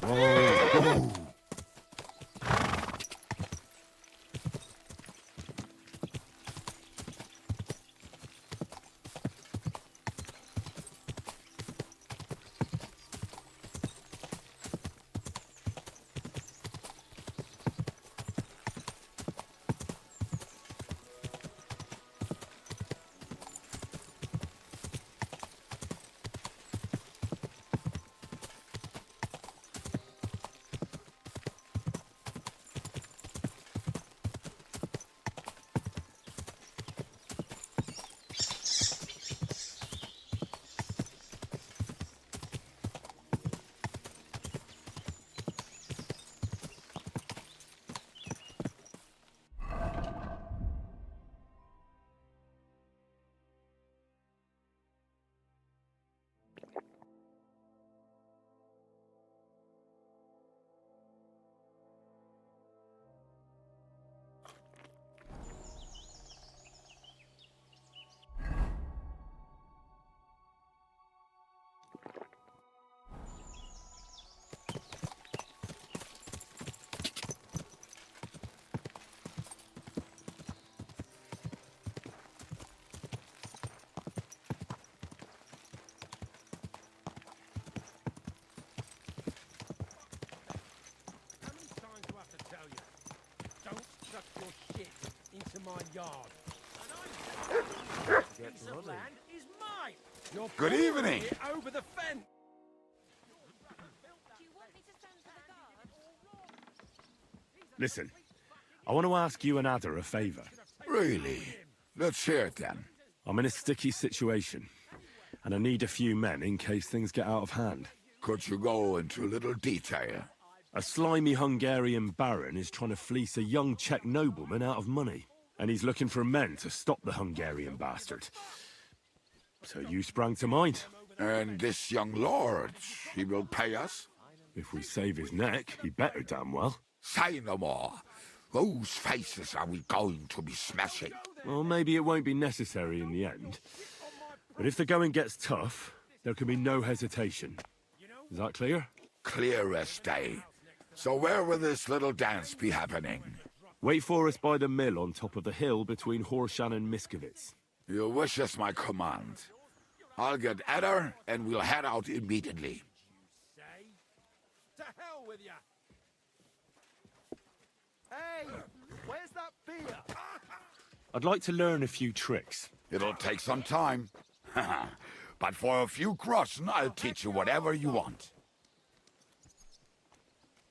Oh. Chuck your shit into my yard. Piece of land is mine. You're Good evening. it over the fence. Listen, I want to ask you and Ada a favour. Really? Let's hear it then. I'm in a sticky situation, and I need a few men in case things get out of hand. Could you go into a little detail? A slimy Hungarian baron is trying to fleece a young Czech nobleman out of money, and he's looking for men to stop the Hungarian bastard. So you sprang to mind. And this young lord, he will pay us? If we save his neck, he better damn well. Say no more. Whose faces are we going to be smashing? Well, maybe it won't be necessary in the end. But if the going gets tough, there can be no hesitation. Is that clear? Clear as day. So where will this little dance be happening? Wait for us by the mill on top of the hill between Horshan and Miskovitz. Your wish is my command. I'll get Ada and we'll head out immediately. To hell with ya. Hey, where's that beer? I'd like to learn a few tricks. It'll take some time. But for a few groschen, I'll teach you whatever you want.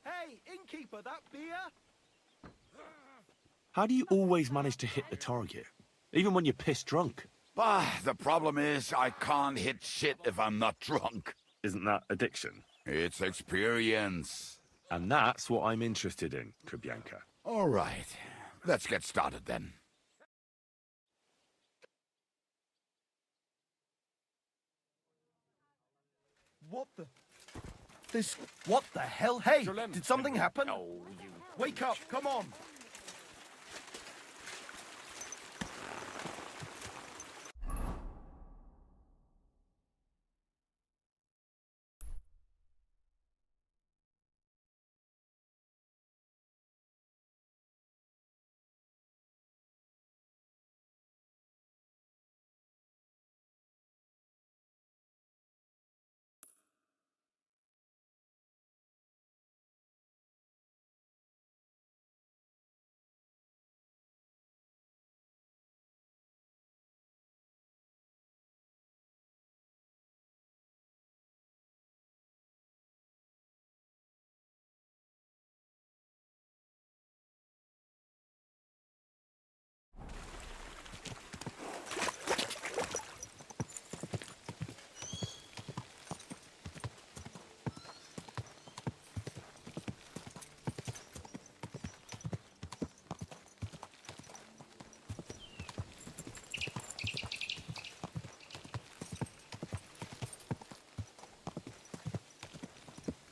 Hey, innkeeper, that beer? How do you always manage to hit the target? Even when you're pissed drunk? The problem is I can't hit shit if I'm not drunk. Isn't that addiction? It's experience. And that's what I'm interested in, Kubyanka. All right. Let's get started then. What the... This... What the hell? Hey, did something happen? No, you... Wake up, come on!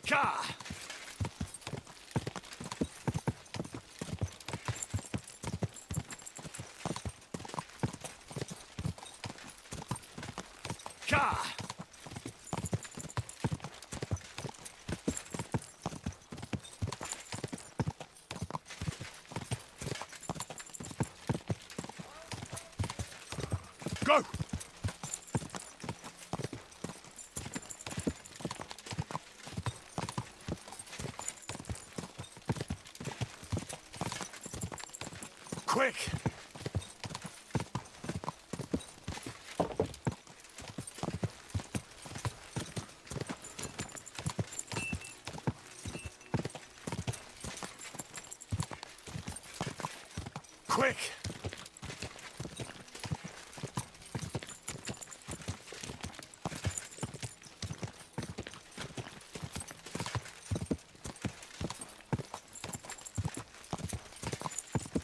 Ka! Ka! Go! Quick! Quick!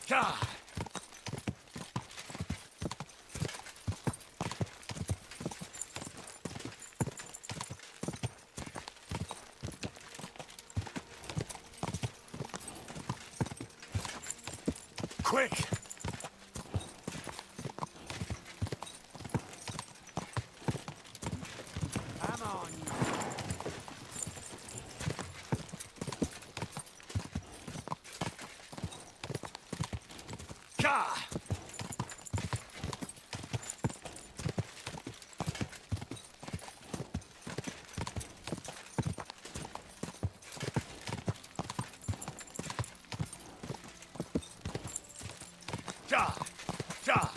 Yeah! Quick! Come on, you. Gah! Ja! Ja!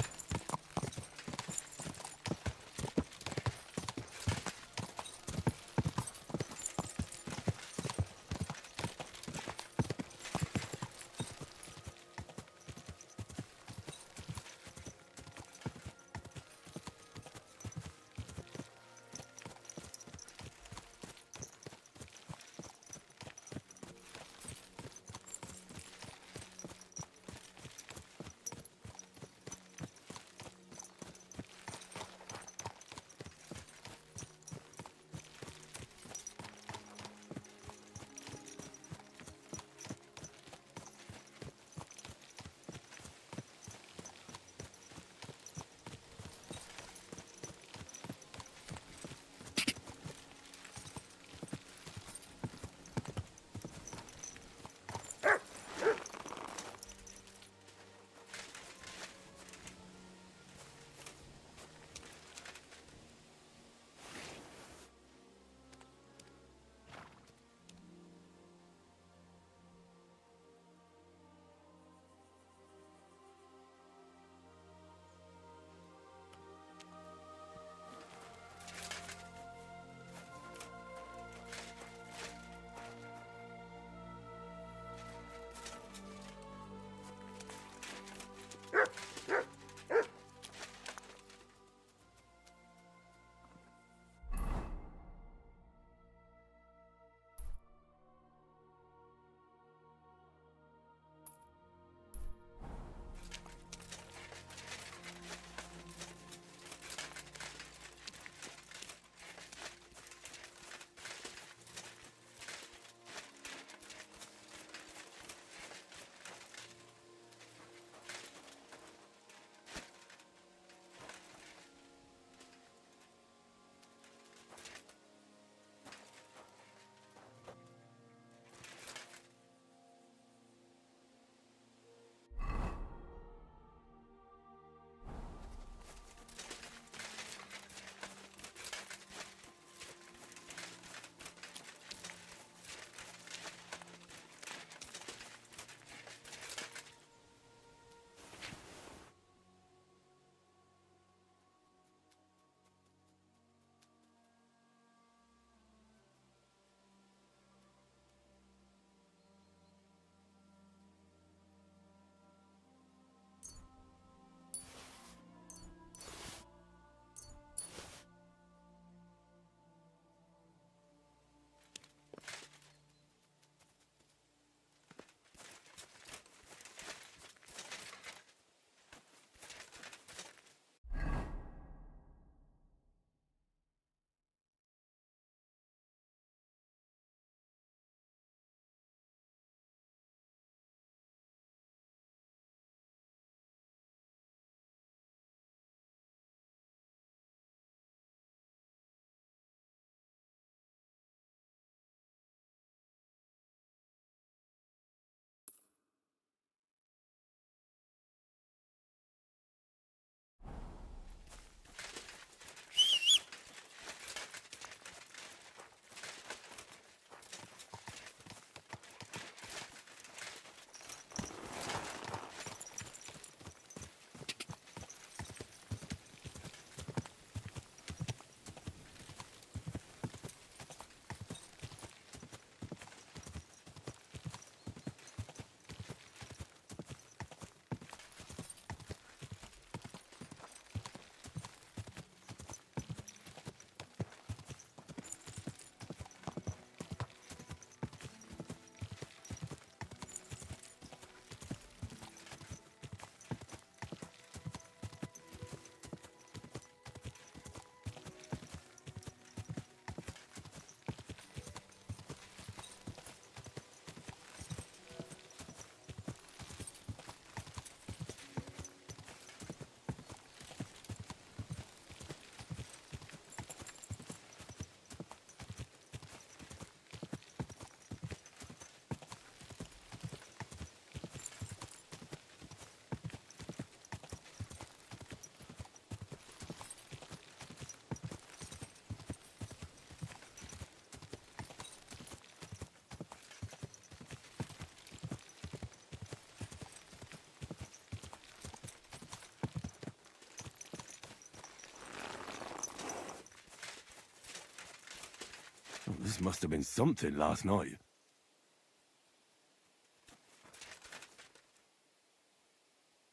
Oh, this must have been something last night.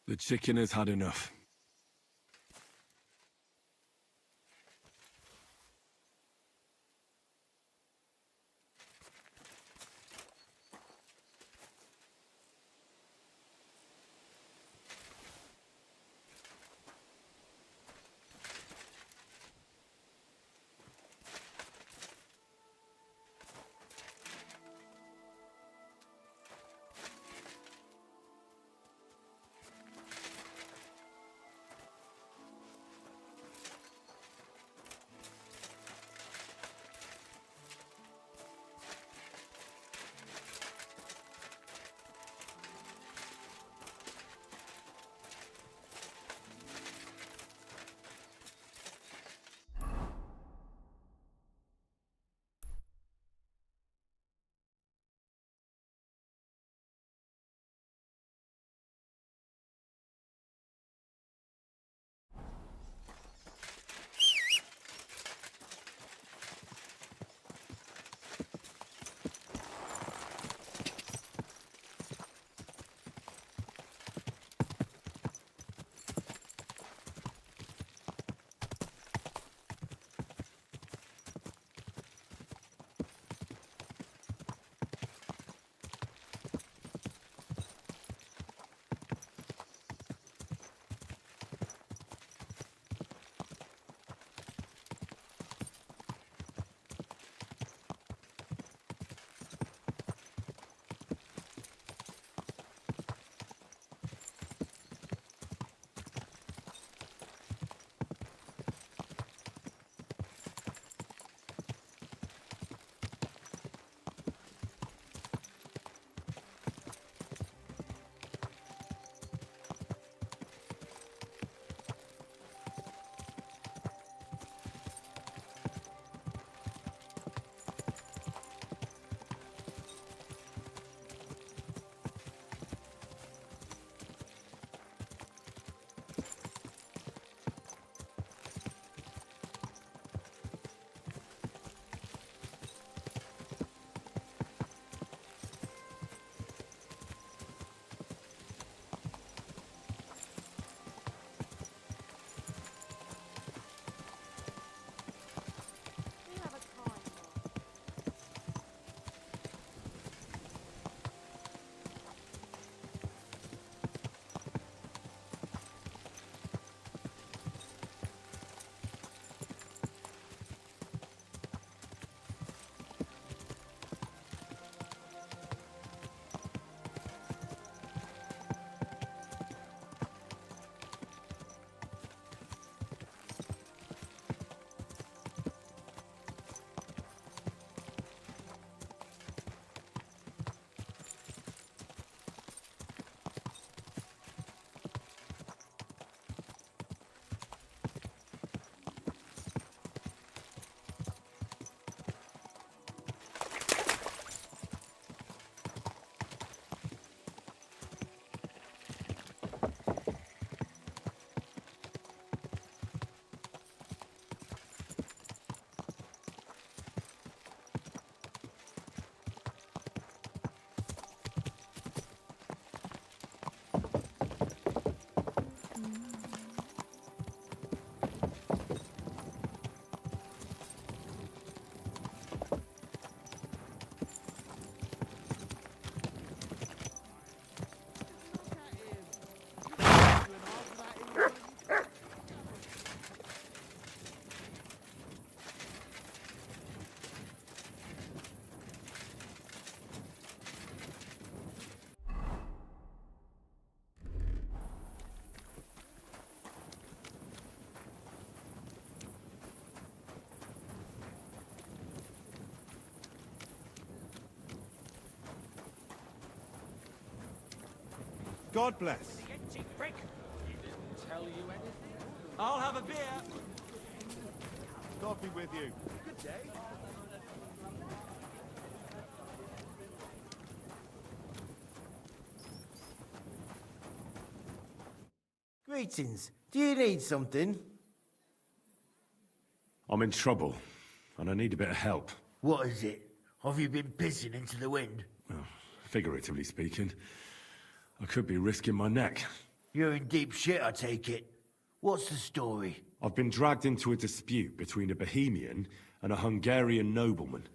The chicken has had enough. God bless. I'll have a beer. God be with you. Good day. Greetings. Do you need something? I'm in trouble, and I need a bit of help. What is it? Have you been pissing into the wind? Well, figuratively speaking, I could be risking my neck. You're in deep shit, I take it. What's the story? I've been dragged into a dispute between a Bohemian and a Hungarian nobleman.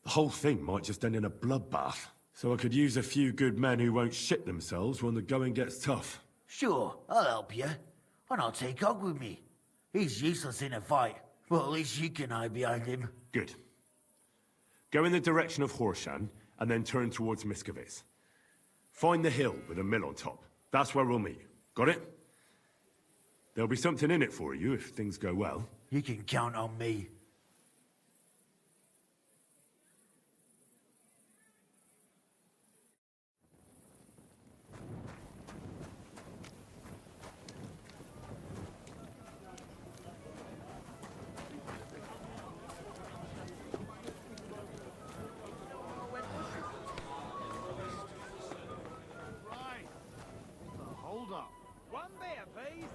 The whole thing might just end in a bloodbath. So I could use a few good men who won't shit themselves when the going gets tough. Sure, I'll help you. And I'll take Og with me. He's useless in a fight. Well, at least you can hide behind him. Good. Go in the direction of Horshan, and then turn towards Miskovitz. Find the hill with a mill on top. That's where we'll meet. Got it? There'll be something in it for you if things go well. You can count on me. Hold up. One beer, please.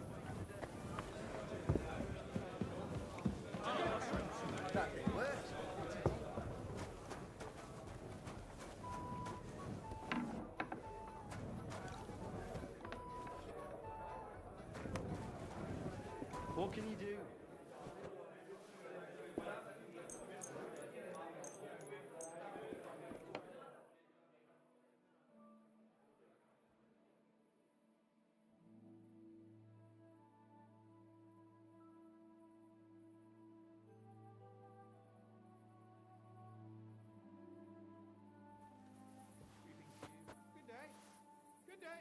What can you do? Good day. Good day.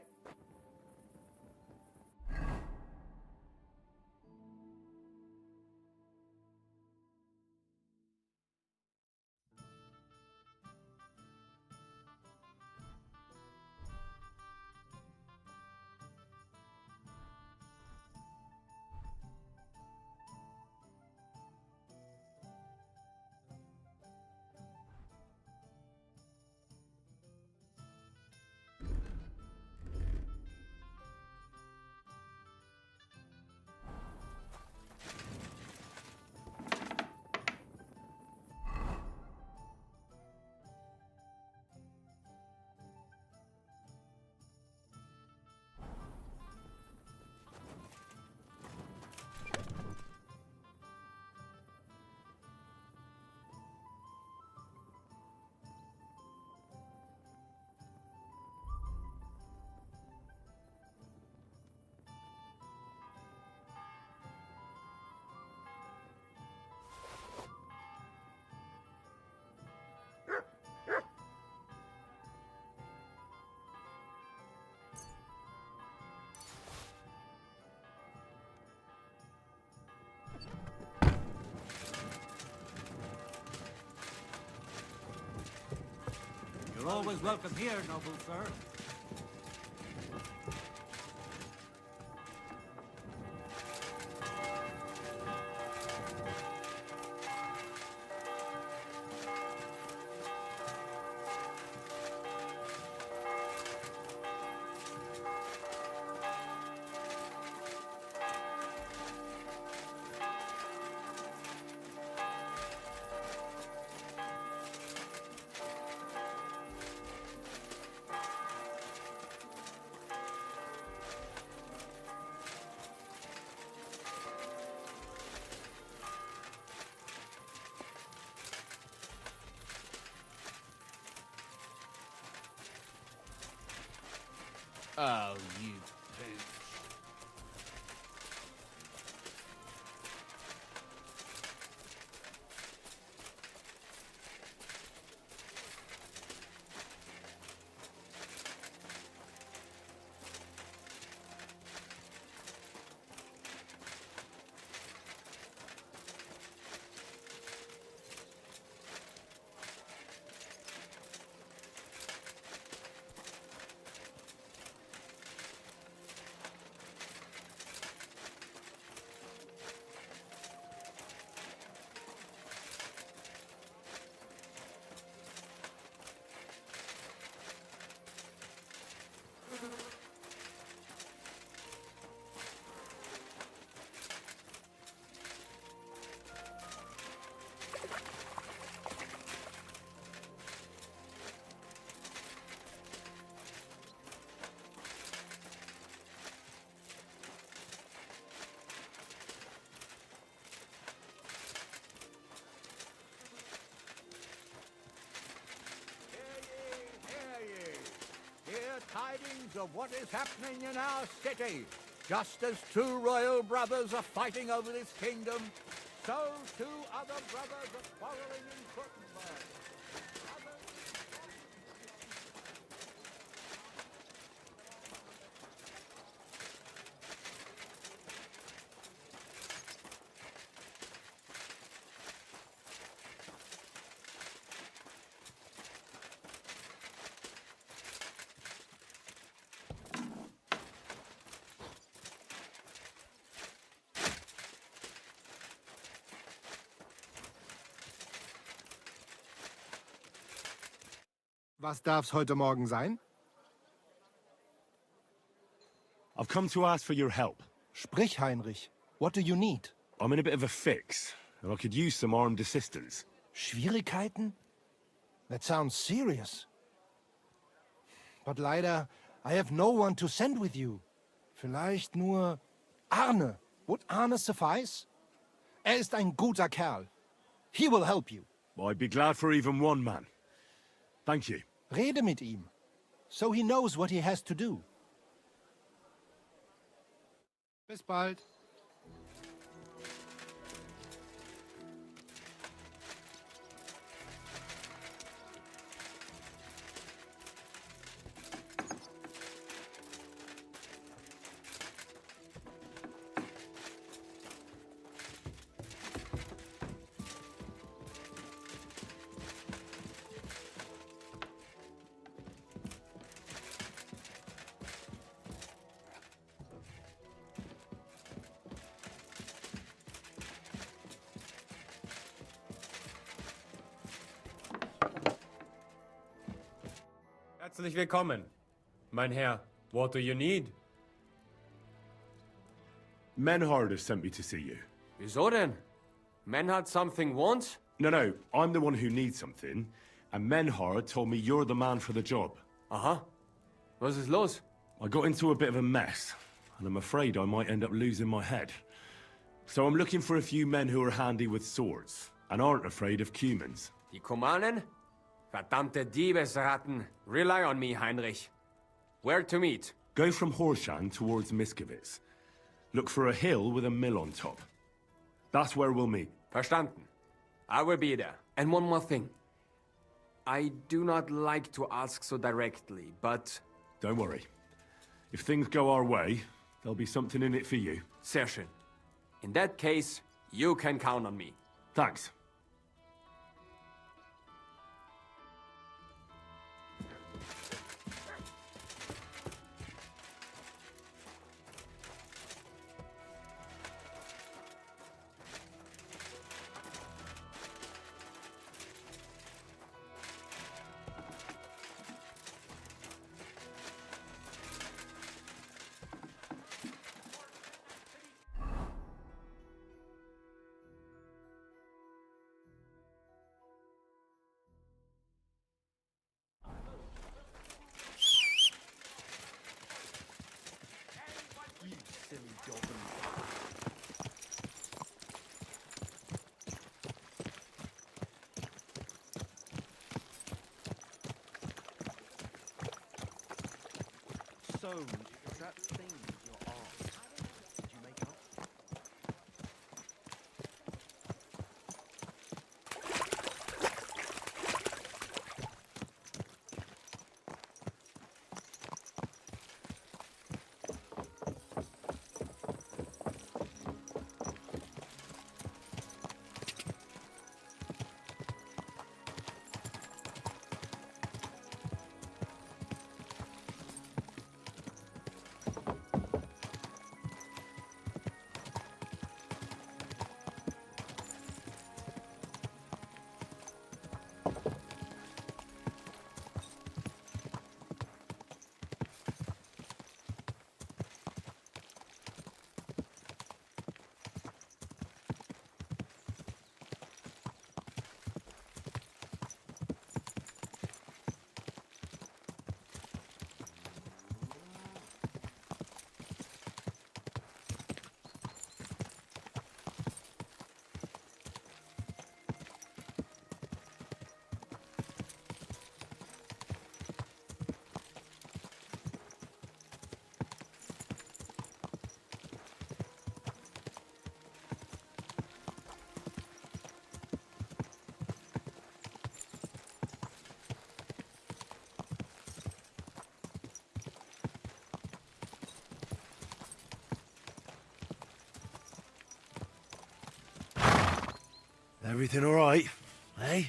You're always welcome here, noble sir. Oh, you pooch. of what is happening in our city. Just as two royal brothers are fighting over this kingdom, so two other brothers are quarreling in Kuttenberg. Was darf's heute Morgen sein? I've come to ask for your help. Sprich, Heinrich. What do you need? I'm in a bit of a fix, and I could use some armed assistance. Schwierigkeiten? That sounds serious. But leider, I have no one to send with you. Vielleicht nur Arne. Would Arne suffice? Ist ein guter Kerl. He will help you. I'd be glad for even one man. Thank you. Rede mit ihm, so he knows what he has to do. Bis bald. Herzlich willkommen. Mein Herr, what do you need? Menhard has sent me to see you. Wieso denn? Menhard something wants? No, I'm the one who needs something, and Menhard told me you're the man for the job. Aha. Was ist los? I got into a bit of a mess, and I'm afraid I might end up losing my head. So I'm looking for a few men who are handy with swords, and aren't afraid of Cumans. Die Kumanen? Verdammte Diebesratten. Rely on me, Heinrich. Where to meet? Go from Horshan towards Miskowitz. Look for a hill with a mill on top. That's where we'll meet. Verstanden. I will be there. And one more thing. I do not like to ask so directly, but... Don't worry. If things go our way, there'll be something in it for you. Sehr schön. In that case, you can count on me. Thanks. So, is that thing with your arm? Did you make up? Everything all right, eh?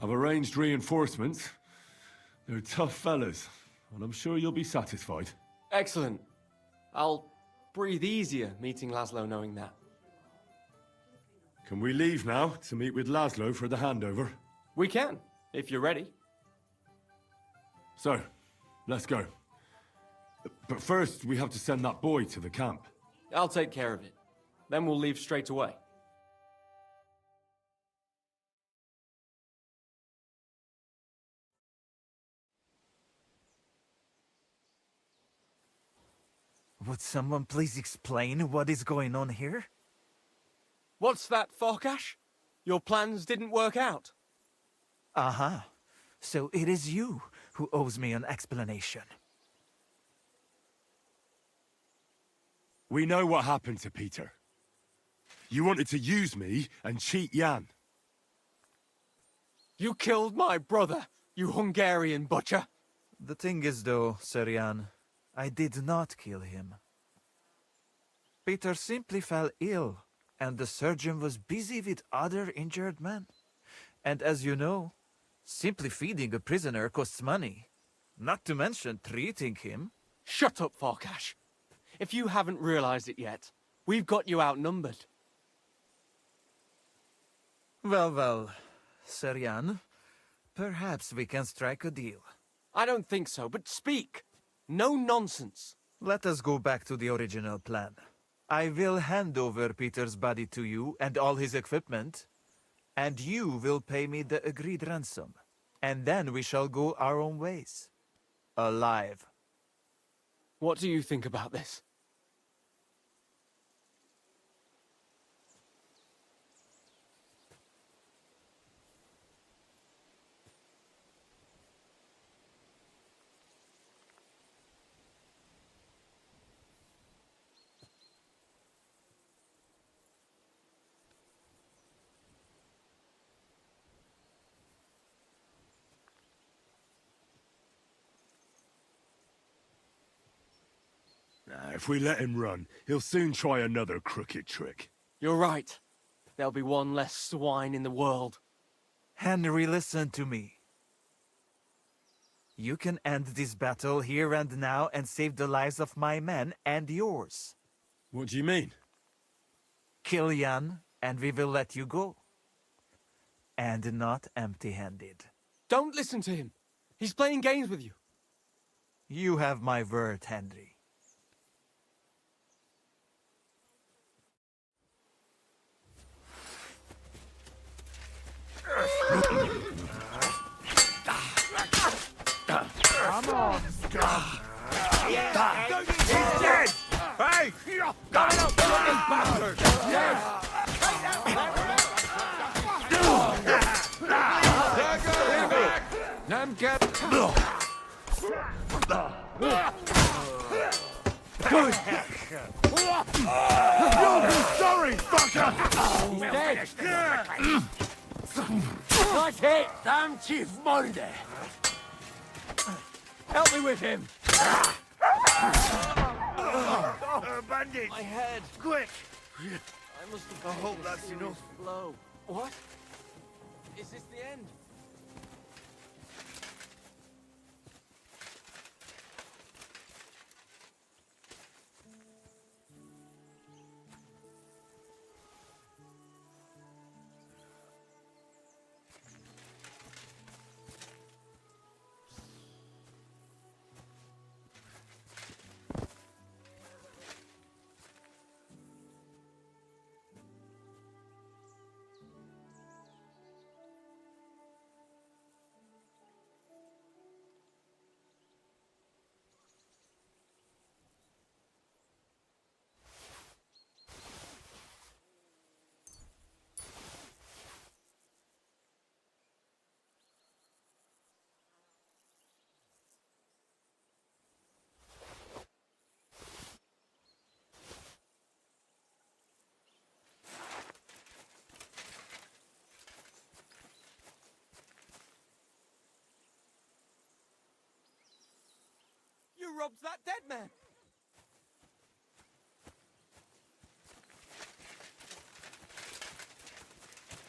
I've arranged reinforcements. They're tough fellas, and I'm sure you'll be satisfied. Excellent. I'll breathe easier meeting Laszlo knowing that. Can we leave now to meet with Laszlo for the handover? We can, if you're ready. So, let's go. But first, we have to send that boy to the camp. I'll take care of it. Then we'll leave straight away. Would someone please explain what is going on here? What's that, Farkash? Your plans didn't work out? Aha. So it is you who owes me an explanation. We know what happened to Peter. You wanted to use me and cheat Jan. You killed my brother, you Hungarian butcher! The thing is though, Sir Jan, I did not kill him. Peter simply fell ill, and the surgeon was busy with other injured men. And as you know, simply feeding a prisoner costs money, not to mention treating him. Shut up, Farkash. If you haven't realized it yet, we've got you outnumbered. Well, Sir Jan, perhaps we can strike a deal. I don't think so, but speak. No nonsense. Let us go back to the original plan. I will hand over Peter's body to you and all his equipment, and you will pay me the agreed ransom. And then we shall go our own ways. Alive. What do you think about this? If we let him run, he'll soon try another crooked trick. You're right. There'll be one less swine in the world. Henry, listen to me. You can end this battle here and now and save the lives of my men and yours. What do you mean? Kill Jan, and we will let you go. And not empty-handed. Don't listen to him. He's playing games with you. You have my word, Henry. Come on, scum! He's dead! Hey! Coming up, you bastard! Yes! and get... Good. You'll be sorry, fucker! Nice hit! Damn Chief Monday! Help me with him! Bandage! My head. Quick! I must have... I hope that's enough. Blow. What? Is this the end? You robbed that dead man!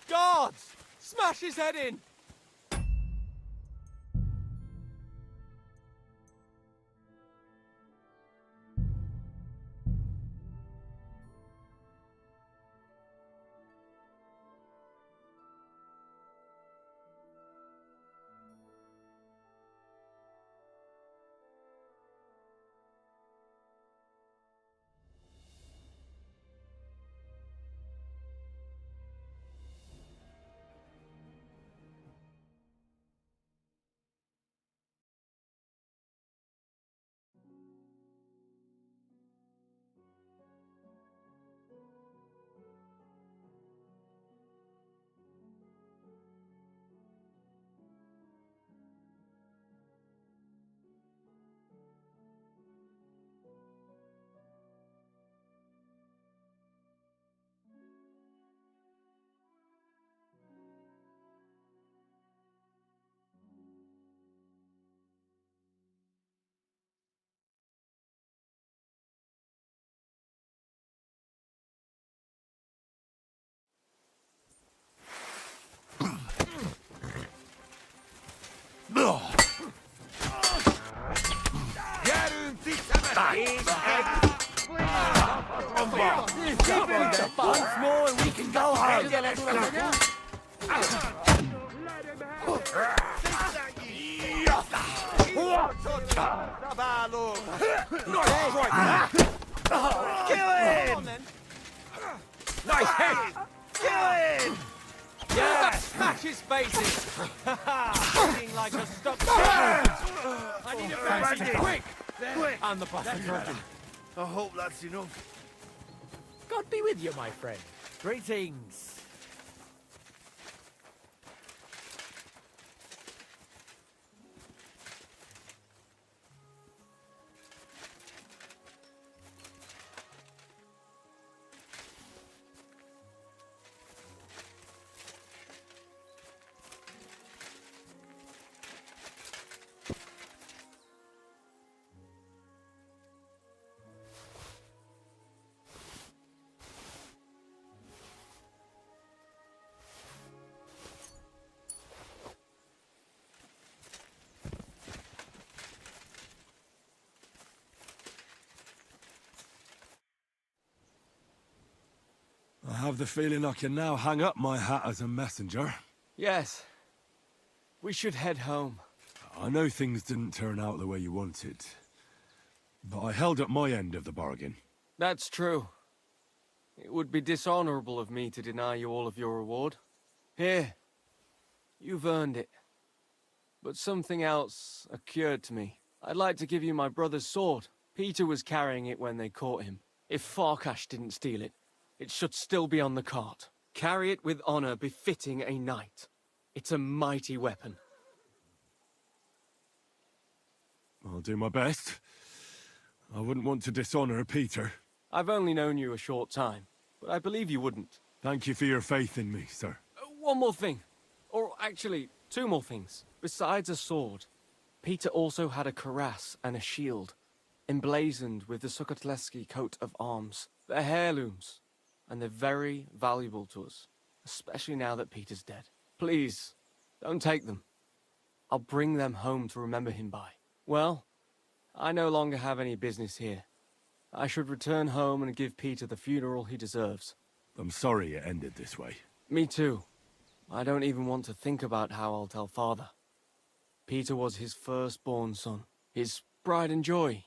Guards! Smash his head in! Once more and we can go home. Kill him! Nice hit! Kill him! Yeah! Smash his faces! Looking like a stuck I need a bandage! Quick! Quick! And the bastard. I hope that's enough. God be with you, my friend. Greetings. I have the feeling I can now hang up my hat as a messenger. Yes. We should head home. I know things didn't turn out the way you wanted, but I held up my end of the bargain. That's true. It would be dishonorable of me to deny you all of your reward. Here. You've earned it. But something else occurred to me. I'd like to give you my brother's sword. Peter was carrying it when they caught him. If Farkash didn't steal it, it should still be on the cart. Carry it with honor befitting a knight. It's a mighty weapon. I'll do my best. I wouldn't want to dishonor Peter. I've only known you a short time, but I believe you wouldn't. Thank you for your faith in me, sir. One more thing. Or actually, two more things. Besides a sword, Peter also had a cuirass and a shield, emblazoned with the Sukotleski coat of arms. They're heirlooms, and they're very valuable to us, especially now that Peter's dead. Please, don't take them. I'll bring them home to remember him by. Well, I no longer have any business here. I should return home and give Peter the funeral he deserves. I'm sorry it ended this way. Me too. I don't even want to think about how I'll tell Father. Peter was his firstborn son, his pride and joy,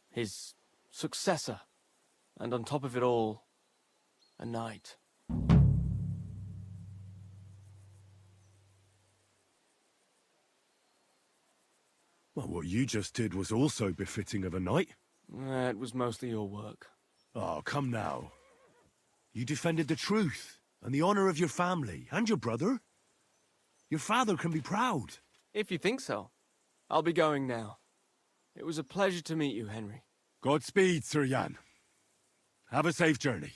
his successor, and on top of it all, a knight. Well, what you just did was also befitting of a knight. It was mostly your work. Oh, come now. You defended the truth and the honor of your family and your brother. Your father can be proud. If you think so. I'll be going now. It was a pleasure to meet you, Henry. Godspeed, Sir Jan. Have a safe journey.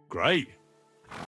Great.